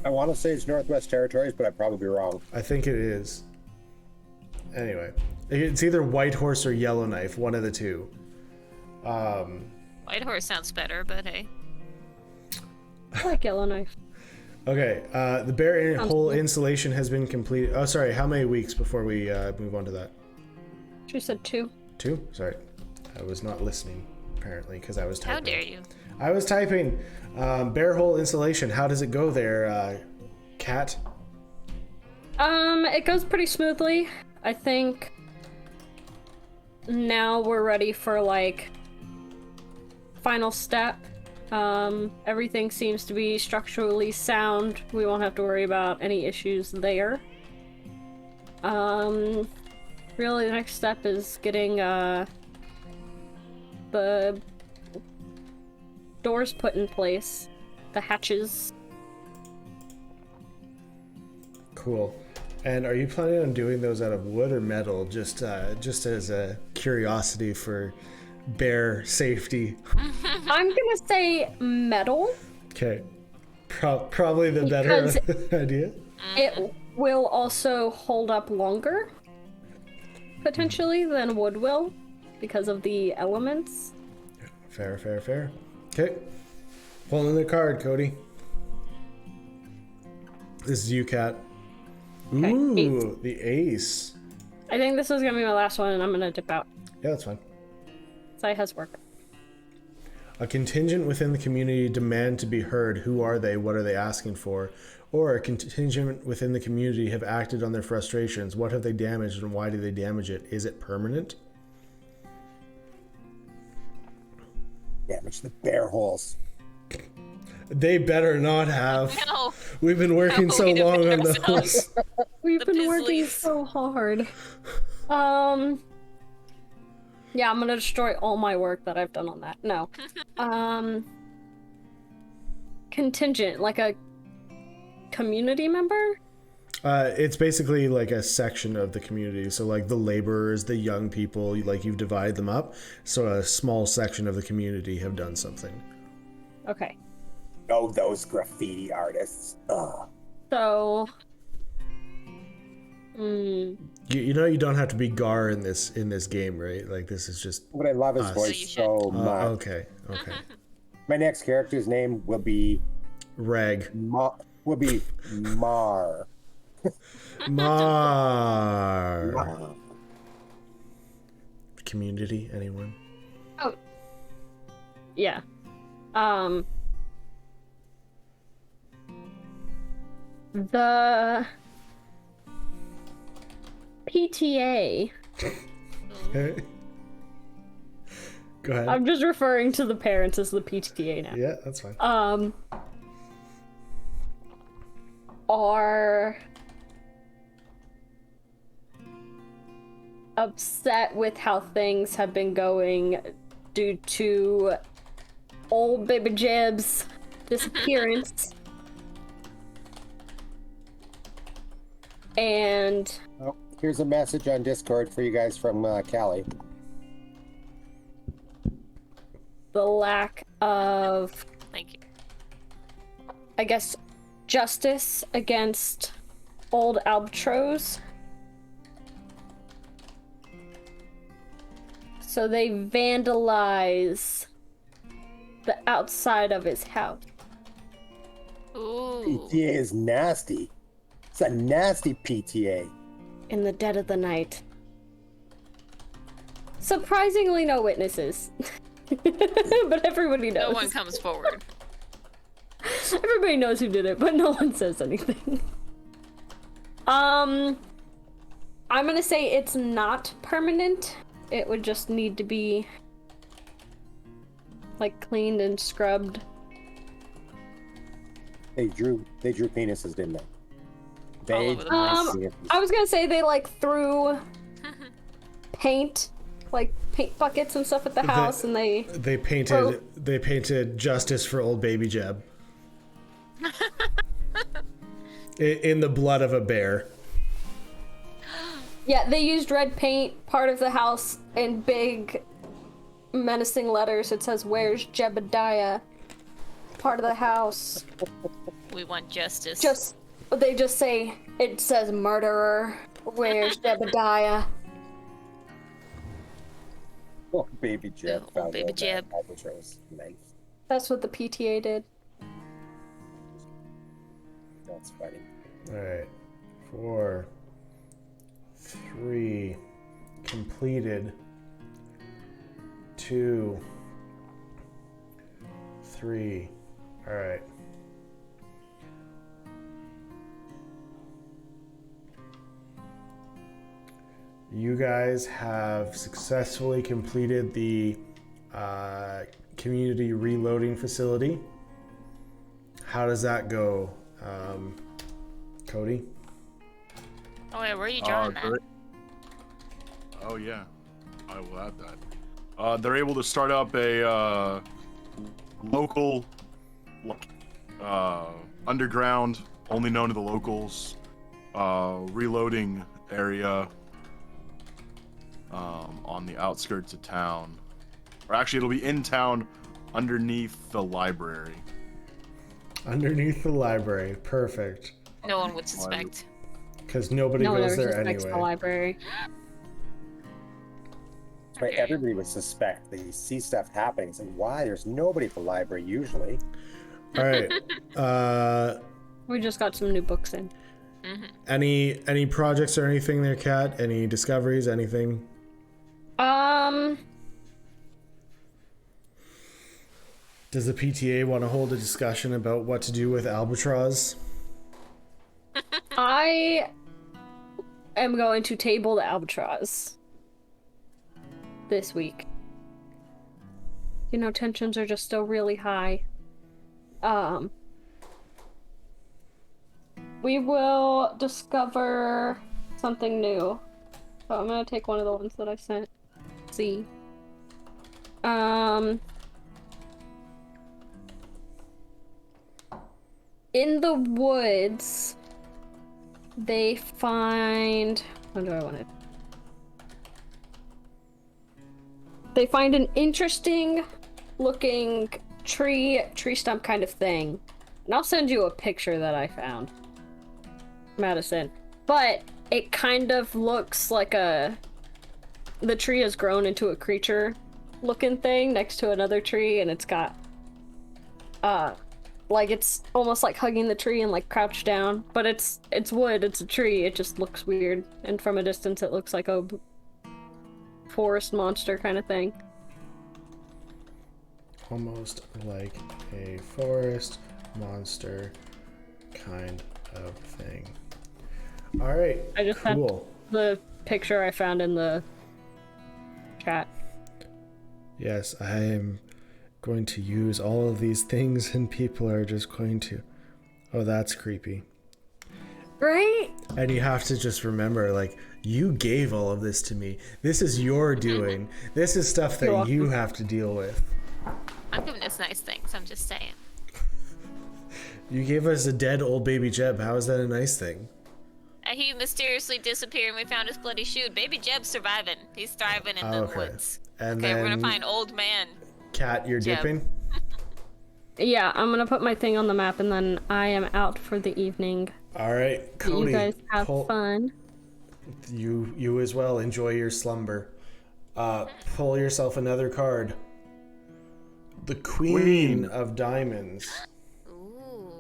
I want to say it's Northwest Territories, but I'd probably be wrong. I think it is. Anyway, it's either Whitehorse or Yellowknife, one of the two. Whitehorse sounds better, but hey. I like Yellowknife. Okay, the bear Sounds hole cool. installation has been completed. Oh, sorry, how many weeks before we move on to that? She said 2. 2? Sorry. I was not listening, apparently, because I was typing. How dare you? I was typing. Bear hole installation, how does it go there, Kat? It goes pretty smoothly. I think now we're ready for, like, final step. Everything seems to be structurally sound. We won't have to worry about any issues there. Really the next step is getting, the doors put in place. The hatches. Cool. And are you planning on doing those out of wood or metal? Just as a curiosity for bear safety. I'm gonna say metal. Okay. Probably the better idea. It will also hold up longer, potentially, than wood will, because of the elements. Fair. Okay. Pulling the card, Cody. This is you, Kat. Okay, Ooh, 8. the ace. I think this is gonna be my last one, and I'm gonna dip out. Yeah, that's fine. Side has work. A contingent within the community demand to be heard. Who are they? What are they asking for? Or a contingent within the community have acted on their frustrations. What have they damaged and why do they damage it? Is it permanent? Damage the bear holes. They better not have. No. We've been working No, so we long on defend those. We've The been working Pizzlies. so hard. Yeah, I'm gonna destroy all my work that I've done on that. No. Contingent, like a community member? It's basically like a section of the community. So like the laborers, the young people, like you've divided them up. So a small section of the community have done something. Okay. Oh, those graffiti artists. Ugh. So... You know you don't have to be Gar in this game, right? Like this is just But I love his Us. So you voice should. so much. okay. My next character's name will be Reg. Mar. Mar. Community, anyone? Oh. Yeah. The PTA. Okay. Go ahead. I'm just referring to the parents as the PTA now. Yeah, that's fine. Are upset with how things have been going due to old baby Jeb's disappearance. And Oh, here's a message on Discord for you guys from Callie. the lack of, Thank you. I guess, justice against old Albtros. So they vandalize the outside of his house. Ooh. PTA is nasty. It's a nasty PTA. In the dead of the night. Surprisingly, no witnesses. But everybody knows. No one comes forward. Everybody knows who did it, but no one says anything. I'm gonna say it's not permanent. It would just need to be like cleaned and scrubbed. They drew penises, didn't they? All over the place. I was gonna say they like threw paint, like paint buckets and stuff at the house, and they painted justice for old baby Jeb. In the blood of a bear. yeah, they used red paint, part of the house, in big menacing letters. It says, "Where's Jebediah?" Part of the house. We want justice. They just say, it says murderer. Where's Jebediah? Oh, baby Jeb. Oh, baby Jeb. Nice. That's what the PTA did. That's funny. Alright. 4, 3, completed. 2, 3. Alright. You guys have successfully completed the community reloading facility. How does that go, Cody? Oh, wait, where are you drawing that? Oh, yeah. I will add that. They're able to start up a local, underground, only known to the locals, reloading area on the outskirts of town. Or actually, it'll be in town underneath the library. Underneath the library. Perfect. No one would suspect. Because nobody No one goes ever there suspects anyway. the library. Right, everybody would suspect they see stuff happening. So why? There's nobody at the library usually. All right. We just got some new books in. Mm-hmm. Any projects or anything there, Kat? Any discoveries? Anything? Does the PTA want to hold a discussion about what to do with Albatross? I am going to table the Albatross this week. You know, tensions are just still really high. We will discover something new. So I'm gonna take one of the ones that I sent. See. In the woods, they find... What do I want it? They find an interesting looking tree stump kind of thing. And I'll send you a picture that I found. Madison. But it kind of looks like the tree has grown into a creature looking thing next to another tree, and it's got like it's almost like hugging the tree and like crouched down, but it's wood, it's a tree, it just looks weird, and from a distance it looks like a forest monster kind of thing. Almost like a forest monster kind of thing. All right. I just cool. sent the picture I found in the chat. Yes, I am going to use all of these things and people are just going to... Oh, that's creepy. Right? And you have to just remember, like, you gave all of this to me. This is your doing. This is stuff that you have to deal with. I'm giving us nice things, I'm just saying. You gave us a dead old baby Jeb. How is that a nice thing? He mysteriously disappeared and we found his bloody shoe. Baby Jeb's surviving. He's thriving in the woods. And okay, then we're gonna find old man. Cat, you're Jeb. dipping? Yeah, I'm gonna put my thing on the map and then I am out for the evening. All right, Cody. You guys have fun. You as well. Enjoy your slumber. Pull yourself another card. The Queen of Diamonds. Ooh.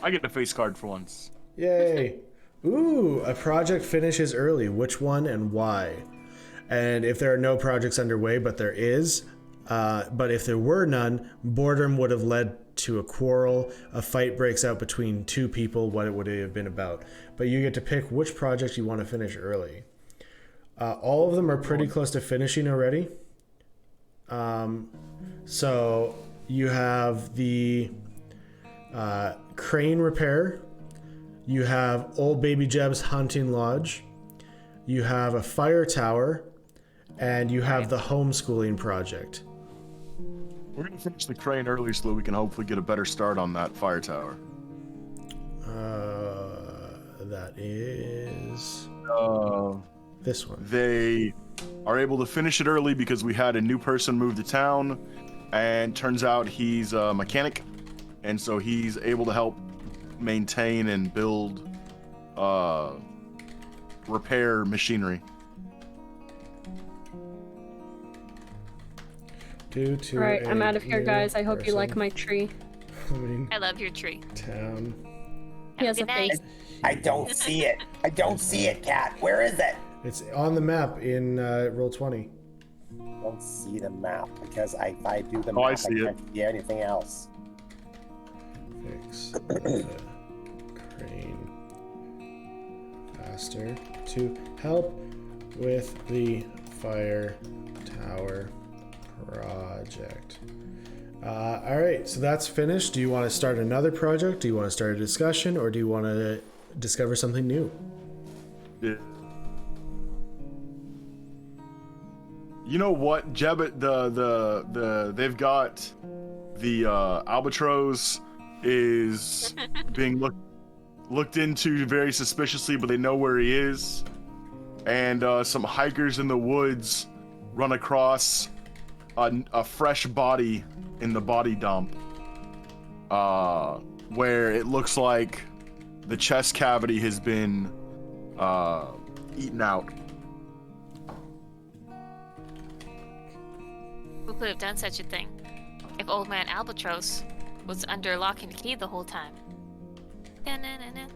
I get a face card for once. Yay. Ooh, a project finishes early. Which one and why? And if there are no projects underway, but there is, but if there were none, boredom would have led to a quarrel. A fight breaks out between two people, what it would have been about. But you get to pick which project you want to finish early. All of them are pretty close to finishing already. So you have the crane repair. You have Old Baby Jeb's hunting lodge. You have a fire tower. And you have the homeschooling project. We're going to finish the crane early so that we can hopefully get a better start on that fire tower. That is... this one. They are able to finish it early because we had a new person move to town, and turns out he's a mechanic, and so he's able to help maintain and build, repair machinery. Right, I'm out of here, guys. I hope you like my tree. I love your tree. Town. He has a face. I don't see it. I don't see it, Cat. Where is it? It's on the map in Roll20. I don't see the map because if I do the map, I see can't see anything else. Fix the crane faster to help with the fire tower project. All right, so that's finished. Do you want to start another project? Do you want to start a discussion, or do you want to discover something new? Yeah. You know what, Jeb? They've got the albatross is being looked into very suspiciously, but they know where he is. And some hikers in the woods run across a fresh body in the body dump, where it looks like the chest cavity has been eaten out. Who could have done such a thing? If Old Man Albatross was under lock and key the whole time. Da-na-na-na.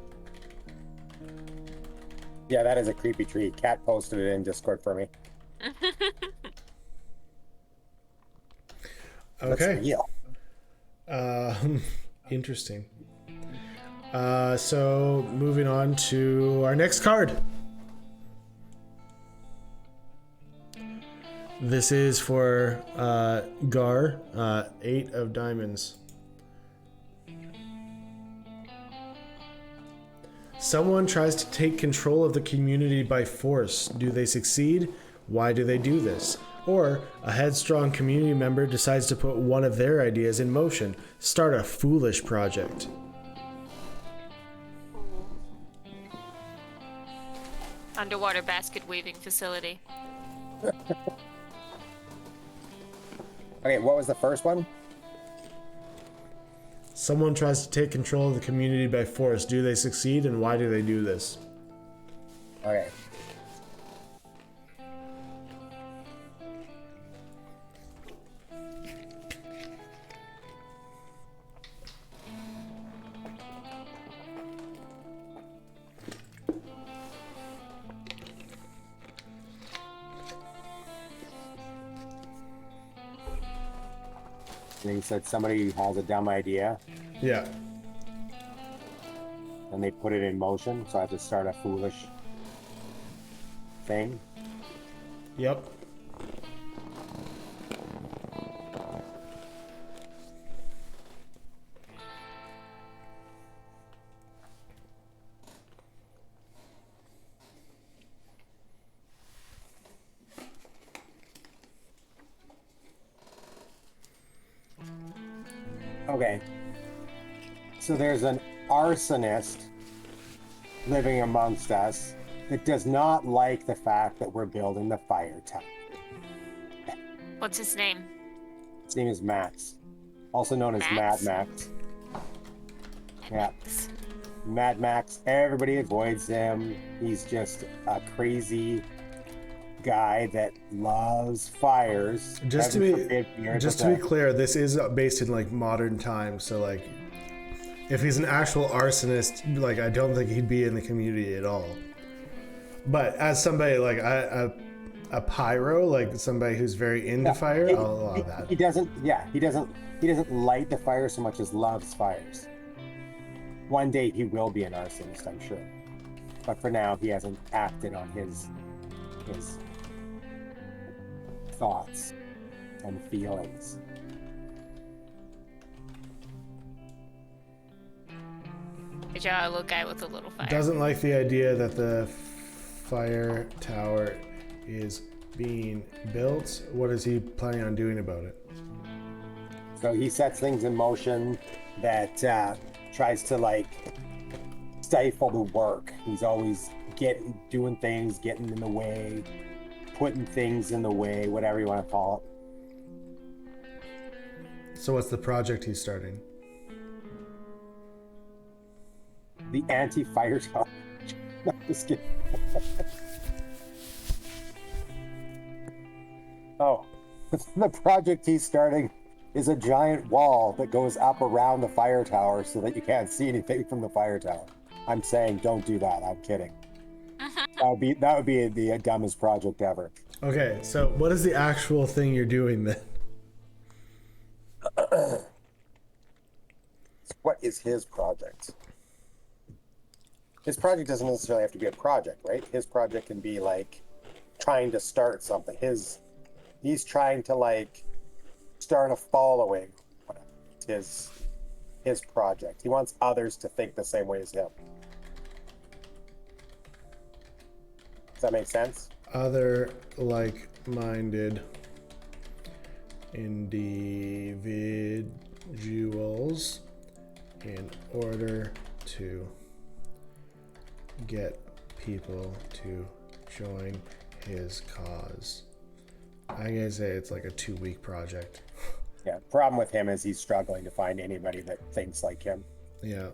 Yeah, that is a creepy tree. Cat posted it in Discord for me. Okay. Real. Interesting. So moving on to our next card. This is for Gar, 8 of diamonds. Someone tries to take control of the community by force. Do they succeed? Why do they do this? Or a headstrong community member decides to put one of their ideas in motion. Start a foolish project. Underwater basket weaving facility. Okay, what was the first one? Someone tries to take control of the community by force. Do they succeed, and why do they do this? Okay. And you said somebody has a dumb idea Yeah. and they put it in motion, so I have to start a foolish thing. Yep. Okay. So there's an arsonist living amongst us that does not like the fact that we're building the fire tower. What's his name? His name is Max, also known as Max? Mad Max. Yeah. Mad Max, everybody avoids him. He's just a crazy guy that loves fires. Just to Heaven be forbid fears just with to be a- clear, this is based in like modern times. So like, if he's an actual arsonist, like I don't think he'd be in the community at all. But as somebody like a pyro, like somebody who's very into fire, I'll allow that. He doesn't light the fire so much as loves fires. One day he will be an arsonist, I'm sure. But for now, he hasn't acted on his thoughts and feelings. Good job, little guy with a little fire. Doesn't like the idea that the fire tower is being built. What is he planning on doing about it? So he sets things in motion that tries to like stifle the work. He's always doing things, getting in the way, putting things in the way, whatever you want to call it. So what's the project he's starting? The anti-fire tower. I'm just kidding. Oh, the project he's starting is a giant wall that goes up around the fire tower so that you can't see anything from the fire tower. I'm saying don't do that. I'm kidding. That would be the dumbest project ever. Okay, so what is the actual thing you're doing then? What is his project? His project doesn't necessarily have to be a project, right? His project can be like trying to start something. He's trying to like start a following. It's his project. He wants others to think the same way as him. Does that make sense? Other like-minded individuals in order to get people to join his cause. I'm gonna say it's like a 2-week project. Yeah. Problem with him is he's struggling to find anybody that thinks like him. Yeah.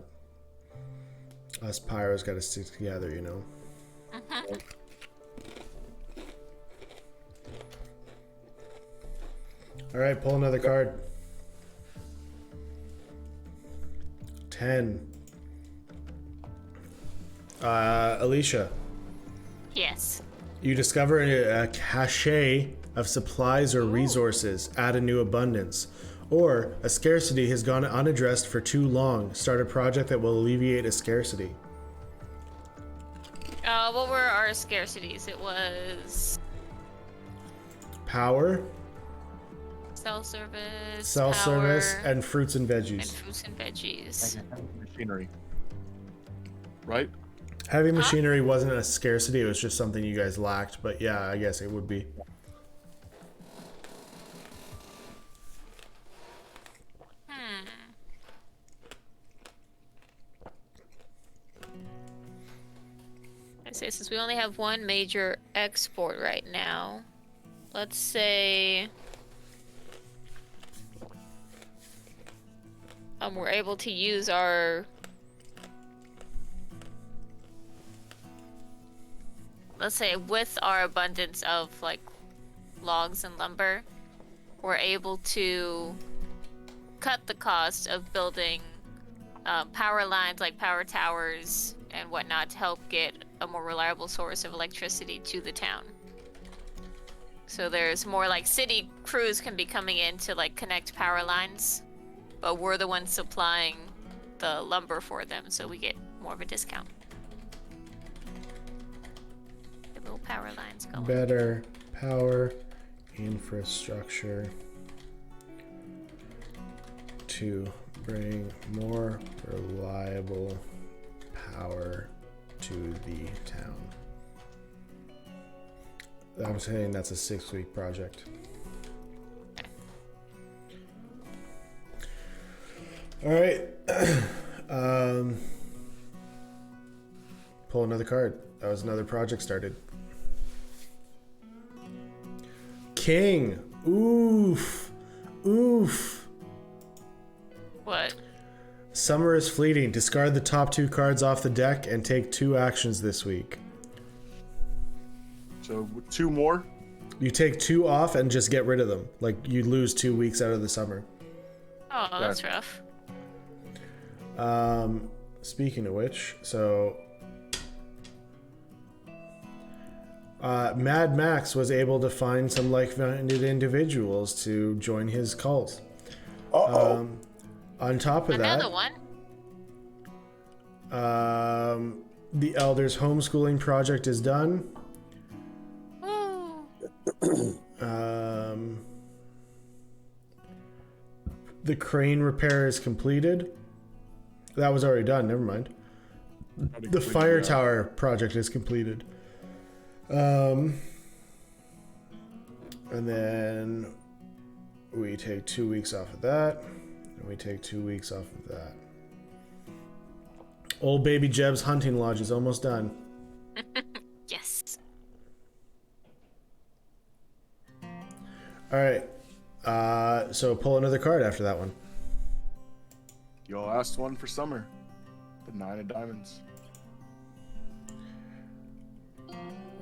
Us pyros gotta stick together, you know. Alright, pull another card. 10. Alicia, Yes. you discover a cache of supplies or resources. Add a new abundance. Or a scarcity has gone unaddressed for too long. Start a project that will alleviate a scarcity. What were our scarcities? It was Power, cell service, self-service, power, and fruits and and veggies. fruits and veggies. Machinery. Right? Heavy machinery wasn't a scarcity, it was just something you guys lacked, but yeah, I guess it would be. I say since we only have one major export right now, let's say we're able to use our, let's say with our abundance of like logs and lumber, we're able to cut the cost of building power lines like power towers and whatnot to help get a more reliable source of electricity to the town. So there's more like city crews can be coming in to like connect power lines, but we're the ones supplying the lumber for them, so we get more of a discount. The little power lines going. Better power infrastructure to bring more reliable power to the town. I'm saying that's a 6-week project. All right. Pull another card. That was another project started. King. Oof. Oof. What? Summer is fleeting. Discard the top 2 cards off the deck and take 2 actions this week. So 2 more? You take 2 off and just get rid of them. Like you lose 2 weeks out of the summer. Oh, that's rough. Speaking of which, so Mad Max was able to find some like-minded individuals to join his cult. On top of Another that, one. The Elders homeschooling project is done. Woo. The crane repair is completed. That was already done. Never mind. The fire tower project is completed. And then we take 2 weeks off of that. And we take 2 weeks off of that. Old Baby Jeb's hunting lodge is almost done. Yes. All right. So pull another card after that one. Your last one for summer. The 9 of diamonds.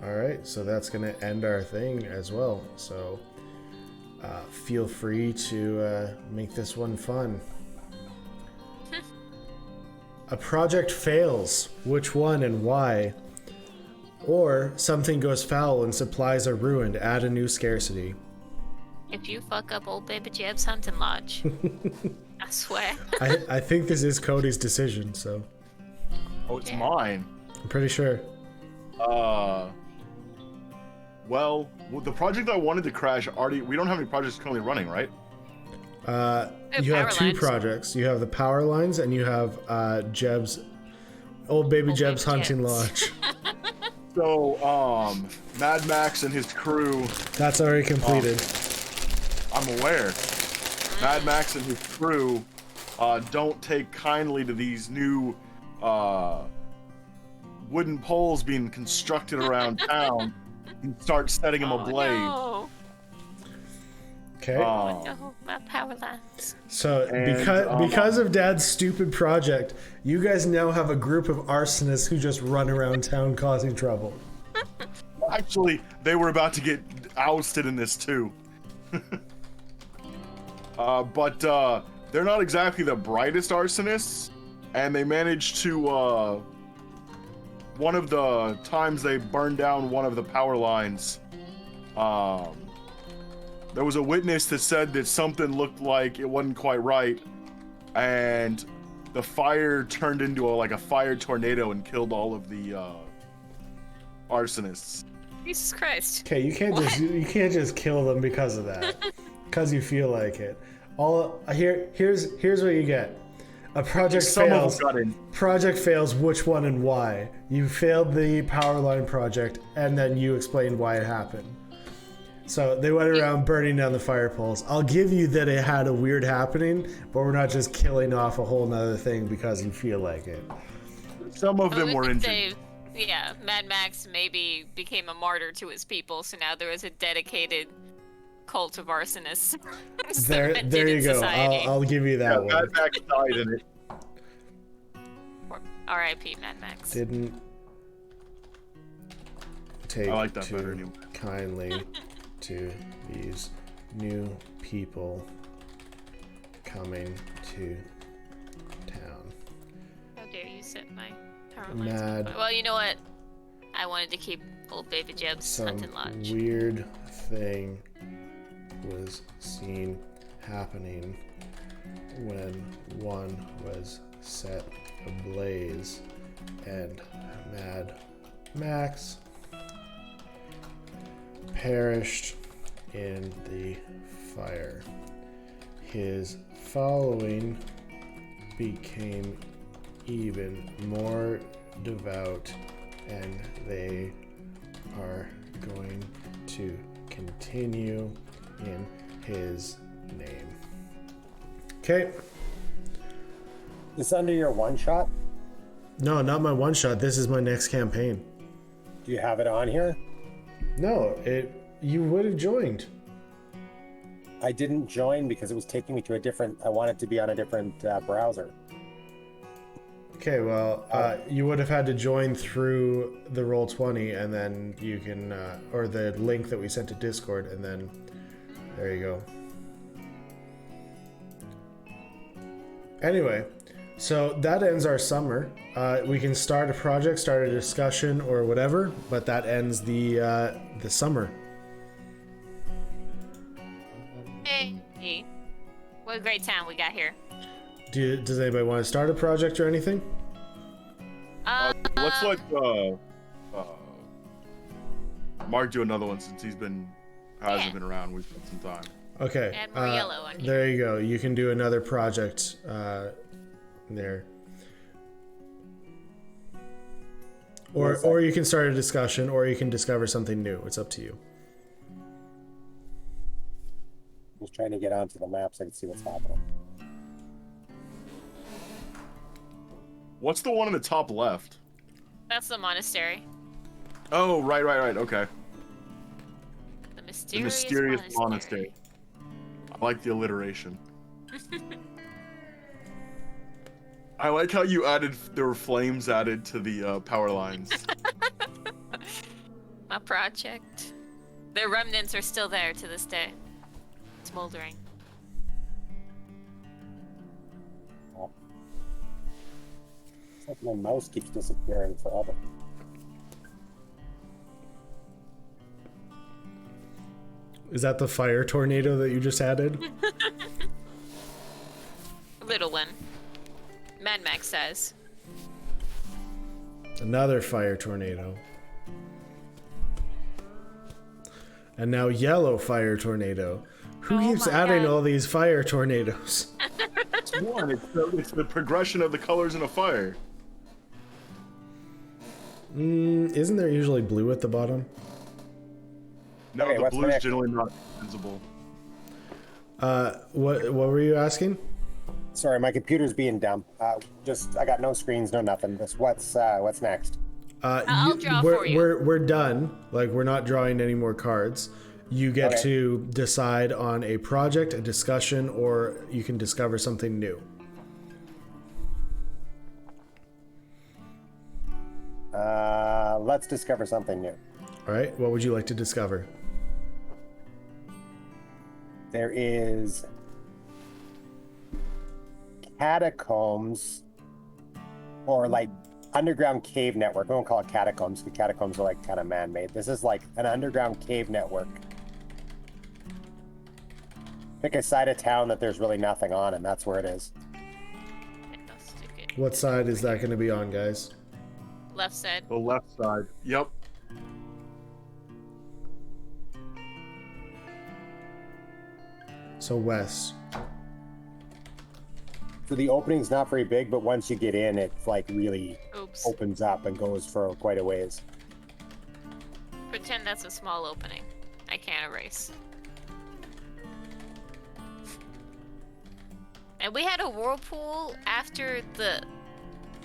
All right. So that's going to end our thing as well. So feel free to make this one fun. A project fails. Which one and why? Or something goes foul and supplies are ruined. Add a new scarcity. If you fuck up old baby Jeb's hunting lodge, I swear. I think this is Cody's decision, so Oh, it's mine. I'm pretty sure. Well, the project I wanted to crash already. We don't have any projects currently running, right? you have power two lines. projects. You have the power lines, and you have Jeb's old baby Jeb's baby hunting Jeb's. lodge. So, Mad Max and his crew. That's already completed. I'm aware. Mad Max and his crew don't take kindly to these new wooden poles being constructed around town and start setting them ablaze. No. Okay. No, my power lines. So And, because of Dad's stupid project, you guys now have a group of arsonists who just run around town causing trouble. Actually, they were about to get ousted in this too. But they're not exactly the brightest arsonists, and they managed to, one of the times they burned down one of the power lines, there was a witness that said that something looked like it wasn't quite right, and the fire turned into a fire tornado and killed all of the arsonists. Jesus Christ. Okay, you can't just kill them because of that, because you feel like it. Here's what you get. A project fails. Project fails. Which one and why? You failed the power line project, and then you explained why it happened. So they went around burning down the fire poles. I'll give you that it had a weird happening, but we're not just killing off a whole nother thing because you feel like it. Some of them were injured. Yeah, Mad Max maybe became a martyr to his people, so now there is a dedicated cult of arsonists. There you go. I'll give you that one. Mad Max died in it. R.I.P. Mad Max. Didn't take I like that better too anyway. kindly to these new people coming to town. How dare you set my power lines on Mad. fire. Well, you know what? I wanted to keep old baby Jeb's Some hunting lodge. weird thing was seen happening when one was set ablaze, and Mad Max perished in the fire. His following became even more devout, and they are going to continue in his name. Okay. This under your one shot? No, not my one shot. This is my next campaign. Do you have it on here? No, you would have joined. I didn't join because it was taking me to a different. I wanted to be on a different browser. Okay, well, you would have had to join through the Roll20, and then you can, or the link that we sent to Discord, and then there you go. Anyway, so that ends our summer. We can start a project, start a discussion, or whatever, but that ends the summer. Hey, what a great town we got here. Does anybody want to start a project or anything? Let's let Mark do another one since hasn't been around. We've spent some time. Okay. Add more yellow on here. There you go. You can do another project there. Or you can start a discussion, or you can discover something new. It's up to you. I was trying to get onto the map so I could see what's happening. What's the one in the top left? That's the monastery. Oh, right. Okay. The The mysterious monastery. I like the alliteration. I like how you there were flames added to the power lines. My project. Their remnants are still there to this day. Smoldering. It's like my mouse keeps disappearing forever. Is that the fire tornado that you just added? Little one. Mad Max says. Another fire tornado. And now yellow fire tornado. Who Oh keeps my adding God. all these fire tornadoes? It's one. It's the progression of the colors in a fire. Isn't there usually blue at the bottom? No, Okay, the what's the blue's next? generally not visible. What were you asking? Sorry, my computer's being dumb. I got no screens, no nothing. What's next? I'll draw we're, for you. We're done. Like, we're not drawing any more cards. You get Okay. to decide on a project, a discussion, or you can discover something new. Let's discover something new. All right. What would you like to discover? There is catacombs or like underground cave network. I won't call it catacombs because catacombs are like kind of man-made. This is like an underground cave network. Pick a side of town that there's really nothing on, and that's where it is. Okay, I'll stick it. What side is that going to be on, guys? Left side. The left side. Yep. So west. So the opening's not very big, but once you get in, it's like really Oops. opens up and goes for quite a ways. Pretend that's a small opening. I can't erase. And we had a whirlpool after the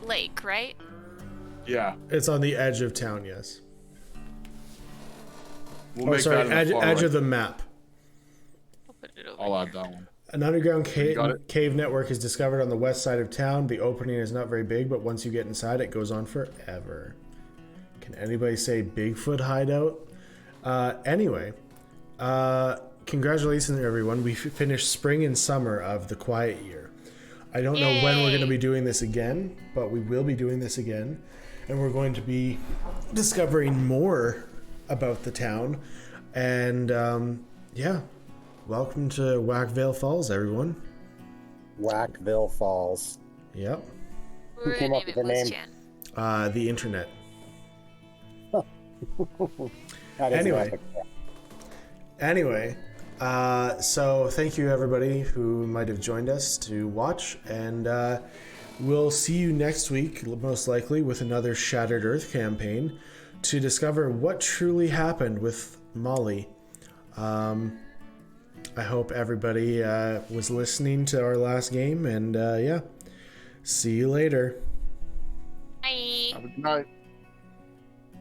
lake, right? Yeah. It's on the edge of town, yes. We'll Oh, make sorry, that in the edge far of right. the map. I'll put it over I'll here. add that one. An underground got it? cave network is discovered on the west side of town. The opening is not very big, but once you get inside, it goes on forever. Can anybody say Bigfoot hideout? Anyway, congratulations, everyone. We finished spring and summer of the quiet year. I don't know when we're going to be doing this again, but we will be doing this again. And we're going to be discovering more about the town. And yeah, welcome to Wackvel Falls, everyone. Wackville Falls. Yep. We're Who came gonna up name with it the Liz name? Chan. The internet. That is Anyway. epic. Anyway, so thank you everybody who might have joined us to watch, and we'll see you next week, most likely, with another Shattered Earth campaign to discover what truly happened with Molly. I hope everybody was listening to our last game, and yeah, see you later. Bye. Have a good night.